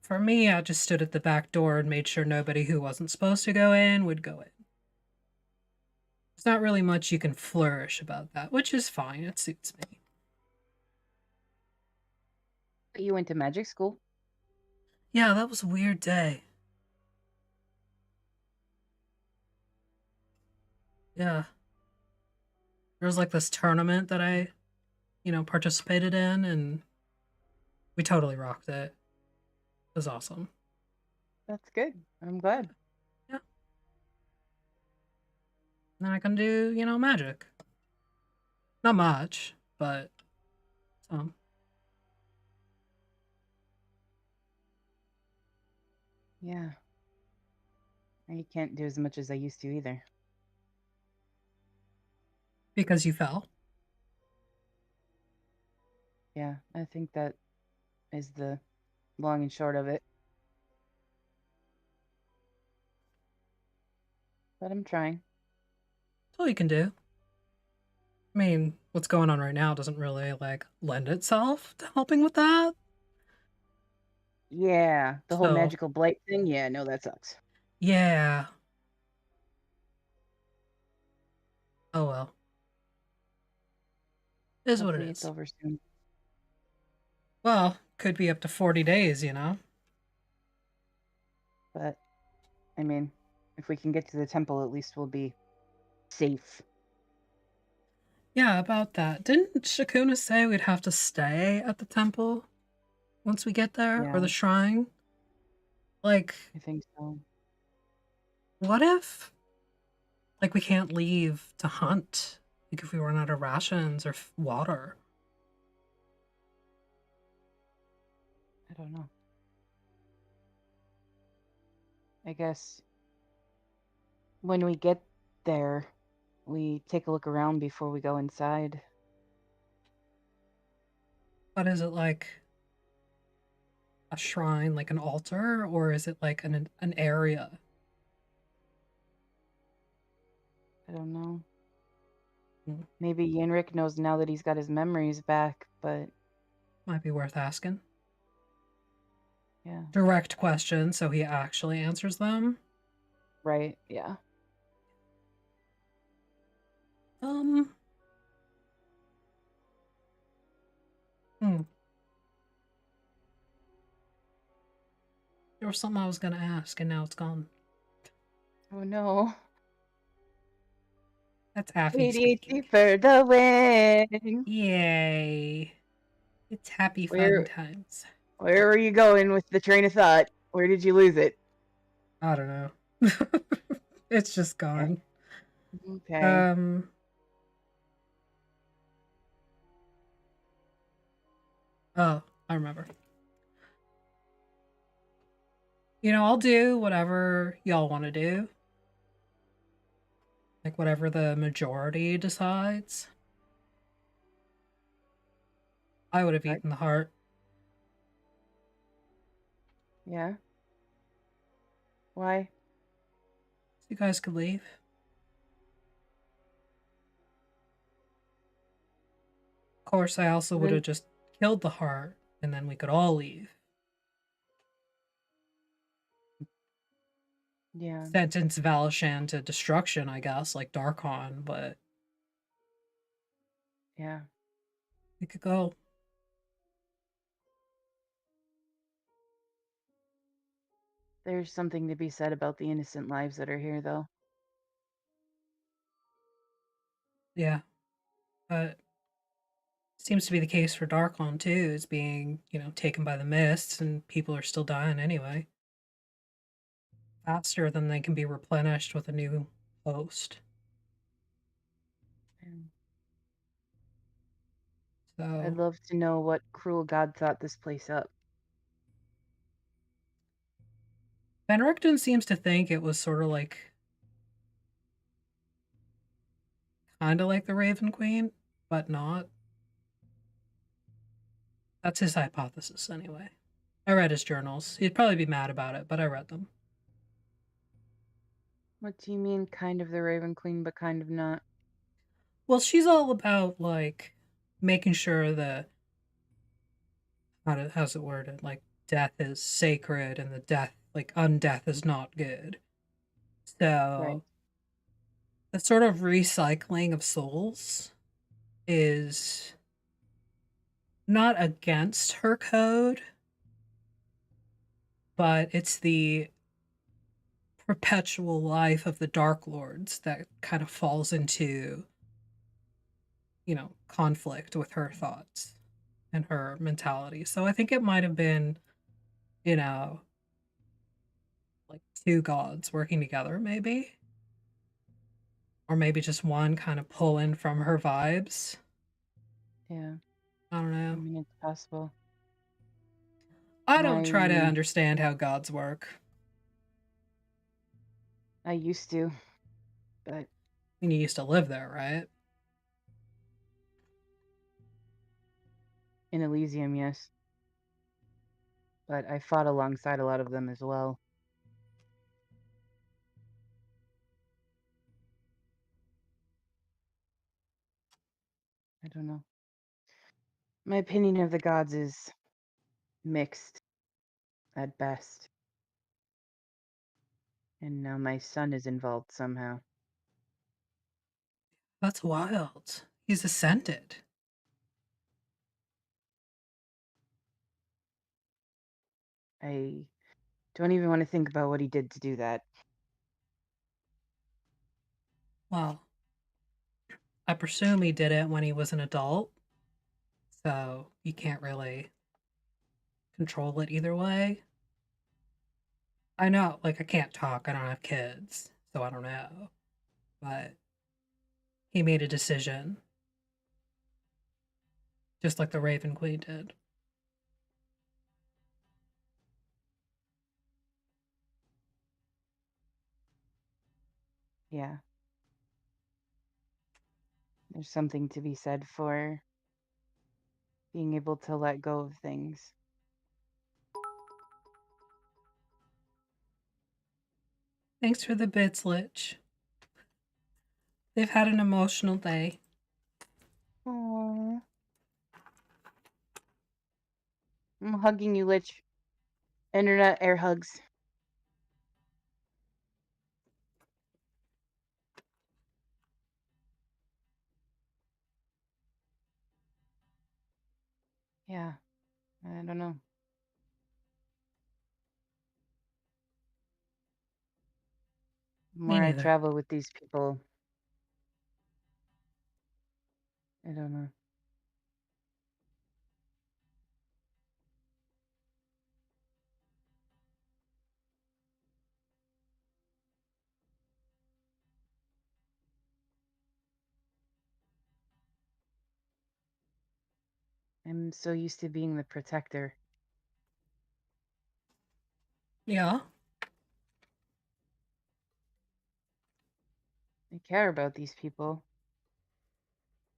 For me, I just stood at the back door and made sure nobody who wasn't supposed to go in would go in. There's not really much you can flourish about that, which is fine. It suits me. You went to magic school? Yeah, that was a weird day. Yeah. There was like this tournament that I, participated in, and we totally rocked it. It was awesome. That's good. I'm glad. Yeah. Then I can do, magic. Not much, but some. Yeah. I can't do as much as I used to either. Because you fell? Yeah, I think that is the long and short of it. But I'm trying. That's all you can do. I mean, what's going on right now doesn't really, lend itself to helping with that. Yeah, the whole So magical blight thing. Yeah, no, that sucks. yeah. Oh well. It is what it Hopefully it's is. over soon. Well, could be up to 40 days, you know? But, I mean, if we can get to the temple, at least we'll be safe. Yeah, about that. Didn't Shakuna say we'd have to stay at the temple once we get there? Or Yeah. the shrine? Like, I think so. what if, like, we can't leave to hunt? Like, if we run out of rations or water? I don't know. I guess when we get there, we take a look around before we go inside. But is it like a shrine, like an altar, or is it like an area? I don't know. Hmm. Maybe Yenrik knows now that he's got his memories back, but Might be worth asking. yeah. Direct question, so he actually answers them. Right, yeah. Hmm. There was something I was gonna ask, and now it's gone. Oh no. That's Happy ADHD speaking. for the win. Yay. It's happy fun Where times. where were you going with the train of thought? Where did you lose it? I don't know. It's just gone. Okay. Oh, I remember. You know, I'll do whatever y'all want to do. Like, whatever the majority decides. I would have eaten the heart. Yeah. Why? So you guys could leave. Of course, I also would have just killed the heart, and then we could all leave. Yeah. Sentence Valishan to destruction, I guess, like Darkon, but Yeah. we could go. There's something to be said about the innocent lives that are here, though. Yeah. But seems to be the case for Darkon too. It's being, taken by the mists, and people are still dying anyway. Faster than they can be replenished with a new host. So I'd love to know what cruel god thought this place up. Benricton seems to think it was sort of like kind of like the Raven Queen, but not. That's his hypothesis anyway. I read his journals. He'd probably be mad about it, but I read them. What do you mean, kind of the Raven Queen, but kind of not? Well, she's all about like making sure that how's it worded? Like death is sacred and the death, like undeath, is not good. So the sort of recycling of souls is not against her code, but it's the perpetual life of the Dark Lords that kind of falls into, conflict with her thoughts and her mentality. So I think it might have been, like two gods working together, maybe. Or maybe just one kind of pulling from her vibes. Yeah. I don't know. I mean, it's possible. I don't try to understand how gods work. I used to, but I mean, you used to live there, right? in Elysium, yes. But I fought alongside a lot of them as well. I don't know. My opinion of the gods is mixed. at best. And now my son is involved somehow. That's wild. He's ascended. I don't even want to think about what he did to do that. Well, I presume he did it when he was an adult, so you can't really control it either way. I know, like, I can't talk, I don't have kids, so I don't know. But he made a decision, just like the Raven Queen did. Yeah. There's something to be said for being able to let go of things. Thanks for the bits, Lich. They've had an emotional day. Aww. I'm hugging you, Lich. Internet air hugs. Yeah. I don't know. The Me more I neither. travel with these people, I don't know. I'm so used to being the protector. Yeah. I care about these people.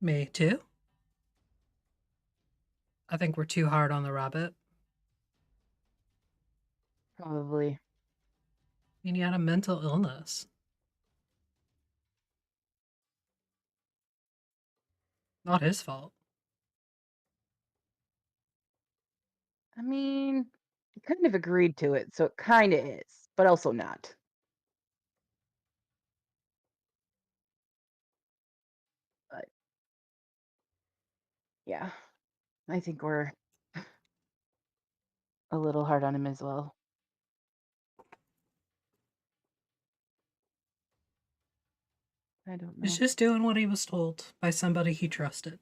Me too. I think we're too hard on the rabbit. Probably. I mean, he had a mental illness. Not his fault. I mean, I kind of agreed to it, so it kind of is, but also not. But yeah, I think we're a little hard on him as well. I don't know. He's just doing what he was told by somebody he trusted.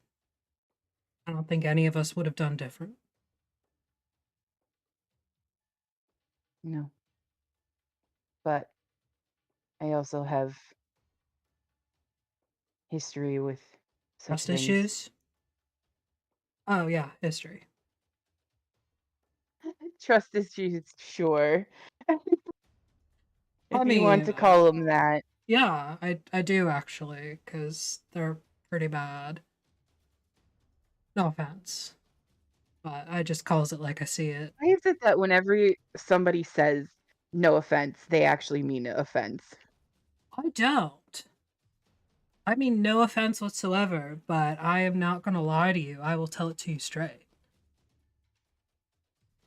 I don't think any of us would have done different. No. But I also have history with such Trust things. issues? Oh, yeah, history. Trust issues, sure. If I you want to mean, call them that. Yeah, I do actually, because they're pretty bad. No offense, but I just calls it like I see it. Why is it that whenever somebody says no offense, they actually mean offense? I don't. I mean, no offense whatsoever, but I am not going to lie to you. I will tell it to you straight.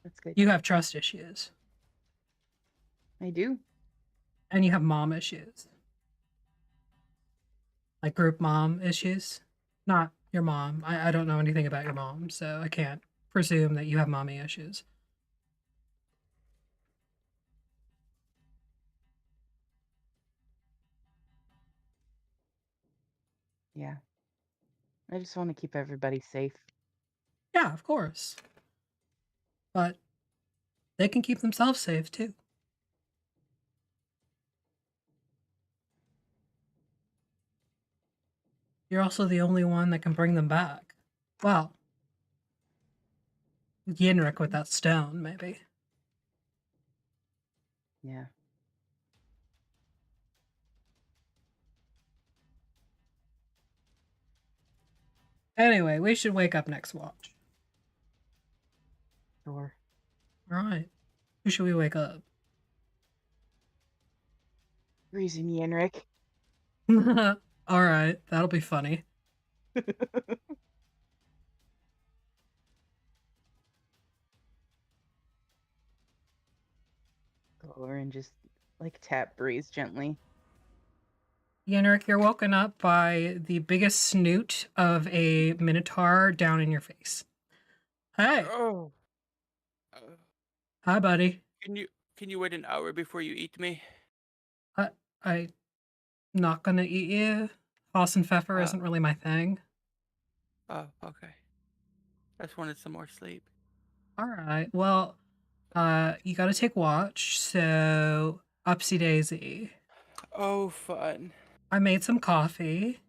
That's good. You have trust issues. I do. And you have mom issues. Like group mom issues. Not your mom. I don't know anything about your mom, so I can't presume that you have mommy issues. Yeah. I just want to keep everybody safe. Yeah, of course. But they can keep themselves safe too. You're also the only one that can bring them back. Well, Yenrik with that stone, maybe. Yeah. Anyway, we should wake up next watch. Sure. Alright. Who should we wake up? Reason Yenrik. Alright, that'll be funny. Go over and just like tap Breeze gently. Yenrik, you're woken up by the biggest snoot of a minotaur down in your face. Hey. Oh. Hi, buddy. Can you wait an hour before you eat me? I not gonna eat you. Hoss and Pfeffer isn't really my thing. Oh, okay. I just wanted some more sleep. All right. Well, you got to take watch. So, upsy daisy. Oh, fun. I made some coffee.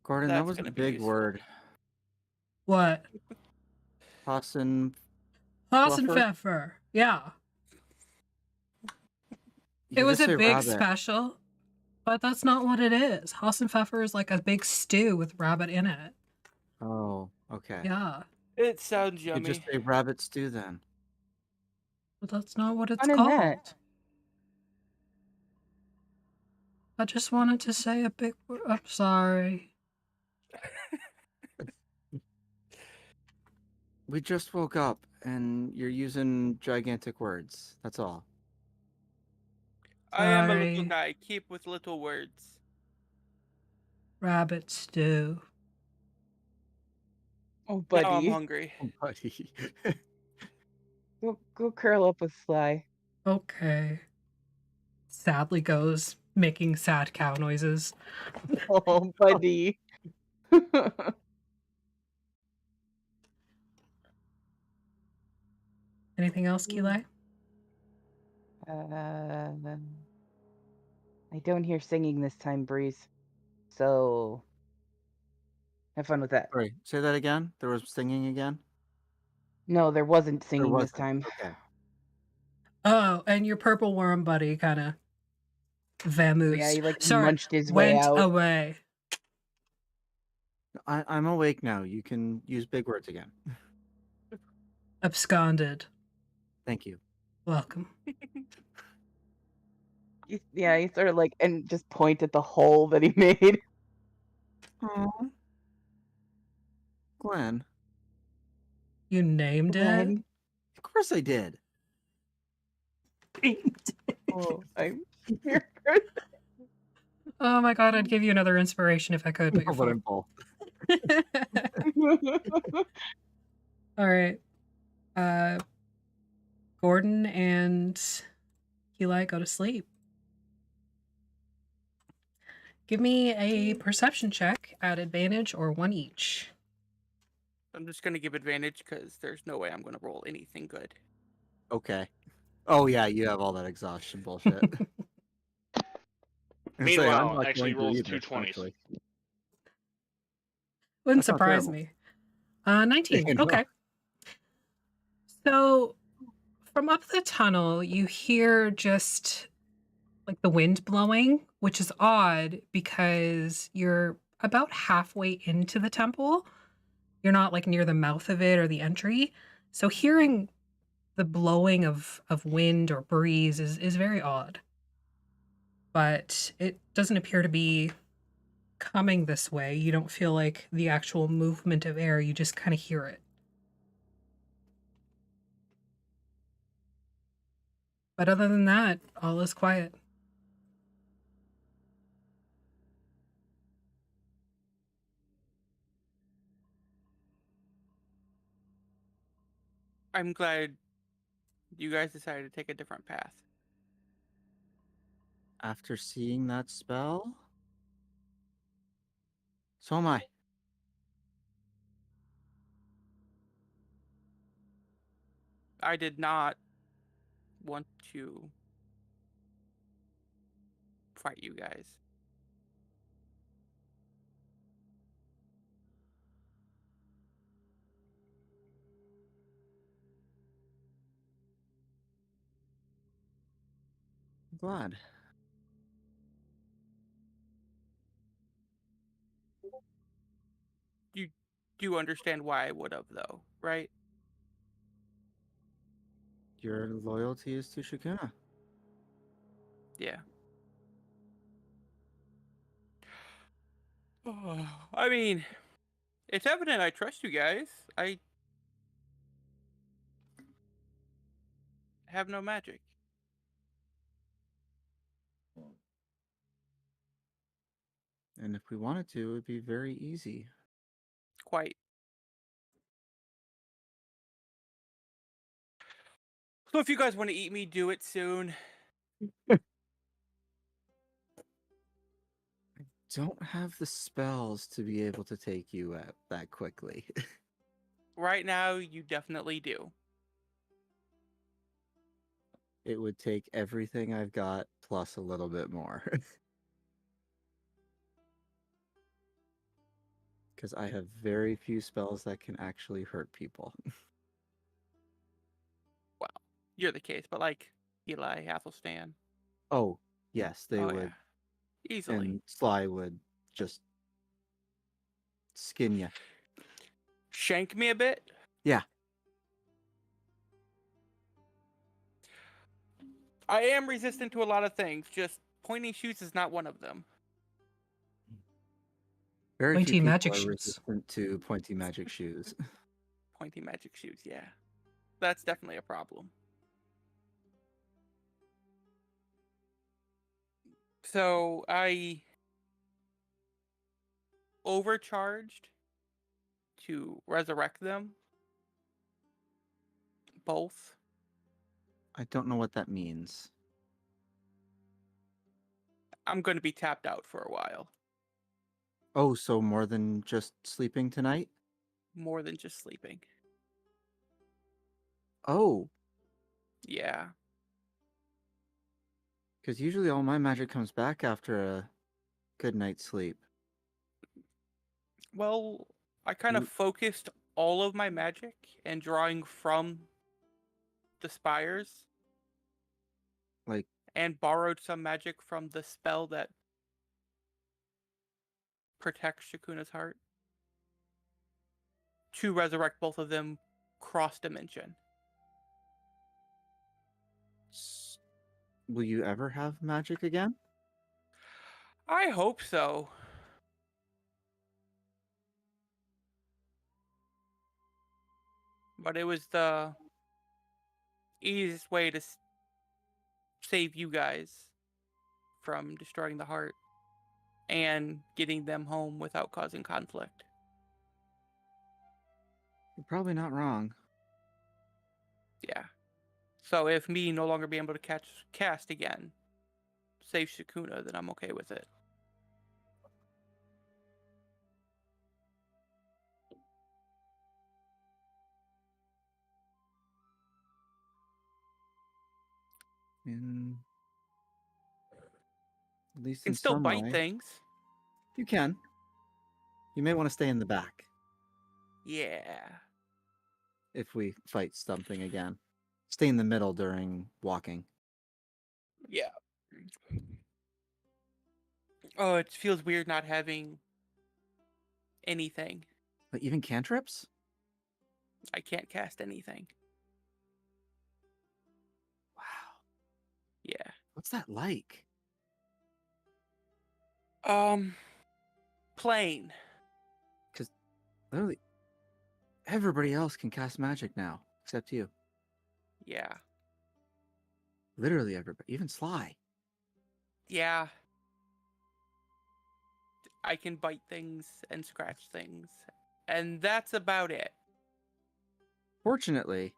Gordon, that was a big word. What? Hoss and Pfeffer. Yeah. It was a big special, but that's not what it is. Hoss and Pfeffer is like a big stew with rabbit in it. Oh, okay. Yeah. It sounds You yummy. just say rabbit stew then. But that's not what it's Fun in called. that. I just wanted to say a big word. I'm sorry. We just woke up and you're using gigantic words. That's all. I am a little Sorry. guy. Keep with little words. Rabbit stew. Oh, Now buddy. I'm hungry. Oh, buddy. Go curl up with Sly. Okay. Sadly goes, making sad cow noises. Oh, buddy. Anything else, Ki'Lai? I don't hear singing this time, Breeze. So, have fun with that. Sorry, say that again. There was singing again? No, there wasn't singing this wasn't. time. Okay. Oh, and your purple worm buddy kind of vamoose. Yeah, he like Sorry, munched his way went out. away. I'm awake now. You can use big words again. Absconded. Thank you. Welcome. Yeah, he sort of like, and just point at the hole that he made. Aww. Glenn. You named it? Of course I did. Oh, I'm here. Oh my god, I'd give you another inspiration if I could, but you're But full. I'm full. All right. Gordon and Ki'Lai go to sleep. Give me a perception check at advantage or one each. I'm just gonna give advantage because there's no way I'm gonna roll anything good. Okay. Oh yeah, you have all that exhaustion bullshit. Meanwhile, actually rolls 2 20s. Wouldn't That's not surprise terrible. me. 19. I know. Okay. So from up the tunnel, you hear just like the wind blowing, which is odd because you're about halfway into the temple. You're not like near the mouth of it or the entry. So hearing the blowing of wind or breeze is very odd. But it doesn't appear to be coming this way. You don't feel like the actual movement of air, you just kind of hear it. But other than that, all is quiet. I'm glad you guys decided to take a different path. After seeing that spell? So am I. I did not want to fight you guys. I'm glad. You do understand why I would have, though, right? Your loyalty is to Shakuna. Yeah. I mean, it's evident I trust you guys. have no magic. And if we wanted to, it would be very easy. Quite. So if you guys want to eat me, do it soon. Don't have the spells to be able to take you out that quickly. Right now, you definitely do. It would take everything I've got plus a little bit more. Because I have very few spells that can actually hurt people. Well, you're the case, but like Ki'Lai, Athelstan. Oh, yes, they Oh, would. yeah. Easily. And Sly would just skin you. Shank me a bit? Yeah. I am resistant to a lot of things. Just pointing shoes is not one of them. Very Pointy few people magic are shoes. resistant to pointy magic shoes. Pointy magic shoes, yeah. That's definitely a problem. So I overcharged to resurrect them. Both. I don't know what that means. I'm going to be tapped out for a while. Oh, so more than just sleeping tonight? More than just sleeping. Oh, Yeah. because usually all my magic comes back after a good night's sleep. Well, I kind of focused all of my magic and drawing from the spires. Like, and borrowed some magic from the spell that protects Shakuna's heart to resurrect both of them cross dimension. will you ever have magic again? I hope so. But it was the easiest way to save you guys from destroying the heart and getting them home without causing conflict. You're probably not wrong. Yeah. So if me no longer being able to cast again save Shakuna, then I'm okay with it. At least You can in still some bite way. things. You can. You may want to stay in the back Yeah. if we fight something again. Stay in the middle during walking. Yeah. Oh, it feels weird not having anything. But even cantrips? I can't cast anything. Wow. Yeah. What's that like? Plain. Because literally everybody else can cast magic now, except you. Yeah. Literally everybody, even Sly. Yeah. I can bite things and scratch things. And that's about it. Fortunately,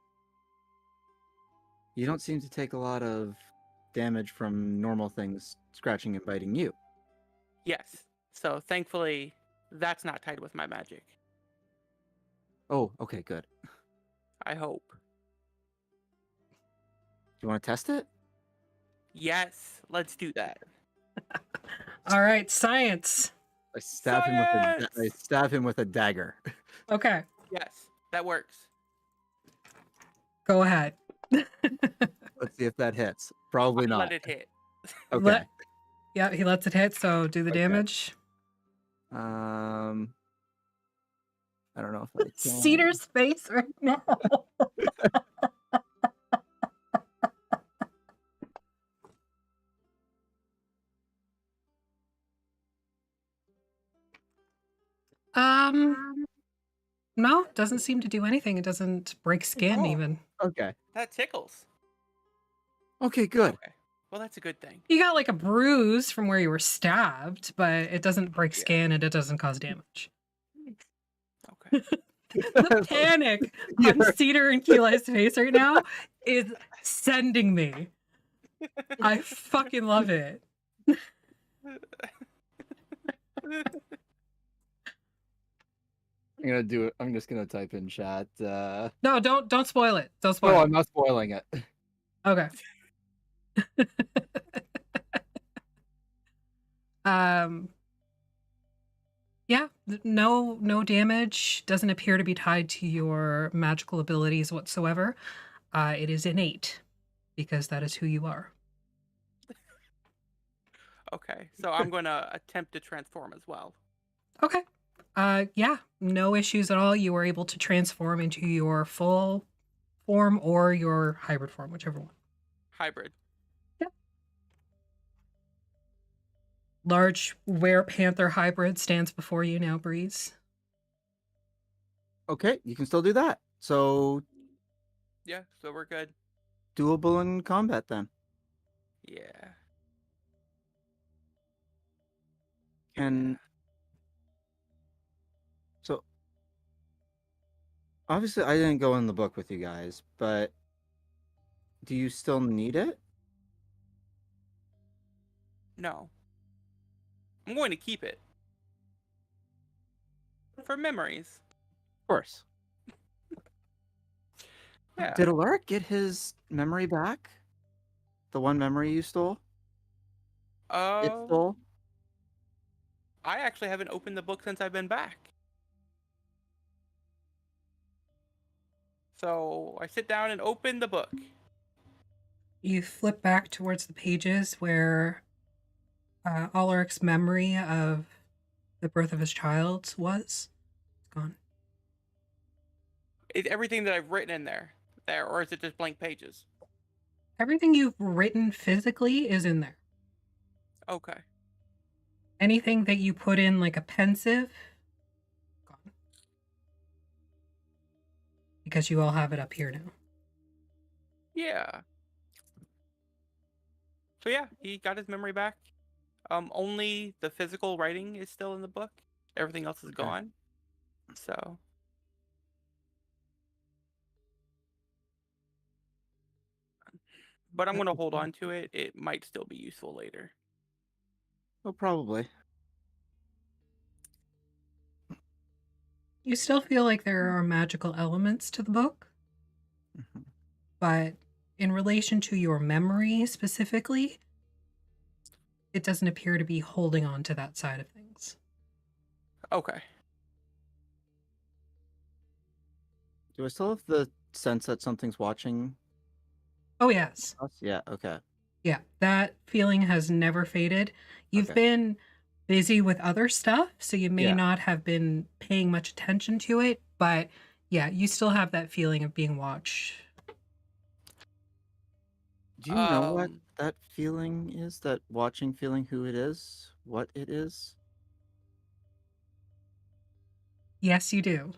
you don't seem to take a lot of damage from normal things scratching and biting you. Yes. So thankfully, that's not tied with my magic. Oh, okay, good. I hope. You want to test it? Yes, let's do that. All right, science. I stab him with a dagger. Okay, Yes, that works. go ahead. Let's see if that hits. Probably not. Let it hit. Okay. Yeah, he lets it hit, so do the damage. I don't know if I can. Cedar's face right now. No, doesn't seem to do anything. It doesn't break skin even. Okay. That tickles. Okay, good. Okay. Well, that's a good thing. You got like a bruise from where you were stabbed, but it doesn't break skin and it doesn't cause damage. Okay. The panic on Cedar and Ki'Lai's face right now is sending me. I fucking love it. I'm gonna do it. I'm just gonna type in chat. No, don't spoil it. Don't spoil No, it. I'm not spoiling it. Okay. Yeah, no damage. Doesn't appear to be tied to your magical abilities whatsoever. It is innate because that is who you are. Okay, so I'm going to attempt to transform as well. Okay. Yeah, no issues at all. You were able to transform into your full form or your hybrid form, whichever one. Hybrid. Large were-panther hybrid stands before you now, Breeze. Okay, you can still do that. So Yeah, so we're good. doable in combat then. Yeah. And so obviously I didn't go in the book with you guys, but do you still need it? No. I'm going to keep it. For memories. Of course. Yeah. Did Alaric get his memory back? The one memory you stole? It stole? I actually haven't opened the book since I've been back. So I sit down and open the book. You flip back towards the pages where Alaric's memory of the birth of his child was. It's gone. Is everything that I've written in there, or is it just blank pages? Everything you've written physically is in there. Okay. Anything that you put in like a pensive, gone. Because you all have it up here now. Yeah. So yeah, he got his memory back. Only the physical writing is still in the book. Everything else is gone. So. But I'm going to hold on to it. It might still be useful later. Oh, probably. You still feel like there are magical elements to the book, but in relation to your memory specifically, it doesn't appear to be holding on to that side of things. Okay. Do I still have the sense that something's watching Oh, yes. us? Yeah, okay. Yeah, that feeling has never faded. You've been busy with other stuff, so you may not have been paying much attention to it, but yeah, you still have that feeling of being watched. Do you know what that feeling is? That watching feeling, who it is? What it is? Yes, you do.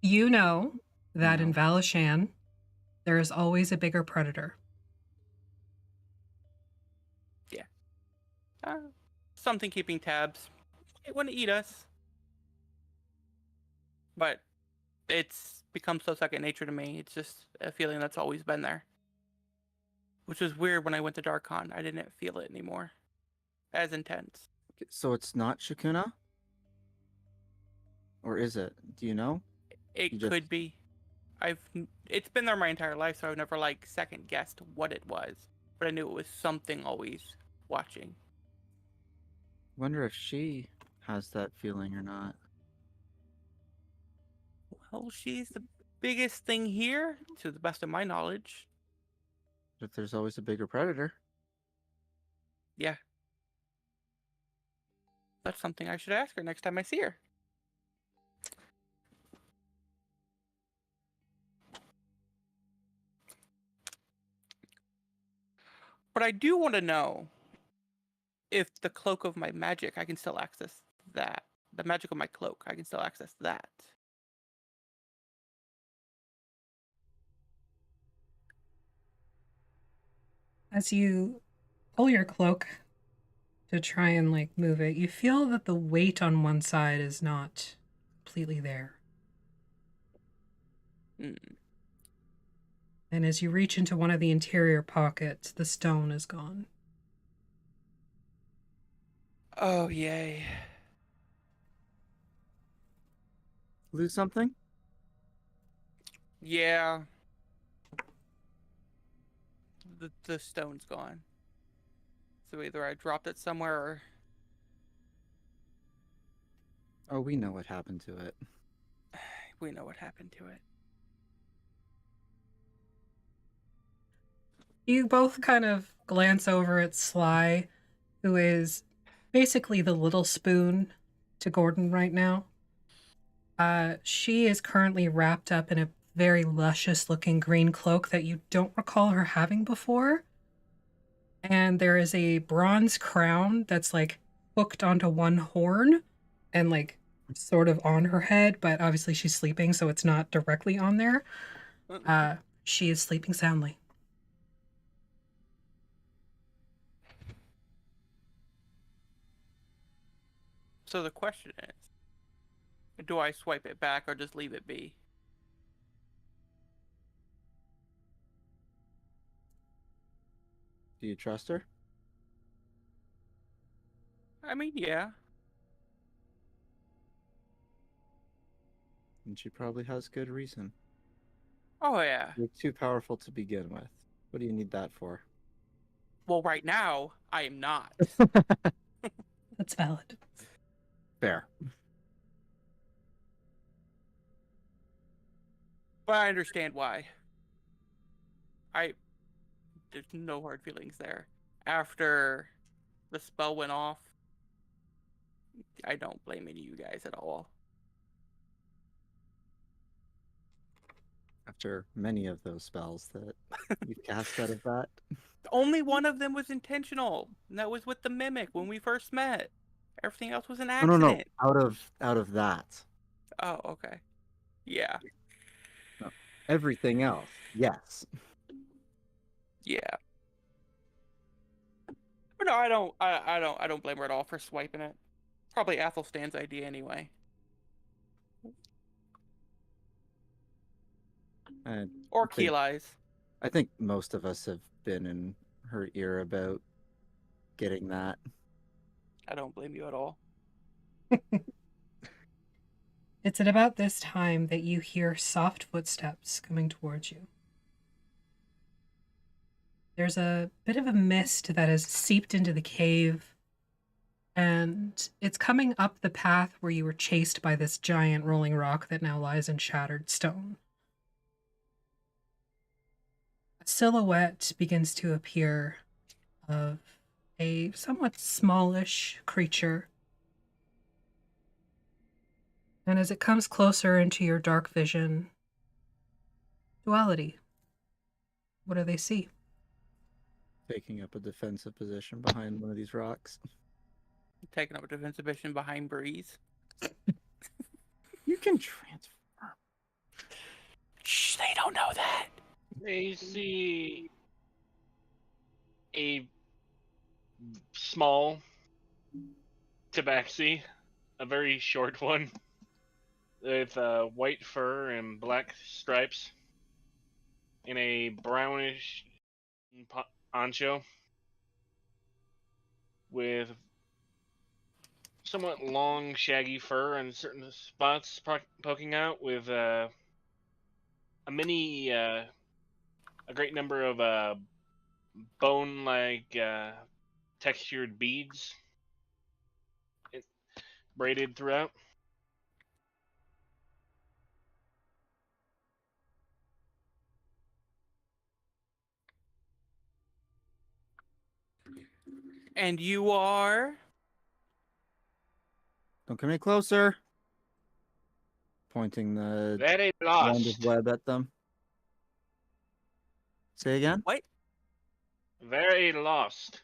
You know that in Valishan, there is always a bigger predator. Yeah. Something keeping tabs. It wouldn't eat us. But it's become so second nature to me. It's just a feeling that's always been there. Which was weird when I went to Darkon. I didn't feel it anymore. As intense. So it's not Shakuna? Or is it? Do you know? It could be. It's been there my entire life, so I've never like second guessed what it was. But I knew it was something always watching. Wonder if she has that feeling or not. Well, she's the biggest thing here, to the best of my knowledge. If there's always a bigger predator. Yeah. That's something I should ask her next time I see her. But I do want to know if the cloak of my magic, I can still access that. The magic of my cloak, I can still access that. As you pull your cloak to try and like move it, you feel that the weight on one side is not completely there. And as you reach into one of the interior pockets, the stone is gone. Oh, yay. Lose something? Yeah. The stone's gone. So either I dropped it somewhere or... Oh, we know what happened to it. We know what happened to it. You both kind of glance over at Sly, who is basically the little spoon to Gordon right now. She is currently wrapped up in a very luscious looking green cloak that you don't recall her having before. And there is a bronze crown that's like hooked onto one horn and like sort of on her head, but obviously she's sleeping, so it's not directly on there. She is sleeping soundly. So the question is, do I swipe it back or just leave it be? Do you trust her? I mean, yeah. And she probably has good reason. Oh, yeah. You're too powerful to begin with. What do you need that for? Well, right now, I am not. That's valid. Fair. But I understand why. There's no hard feelings there. After the spell went off, I don't blame any of you guys at all. After many of those spells that you've cast out of that. Only one of them was intentional, and that was with the mimic when we first met. Everything else was an accident. No. Out of that. Oh, okay. Yeah. No. Everything else, yes. Yeah. But no, I don't blame her at all for swiping it. Probably Athelstan's idea anyway. Or Ki'Lai's. I think most of us have been in her ear about getting that. I don't blame you at all. It's at about this time that you hear soft footsteps coming towards you. There's a bit of a mist that has seeped into the cave, and it's coming up the path where you were chased by this giant rolling rock that now lies in shattered stone. A silhouette begins to appear of a somewhat smallish creature. And as it comes closer into your dark vision, Duality, what do they see? Taking up a defensive position behind one of these rocks. Taking up a defensive position behind Breeze. You can transform. Shh, they don't know that. They see a small tabaxi, a very short one, with white fur and black stripes, in a brownish poncho, with somewhat long, shaggy fur and certain spots poking out, with a great number of bone-like textured beads braided throughout. And you are? Don't come any closer. Pointing the Very wand lost. of web at them. Say again? What? Very lost.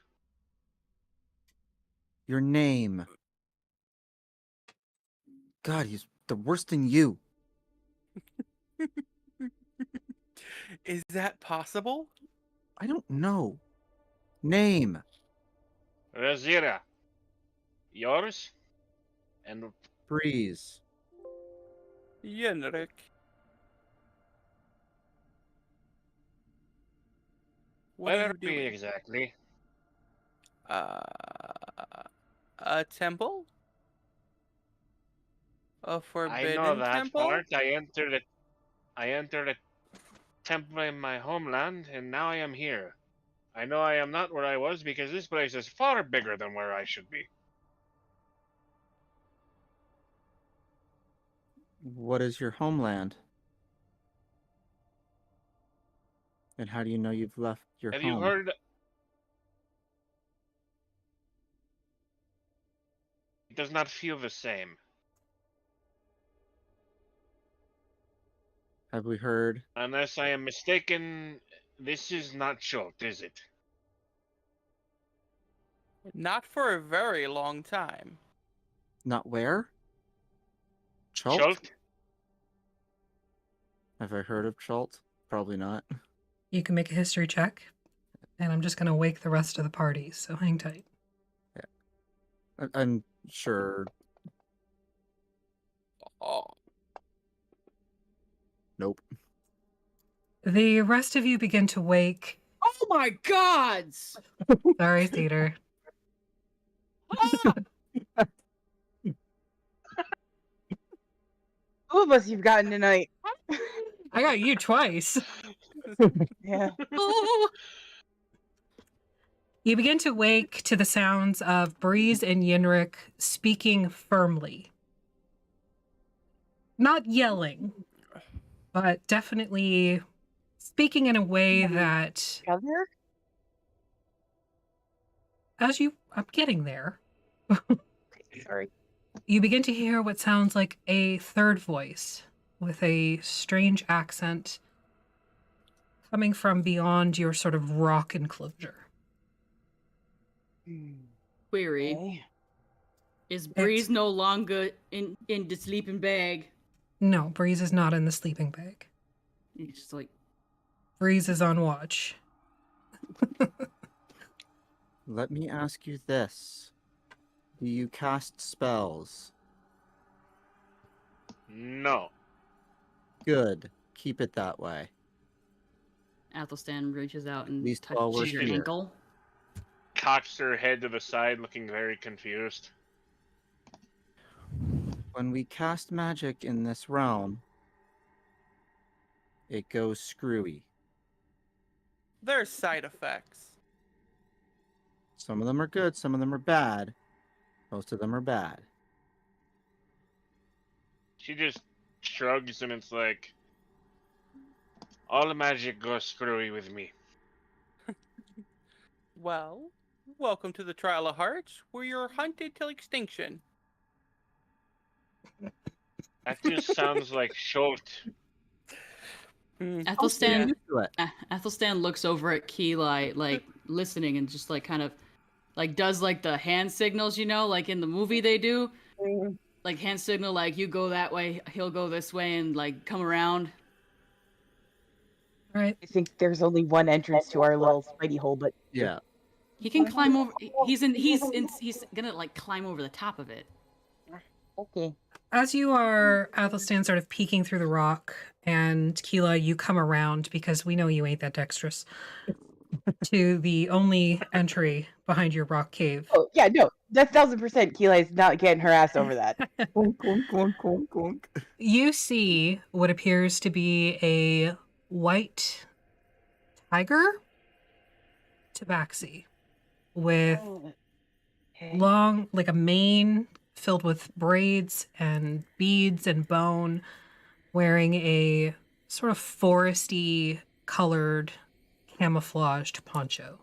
Your name. God, he's the worst than you. Is that possible? I don't know. Name. Razira. Yours? And Breeze. Yenrik. What where are are you we doing? exactly? A temple? A I forbidden know that temple? part. I entered a temple in my homeland, and now I am here. I know I am not where I was because this place is far bigger than where I should be. What is your homeland? And how do you know you've left your Have home? you heard? It does not feel the same. Have we heard? Unless I am mistaken, this is not Schult, is it? Not for a very long time. Not where? Chult? Schult? Have I heard of Chult? Probably not. You can make a history check, and I'm just going to wake the rest of the party, so hang tight. I'm sure. Oh. Nope. The rest of you begin to wake. Oh my gods! Sorry, Theater. Who of us you've gotten tonight? I got you twice. Yeah. Oh. You begin to wake to the sounds of Breeze and Yenrik speaking firmly. Not yelling, but definitely speaking in a way that... I'm getting there. Sorry. You begin to hear what sounds like a third voice with a strange accent coming from beyond your sort of rock enclosure. Query. Okay. Is Breeze no longer in the sleeping bag? No, Breeze is not in the sleeping bag. He's just like... Breeze is on watch. Let me ask you this. Do you cast spells? No. Good. Keep it that way. Athelstan reaches out and least while we're touches your here. ankle. Cocks her head to the side, looking very confused. When we cast magic in this realm, it goes screwy. There's side effects. Some of them are good, some of them are bad. Most of them are bad. She just shrugs and it's like, all the magic goes screwy with me. Well, welcome to the Trial of Hearts, where you're hunted till extinction. That just sounds like Schult. Athelstan looks over at Ki'Lai, like listening, and just like kind of like does like the hand signals, you know, like in the movie they do, like hand signal, like you go that way, he'll go this way, and like come around. Right. I think there's only one entrance to our little spidey hole, but yeah, he can climb over. He's gonna like climb over the top of it. Okay. As you are, Athelstan, sort of peeking through the rock, and Ki'Lai, you come around because we know you ain't that dexterous to the only entry behind your rock cave. Oh yeah, no, that's 1000%. Ki'Lai's not getting her ass over that. You see what appears to be a white tiger tabaxi with long, like a mane filled with braids and beads and bone, wearing a sort of foresty colored camouflaged poncho.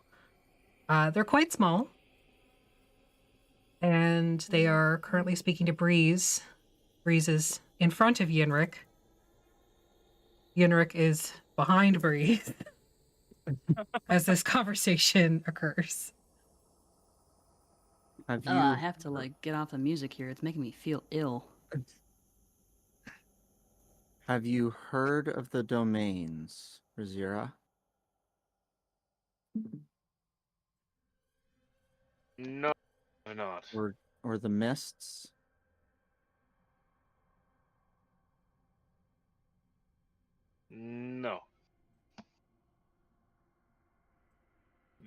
They're quite small, and they are currently speaking to Breeze. Breeze is in front of Yenrik. Yenrik is behind Breeze as this conversation occurs. I have to like get off the music here. It's making me feel ill. Have you heard of the domains, Razira? No, I'm not. Or the mists? No.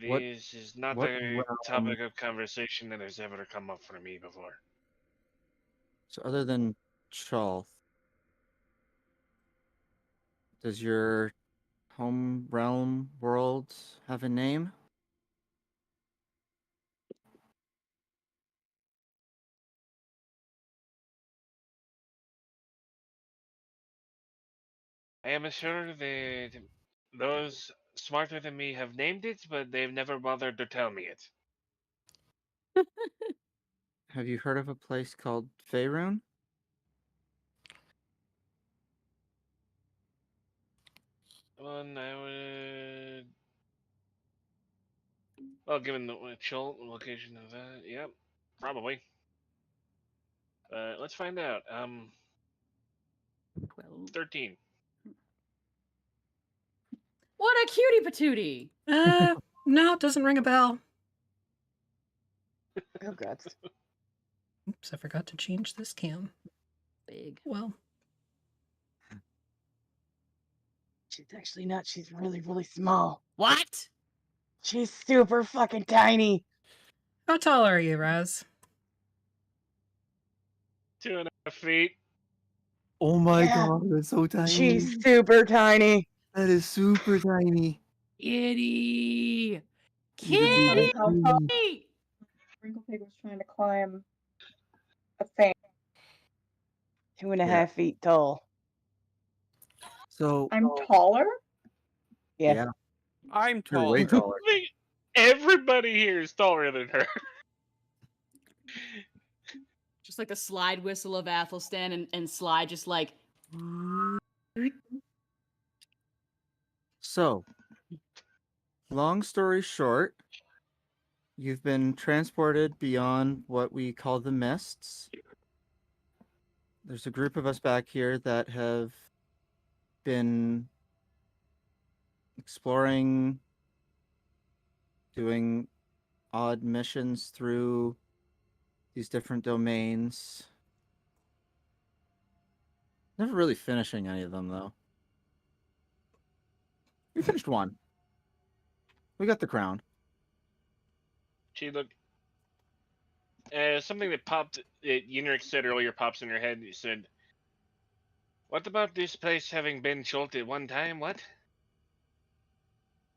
What- This is not what a realm- topic of conversation that has ever come up for me before. So other than Chalth, does your home realm world have a name? I am sure that those smarter than me have named it, but they've never bothered to tell me it. Have you heard of a place called Faerun? One, I would. Well, given the chill location of that, yep, probably. Let's find out. 13. What a cutie patootie! No, it doesn't ring a bell. Oh, God. Oops, I forgot to change this cam. Big. Well, She's actually not. She's really, really small. What? She's super fucking tiny. how tall are you, Raz? 2.5 feet. Oh my Yeah. god, that's so tiny. She's super tiny. That is super tiny. Kitty! Kitty! How tall? Wrinkle Pig was trying to climb a thing. 2.5 feet tall. So I'm taller? Yeah. I'm Way taller. taller. I think everybody here is taller than her. Just like the slide whistle of Athelstan and Slide just like. So, long story short, you've been transported beyond what we call the mists. There's a group of us back here that have been exploring, doing odd missions through these different domains. Never really finishing any of them, though. We finished one. We got the crown. She looked. Something that popped. Yenrik said earlier pops in her head. He said, "What about this place having been Schult at one time? What?"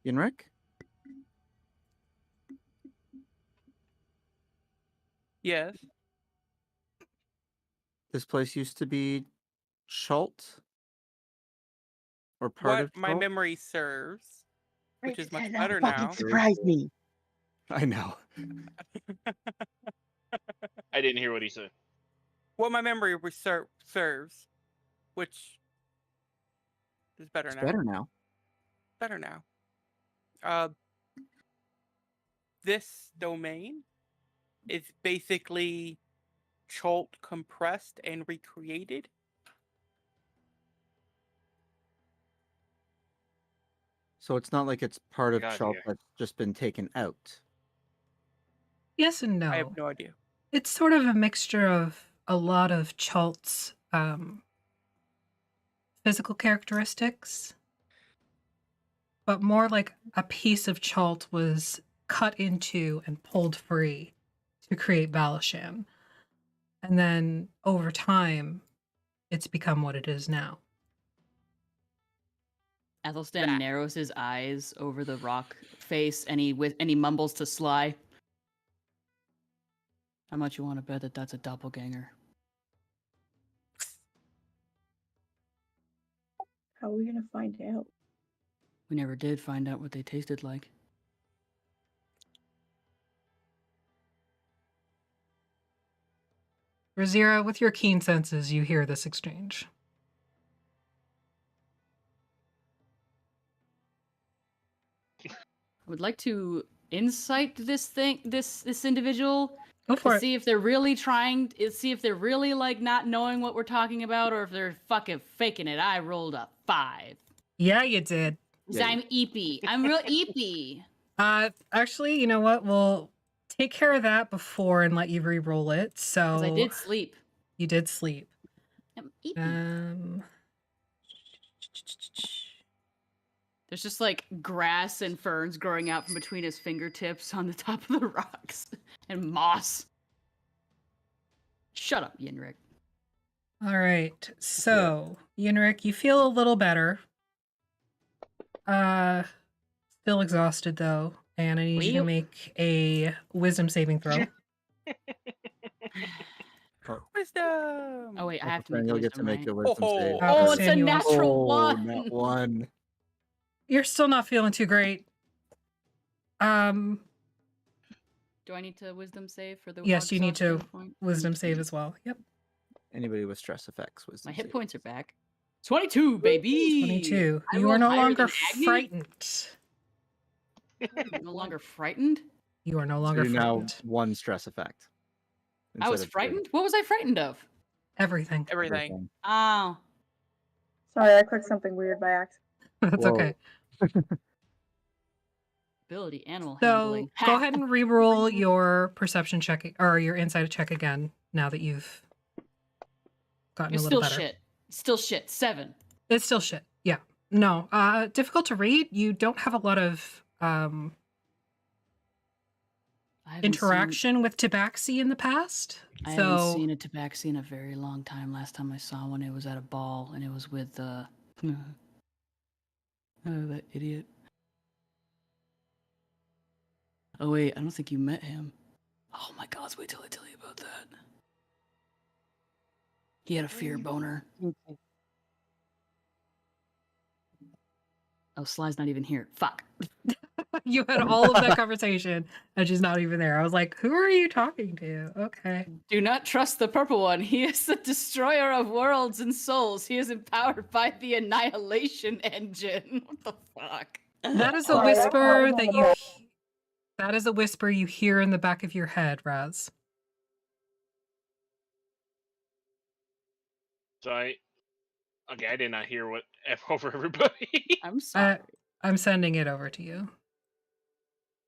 Yenrik? Yes. This place used to be Schult? Or part What of my Schult? memory serves, which is much That better fucking now. surprised me. I know. I didn't hear what he said. What my memory serves, which is better It's now. better now. Better now. This domain is basically Chult compressed and recreated. So it's not like it's part of Got Schult you. that's just been taken out. Yes and no. I have no idea. It's sort of a mixture of a lot of Chalt's physical characteristics, but more like a piece of Chalt was cut into and pulled free to create Balashan. And then over time, it's become what it is now. Athelstan narrows his eyes over the rock face and he mumbles to Sly. How much you want to bet that that's a doppelganger? How are we gonna find out? We never did find out what they tasted like. Razira, with your keen senses, you hear this exchange. I would like to insight this individual. Go for it. See if they're really see if they're really like not knowing what we're talking about, or if they're fucking faking it. I rolled a 5. Yeah, you did. 'Cause I'm eepy. I'm real eepy. Actually, you know what? We'll take care of that before and let you re-roll it. So Because I did sleep. You did sleep. I'm There's just like grass and ferns growing out from between his fingertips on the top of the rocks and moss. Shut up, Yenrik. All right. So, Yenrik, you feel a little better. Still exhausted though, and I need you to make a wisdom saving throw. Wisdom. Oh wait, I have to make You'll wisdom, get to make right? a wisdom save. Oh, it's a Samuel. natural Oh, one. nat 1. You're still not feeling too great. Do I need to wisdom save for the Yes, you need to exhaustion point? wisdom save as well. Yep. Anybody with stress effects, wisdom My hit save. points are back. 22, baby. 22. I You are rolled no higher longer than Agni? frightened. I'm no longer frightened. You are no So longer you're now frightened. 1 stress effect. I was instead of 2. frightened. What was I frightened of? Everything. Everything. Oh. Sorry, I clicked something weird by accident. That's okay. Ability, animal So handling. go ahead and re-roll your perception check or your insight check again now that you've gotten It's a little still better. shit. Still shit. 7. It's still shit. Yeah. No. Difficult to read. You don't have a lot of interaction with Tabaxi in the past. I So haven't seen a tabaxi in a very long time. Last time I saw one, it was at a ball, and it was with oh, that idiot. Oh wait, I don't think you met him. Oh my God, wait till I tell you about that. He had a fear boner. Oh, Sly's not even here. Fuck. you had all of that conversation and she's not even there. I was like, who are you talking to? Okay. Do not trust the purple one. He is the destroyer of worlds and souls. He is empowered by the annihilation engine. What the fuck? That is a whisper that you that is a whisper you hear in the back of your head, Raz. So I did not hear what F over everybody. I'm sorry. I'm sending it over to you.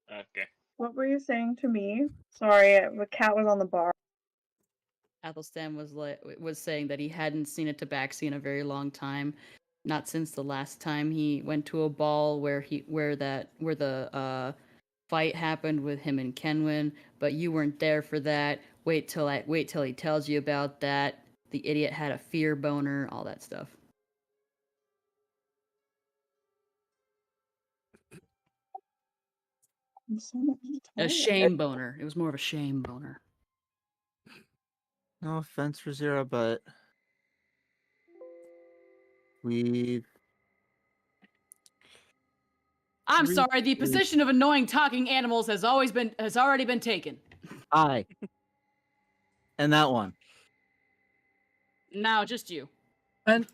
Okay. What were you saying to me? Sorry, the cat was on the bar. Athelstan was saying that he hadn't seen a tabaxi in a very long time, not since the last time he went to a ball where the fight happened with him and Kenwin, but you weren't there for that. Wait till he tells you about that. The idiot had a fear boner, all that stuff. A shame boner. It was more of a shame boner. No offense for Zero, but we've I'm sorry. The position of annoying talking animals has already been taken. I and that one. Now, just you. And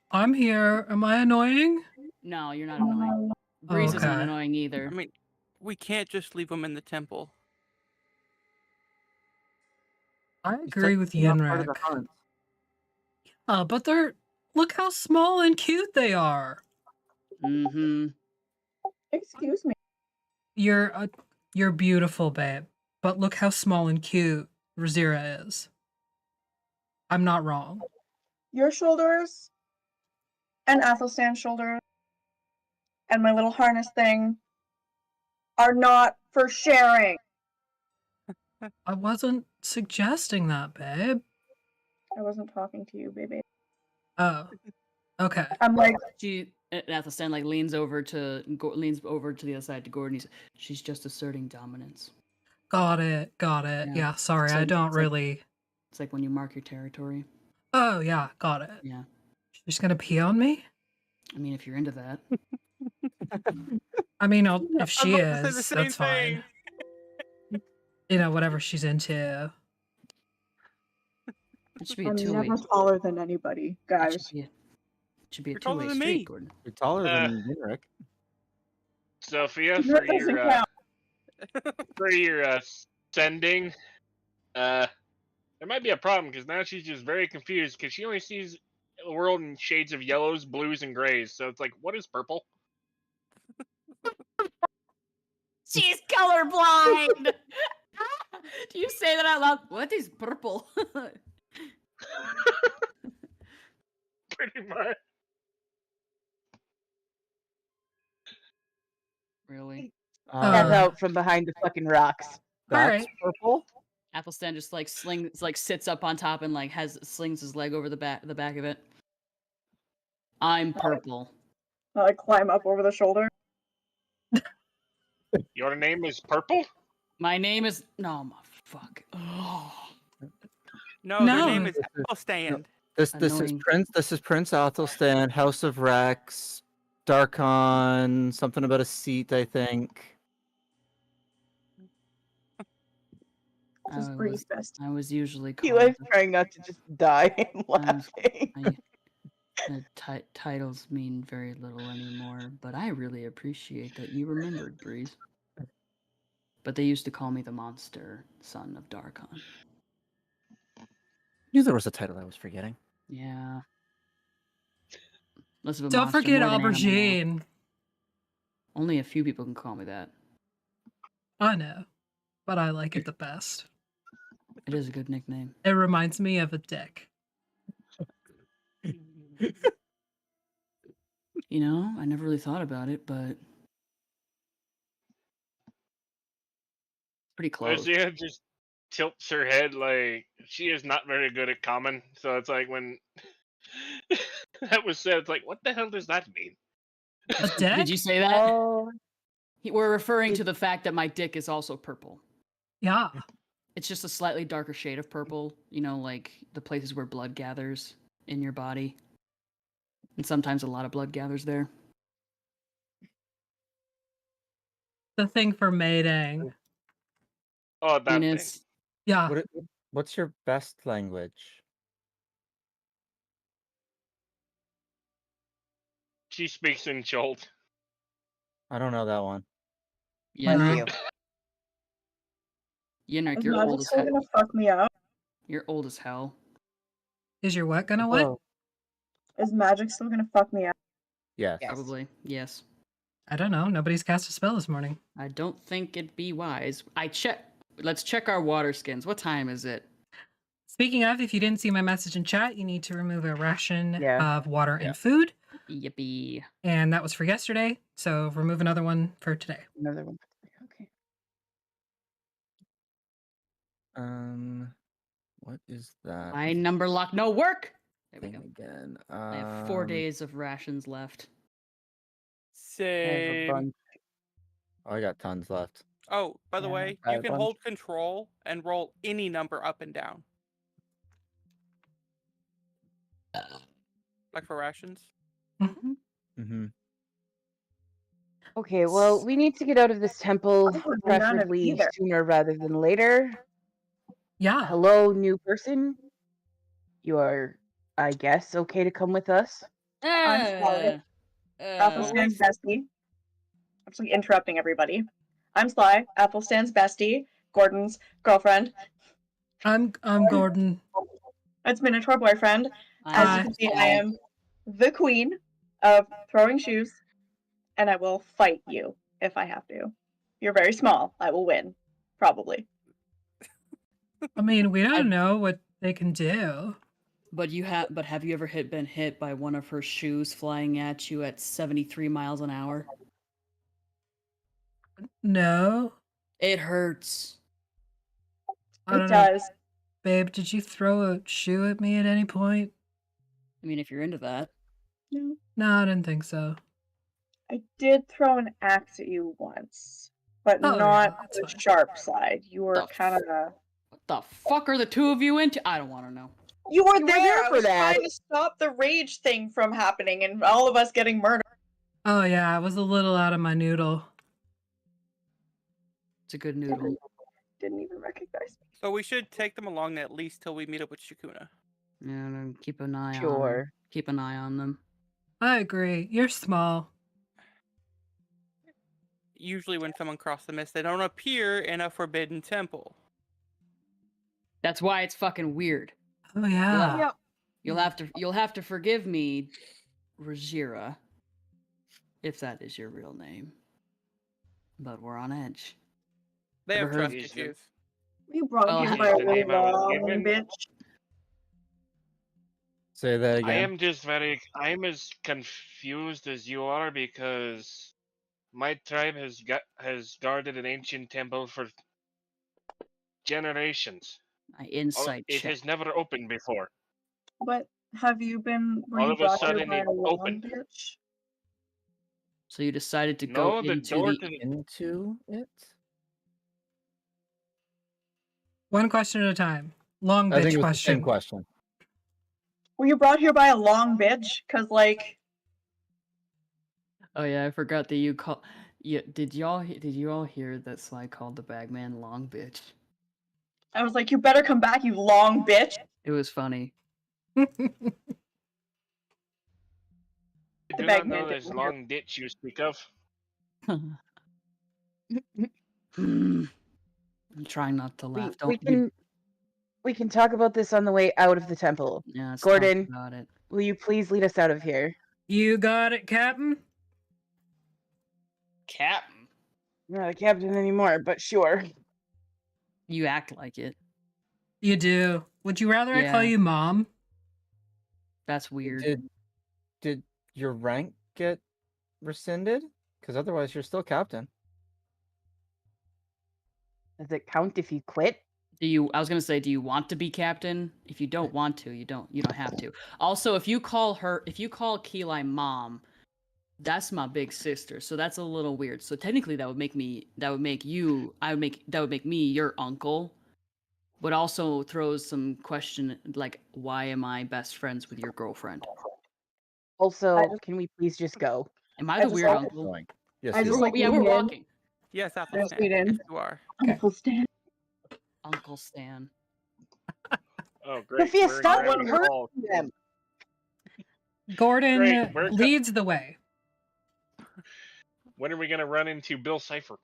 I'm here. Am I annoying? No, you're not annoying. Breeze isn't Okay. annoying either. I mean, we can't just leave him in the temple. I agree with Yenrik. But look how small and cute they are. Mm-hmm. Excuse me. You're beautiful, babe. But look how small and cute Razira is. I'm not wrong. Your shoulders and Athelstan's shoulders and my little harness thing are not for sharing. I wasn't suggesting that, babe. I wasn't talking to you, baby. Oh. Okay. I'm like, Athelstan leans over to the other side to Gordon. She's just asserting dominance. Got it. Yeah, sorry, I don't really. It's like when you mark your territory. Oh yeah, got it. Yeah. She's gonna pee on me? I mean, if you're into that. I mean, if she I was about to say the is, same that's fine. You know, whatever she's into. It should be a I'm two-way. never taller than anybody, guys. It should be a You're taller two-way than street, me. Gordon. You're taller than Henrik. Sophia, That doesn't count. for your sending, there might be a problem because now she's just very confused because she only sees the world in shades of yellows, blues, and grays. So it's like, what is purple? She's colorblind. Do you say that out loud? What is purple? Pretty much. Really? Step out from behind the fucking rocks. That's purple. Athelstan just like sits up on top and like slings his leg over the back of it. I'm purple. I like climb up over the shoulder. Your name is Purple? My name is fuck. Oh. No, their name is Athelstan. This Annoying. is Prince Athelstan, House of Rex, Darkon, something about a seat, I think. I was usually called. Ki'Lai's trying not to just die and laughing. Titles mean very little anymore, but I really appreciate that you remembered, Breeze. But they used to call me the monster son of Darkon. Knew there was a title I was forgetting. Yeah. Less of a Don't monster, forget more of an animal. aubergine. Only a few people can call me that. I know, but I like it the best. It is a good nickname. It reminds me of a dick. You know, I never really thought about it, but pretty close. Lucia just tilts her head like she is not very good at common. So it's like when that was said, it's like, what the hell does that mean? A dick? Did you say that? We're referring to the fact that my dick is also purple. Yeah. It's just a slightly darker shade of purple, you know, like the places where blood gathers in your body. And sometimes a lot of blood gathers there. The thing for mating. Oh, that thing. Yeah. What's your best language? She speaks in Jolt. I don't know that one. Yeah. Thank Yenrik, Is you're Magic old as still hell. gonna fuck me up? You're old as hell. Is your what gonna what? Is magic still gonna fuck me up? Yes. Probably. Yes. I don't know. Nobody's cast a spell this morning. I don't think it'd be wise. Let's check our water skins. What time is it? Speaking of, if you didn't see my message in chat, you need to remove a ration Yeah. of water Yeah. and food. Yippee. And that was for yesterday. So remove another one for today. Another one. Okay. What is that? My number lock no work. There we go. Again. I have 4 days of rations left. Same. Oh, I got tons left. Oh, by the Yeah, way, I you have a can bunch. hold control and roll any number up and down. Like for rations. Mm-hmm. Okay, well, we need to get out of this temple, I wouldn't have done it preferably either. sooner rather than later. Yeah. Hello, new person. You are, I guess, okay to come with us? I'm Sly. Athelstan's bestie. I'm just like interrupting everybody. I'm Sly, Athelstan's bestie, Gordon's girlfriend. I'm Gordon. It's Minotaur boyfriend. As you can see, I am the queen of throwing shoes, and I will fight you if I have to. You're very small. I will win, probably. I mean, we don't know what they can do. But have you ever been hit by one of her shoes flying at you at 73 miles an hour? No. It hurts. I don't It know. does. Babe, did you throw a shoe at me at any point? I mean, if you're into that. No. No, I didn't think so. I did throw an axe at you once, but Oh, not yeah, the sharp side. You were kind of What the fuck are the two of you into? I don't want to know. You were You were there. there I for was that. trying to stop the rage thing from happening and all of us getting murdered. Oh, yeah, I was a little out of my noodle. It's a good noodle. Didn't even recognize me. So we should take them along at least till we meet up with Shikuna. Yeah, and keep an eye on Sure. keep an eye on them. I agree. You're small. Usually when someone crosses the mist, they don't appear in a forbidden temple. That's why it's fucking weird. Oh, yeah. You'll have to forgive me, Rajira, if that is your real name. But we're on edge. They have Ever heard trust of- issues. We brought Well, him ha- by a The name I was long given. bitch. Say that I again. am I'm as confused as you are because my tribe has guarded an ancient temple for generations. My insight It check. has never opened before. But were All you of a brought here sudden by it a long opened. bitch? So you decided to go No, the into door the. to the Into it? One question at a time. Long I think bitch it was the same question. question. Were you brought here by a long bitch? Cause like, Oh yeah, I forgot that you call. Yeah, did you all hear that Sly called the bagman long bitch? I was like, you better come back, you long bitch. It was funny. I The do not bagman know didn't this hear. long ditch you speak of. I'm trying not to laugh. We can talk about this on the way out of the temple. Yeah, let's Gordon, talk about it. will you please lead us out of here? You got it, Captain? Captain. I'm not a captain anymore, but sure. You act like it. You do. Would you rather I call Yeah. you Mom? That's weird. Did your rank get rescinded? Because otherwise you're still captain. Does it count if you quit? I was gonna say, do you want to be captain? If you don't want to, you don't have to. Also, if you call Ki'Lai Mom, that's my big sister, so that's a little weird. So technically that would make me your uncle, but also throws some question like, why am I best friends with your girlfriend? Also, can we please just go? Am I the weird uncle? Yes, I you just are. like Yeah, lean we're in. walking. Yes, I just Athelstan. lean in. Yes, you are. Uncle Stan. Uncle Stan. Oh, great. Sophia, We're stop grabbing hurting all. them. Gordon Great, we're leads the way. When are we gonna run into Bill Cipher?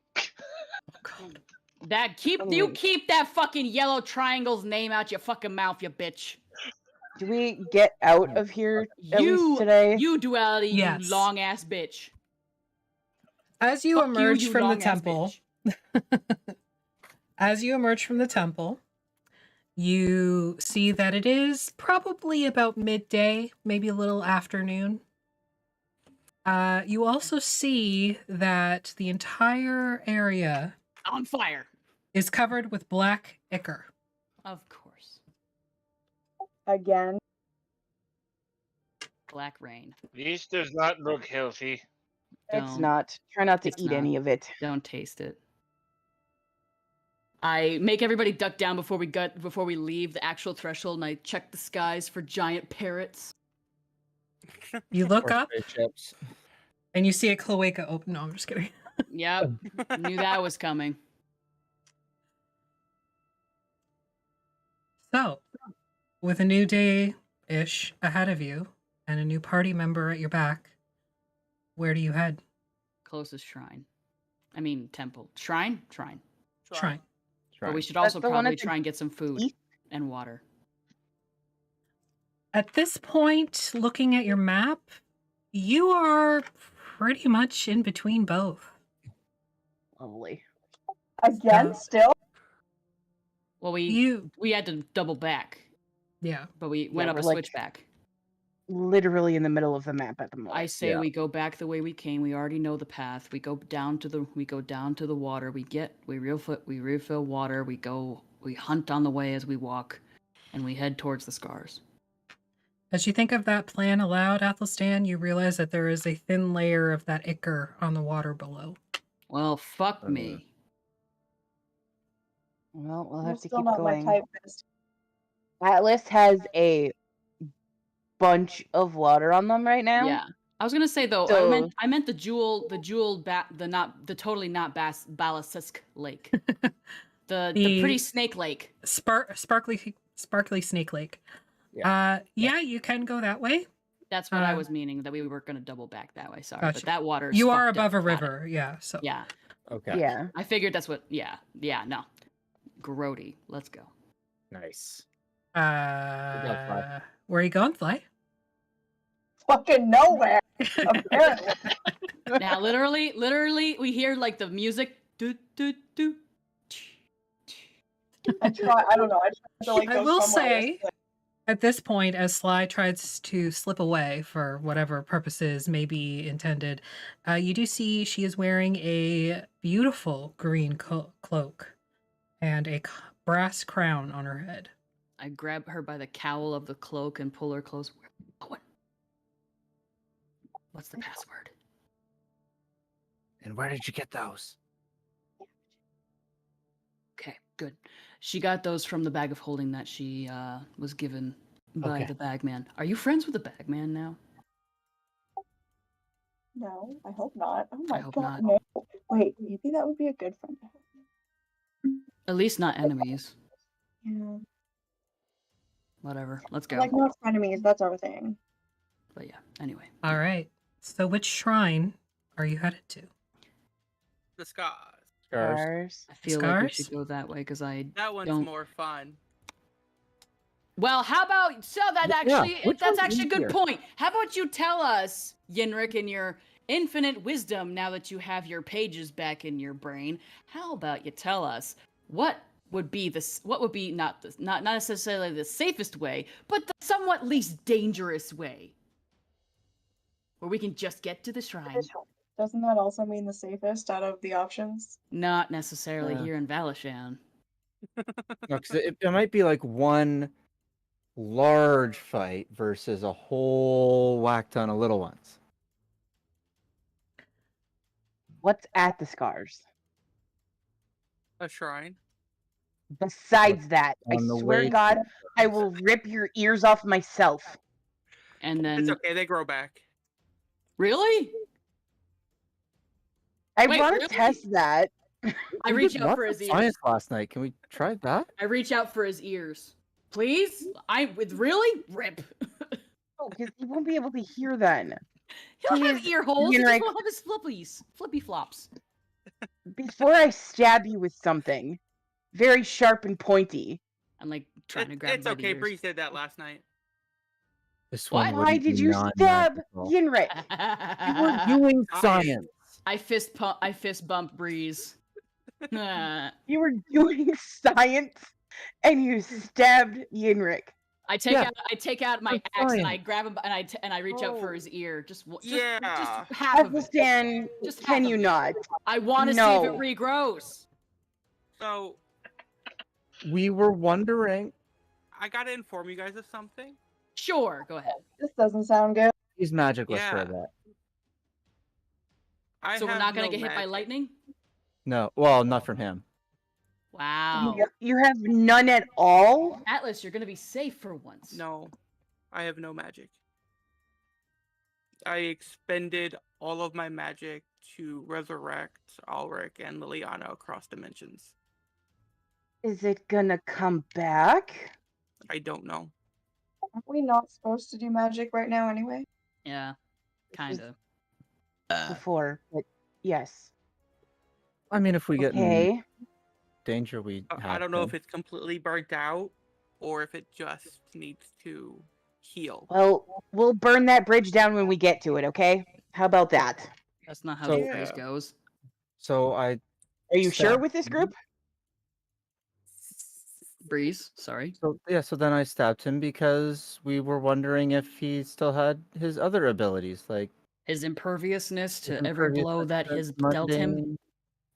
You keep that fucking yellow triangle's name out your fucking mouth, you bitch. Do we get out of here at least today? You duality, Yes. you long ass bitch. As you Fuck emerge you from the long-ass temple, you see that it is probably about midday, maybe a little afternoon. You also see that the entire area on fire is covered with black ichor. Of course. Again. Black rain. This does not look healthy. It's not. Try not to eat any of it. Don't taste it. I make everybody duck down before we leave the actual threshold, and I check the skies for giant parrots. You look Or up spaceships. and you see a cloaca open. No, I'm just kidding. Yep. Knew that was coming. So, with a new day-ish ahead of you and a new party member at your back, where do you head? Closest shrine. I mean, temple. Shrine? Shrine. Shrine. But we should also That's the one probably at the try and get some food and water. At this point, looking at your map, you are pretty much in between both. Lovely. Again, still? Well, we had to double back. Yeah. But we went up we're a like switchback. literally in the middle of the map at the moment. I say we go back the way we came. We already know the path. We go down to the water. We refill water. We hunt on the way as we walk, and we head towards the scars. As you think of that plan aloud, Athelstan, you realize that there is a thin layer of that ichor on the water below. Well, fuck me. Well, we'll You're have to still keep not going. my type, Miss. Atlas has a bunch of water on them right now. Yeah. I was gonna say though, So- I meant the totally not Balastisk lake. the pretty snake lake. Sparkly snake lake. Yeah. You can go that way. That's what I was meaning, that we were gonna double back that way. Sorry, Gotcha. but that water. You are above a river, yeah. So yeah. Okay. Yeah. I figured that's what. Yeah. No. Grody. Let's go. Nice. where are you going, Fly? Fucking nowhere. Apparently. Now, literally, we hear like the music. Do, do, do. I try. I don't know. I just have to like I go will somewhere. where say, it's, like, at this point, as Sly tries to slip away for whatever purposes may be intended, you do see she is wearing a beautiful green cloak and a brass crown on her head. I grab her by the cowl of the cloak and pull her close. Where are we going? What's the password? And where did you get those? Okay, good. She got those from the bag of holding that she was given by Okay. the bagman. Are you friends with the bagman now? no, I hope not. Oh my hope god, not. no. Wait, maybe that would be a good friend to have. At least not enemies. Yeah. Whatever. Let's go. Like not enemies. That's our thing. But yeah, anyway. All right. So, which shrine are you headed to? The scars. Scars. I feel like we Scars? should go that way because I That one's don't. more fun. Well, how about that's which that's one's actually a good easier? point. How about you tell us, Yenrik, in your infinite wisdom, now that you have your pages back in your brain, how about you tell us what would be not necessarily the safest way, but the somewhat least dangerous way, where we can just get to the shrine. Doesn't that also mean the safest out of the options? Not necessarily Yeah. here in Valishan. No, 'cause it might be like one large fight versus a whole whack ton of little ones. What's at the scars? A shrine. Besides that, I On the swear way to to God, the I will rip your ears off myself. And then It's okay, they grow back. Really? I Wait, want to really? test that. I We reach did out lots for of his science ears. last night. Can we try that? I reach out for his ears. Please? Really? Rip. Oh, because he won't be able to hear then. He'll have Please, ear holes. He just Yenrik, won't have his flippy flops. before I stab you with something very sharp and pointy, I'm like trying to grab It's by the okay, ears. Bree said that last night. This What? one why wouldn't did be you stab non-magical. Yenrik? You were doing science. I fist bump Breeze. You were doing science, and you stabbed Yenrik. I take out my for axe and I science. grab him and I reach out for his ear. Just Yeah. half of it. Athelstan, Just can half you of it. not? I want to see if it No. regrows. So We were wondering. I gotta inform you guys of something. Sure, go ahead. This doesn't sound good. He's magicless Yeah. for that. I So we're have not gonna no get hit by magic. lightning? No, well, not from him. Wow. You have none at all? Atlas, you're gonna be safe for once. No, I have no magic. I expended all of my magic to resurrect Alaric and Liliana across dimensions. Is it gonna come back? I don't know. Aren't we not supposed to do magic right now anyway? Yeah, kind of. Before, but yes. I mean, if we get in Okay. danger, we I have don't know to. if it's completely burnt out or if it just needs to heal. Well, we'll burn that bridge down when we get to it, okay? How about that? That's not how So- the phrase goes. So I. Are you sure stabbed with this him. group? Breeze, sorry. So yeah, so then I stabbed him because we were wondering if he still had his other abilities, like His imperviousness to his every blow imperviousness that to has dealt him. mundane-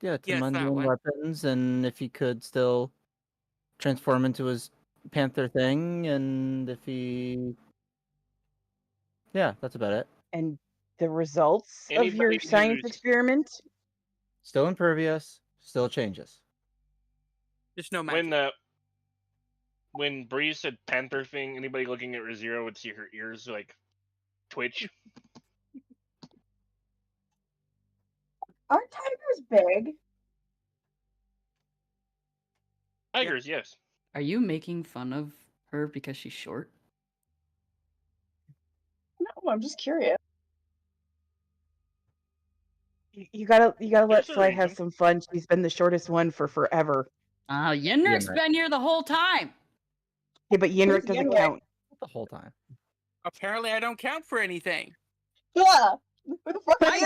Yeah, to Yes, that mundane one. weapons, and if he could still transform into his panther thing, and if he. Yeah, that's about it. And the results of your Anybody science who's- experiment? Still impervious, still changes. Just no magic. When Breeze said panther thing, anybody looking at Razira would see her ears like twitch. Aren't tigers big? Tigers, yes. Are you making fun of her because she's short? No, I'm just curious. You gotta let There's a Sly have reason. some fun. She's been the shortest one for forever. Yenrik's Yenrik. been here the whole time. Yeah, but Yenrik Who's doesn't Yenrik? count. The whole time. Apparently, I don't count for anything. Yeah. Who the fuck are I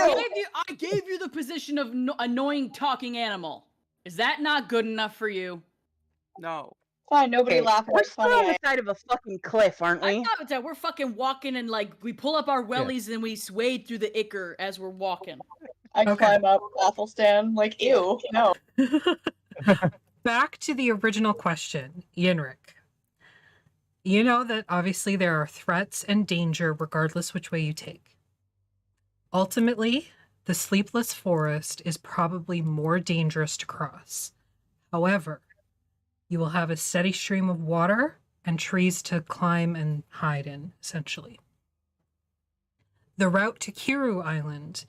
you? gave you the position of annoying talking animal. Is that not good enough for you? No. Fine, nobody Okay, laugh at we're that still on funny. the side of a fucking cliff, aren't I we? thought that we're fucking walking and like we pull up our wellies and we wade through the ichor as we're walking. I Okay. climb up Athelstan, like, ew, no. Back to the original question, Yenrik. You know that obviously there are threats and danger regardless which way you take. Ultimately, the sleepless forest is probably more dangerous to cross. However, you will have a steady stream of water and trees to climb and hide in, essentially. The route to Kiru Island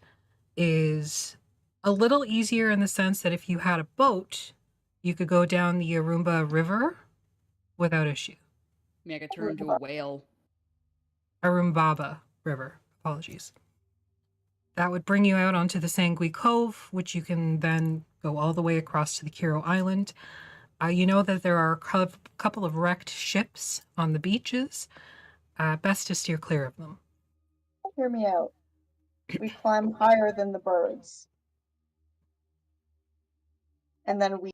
is a little easier in the sense that if you had a boat, you could go down the Arumba River without issue. I mean, I could turn into a whale. Arumbaba River, apologies. That would bring you out onto the Sangui Cove, which you can then go all the way across to the Kiro Island. You know that there are a couple of wrecked ships on the beaches. Best to steer clear of them. Hear me out. We climb higher than the birds. And then we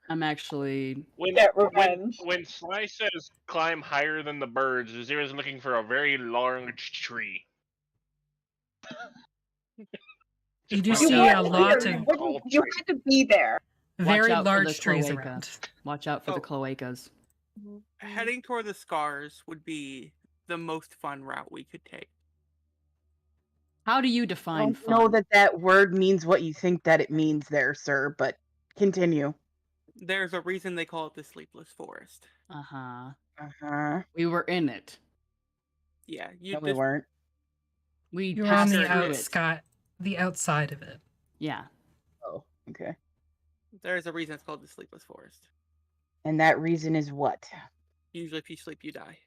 I'm actually When get when revenge. when Sly says climb higher than the birds, Zira's looking for a very large tree. You do Just see one a very lot of tall You tree. had to be there. very Watch out large for the trees cloaca. around. Watch out for the Oh. cloacas. Heading toward the scars would be the most fun route we could take. How do you I define don't know fun? that word means what you think that it means there, sir, but continue. There's a reason they call it the Sleepless Forest. Uh-huh. Uh-huh. We were in it. Yeah, you No, we just weren't. We You're on passed the through it. the outside of it. Yeah. Oh, okay. there's a reason it's called the Sleepless Forest. And that reason is what? Usually, if you sleep, you die.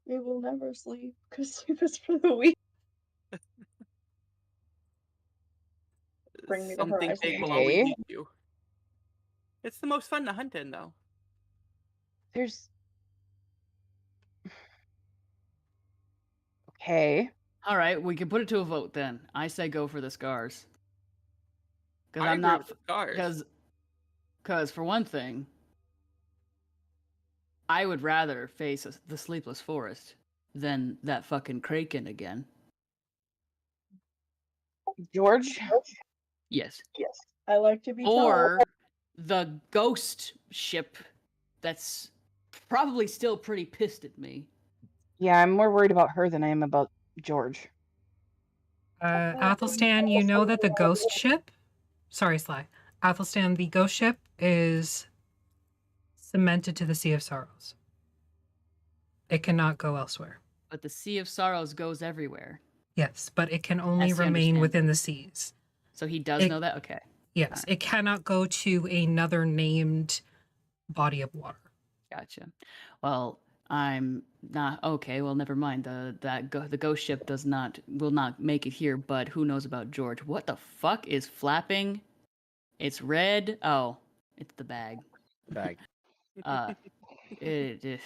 We will never sleep, because sleep is for the weak. Bring me to Something Horizon. big will always Okay. eat you. It's the most fun to hunt in, though. There's... Okay. All right, we can put it to a vote then. I say go for the scars. Because I I'm agree not with the scars. Because for one thing, I would rather face the sleepless forest than that fucking kraken again. George? Yes. Yes. I like to be told. Or the ghost ship that's probably still pretty pissed at me. Yeah, I'm more worried about her than I am about George. Athelstan, you know that the ghost ship... Sorry, Sly. Athelstan, the ghost ship is cemented to the Sea of Sorrows. It cannot go elsewhere. But the Sea of Sorrows goes everywhere. Yes, but it can only As you remain understand. within the seas. So he does know that? Okay. Yes, it cannot go to another named body of water. Gotcha. Well, I'm not okay. Well, never mind. The ghost ship will not make it here. But who knows about George? What the fuck is flapping? It's red. Oh, it's the bag. Bag. It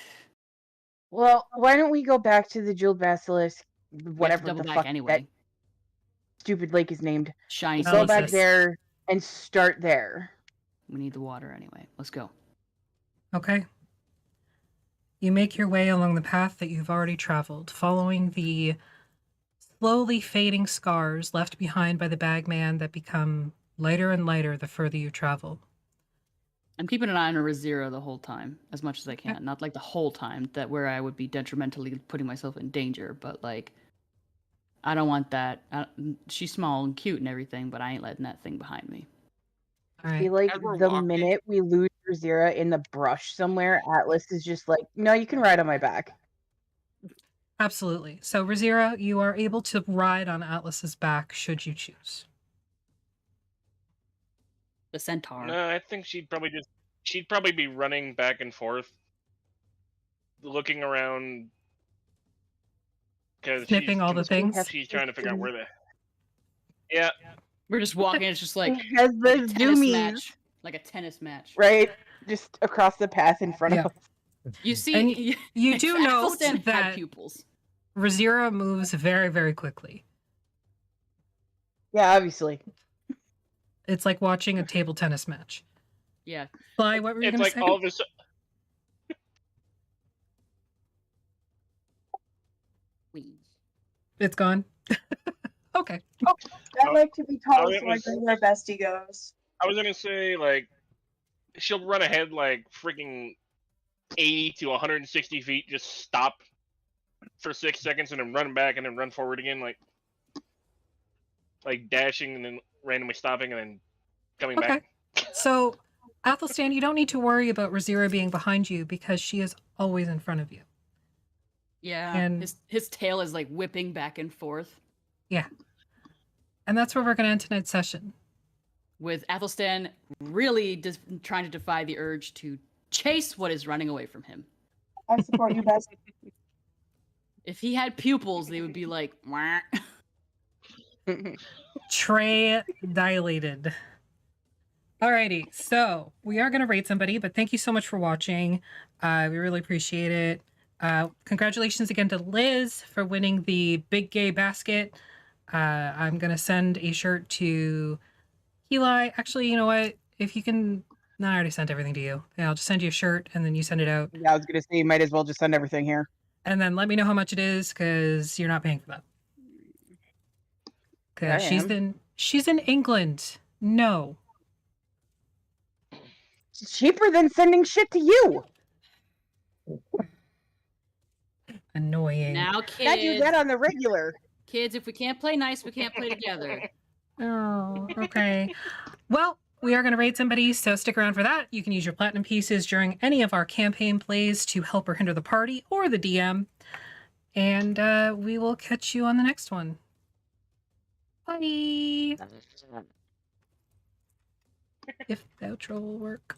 Well, why don't we go back to the Jeweled Basilisk, whatever double the back fuck anyway. that stupid lake is named. Shiny Go back Celestis. there and start there. We need the water anyway. Let's go. Okay. You make your way along the path that you've already traveled, following the slowly fading scars left behind by the bagman that become lighter and lighter the further you travel. I'm keeping an eye on Razira the whole time, as much as I can. Not like the whole time, that where I would be detrimentally putting myself in danger, but like, I don't want that. She's small and cute and everything, but I ain't letting that thing behind me. I feel like the minute we lose Zira in the brush somewhere, Atlas is just like, no, you can ride on my back. Absolutely. So, Razira, you are able to ride on Atlas's back should you choose. The centaur. No, I think she'd probably be running back and forth, looking around, because Sniffing all the things? She's trying to figure out where the. Yeah. We're just walking. It's just like, Has like the a tennis zoomies. match. Like a tennis match. Right? Just across the path in front of us. You see, And you do note Athelstan had that pupils. Razira moves very, very quickly. Yeah, obviously. It's like watching a table tennis match. Yeah. Fly, what were you It's going to like say? all of a sudden. It's gone. Okay. I like to be I tall, was so I gonna go where Bestie goes. I was gonna say, like, she'll run ahead like freaking 80 to 160 feet, just stop for 6 seconds and then run back and then run forward again, like dashing and then randomly stopping and then coming Okay. back. So, Athelstan, you don't need to worry about Razira being behind you because she is always in front of you. Yeah. And his tail is like whipping back and forth. yeah. And that's where we're going to end tonight's session. With Athelstan really trying to defy the urge to chase what is running away from him. I support you, Bestie. If he had pupils, they would be like, wah. Tray dilated. Alrighty, so we are going to rate somebody, but thank you so much for watching. We really appreciate it. Congratulations again to Liz for winning the Big Gay Basket. I'm going to send a shirt to Ki'Lai. Actually, you know what? If you can... No, I already sent everything to you. Yeah, I'll just send you a shirt and then you send it out. Yeah, I was gonna say you might as well just send everything here. And then let me know how much it is because you're not paying for that. Because she's in England. No. It's cheaper than sending shit to you. Annoying. Now, I do kids. that on the regular. Kids, if we can't play nice, we can't play together. Oh, okay. Well, we are going to raid somebody, so stick around for that. You can use your platinum pieces during any of our campaign plays to help or hinder the party or the DM. And we will catch you on the next one. Bye. If the outro will work.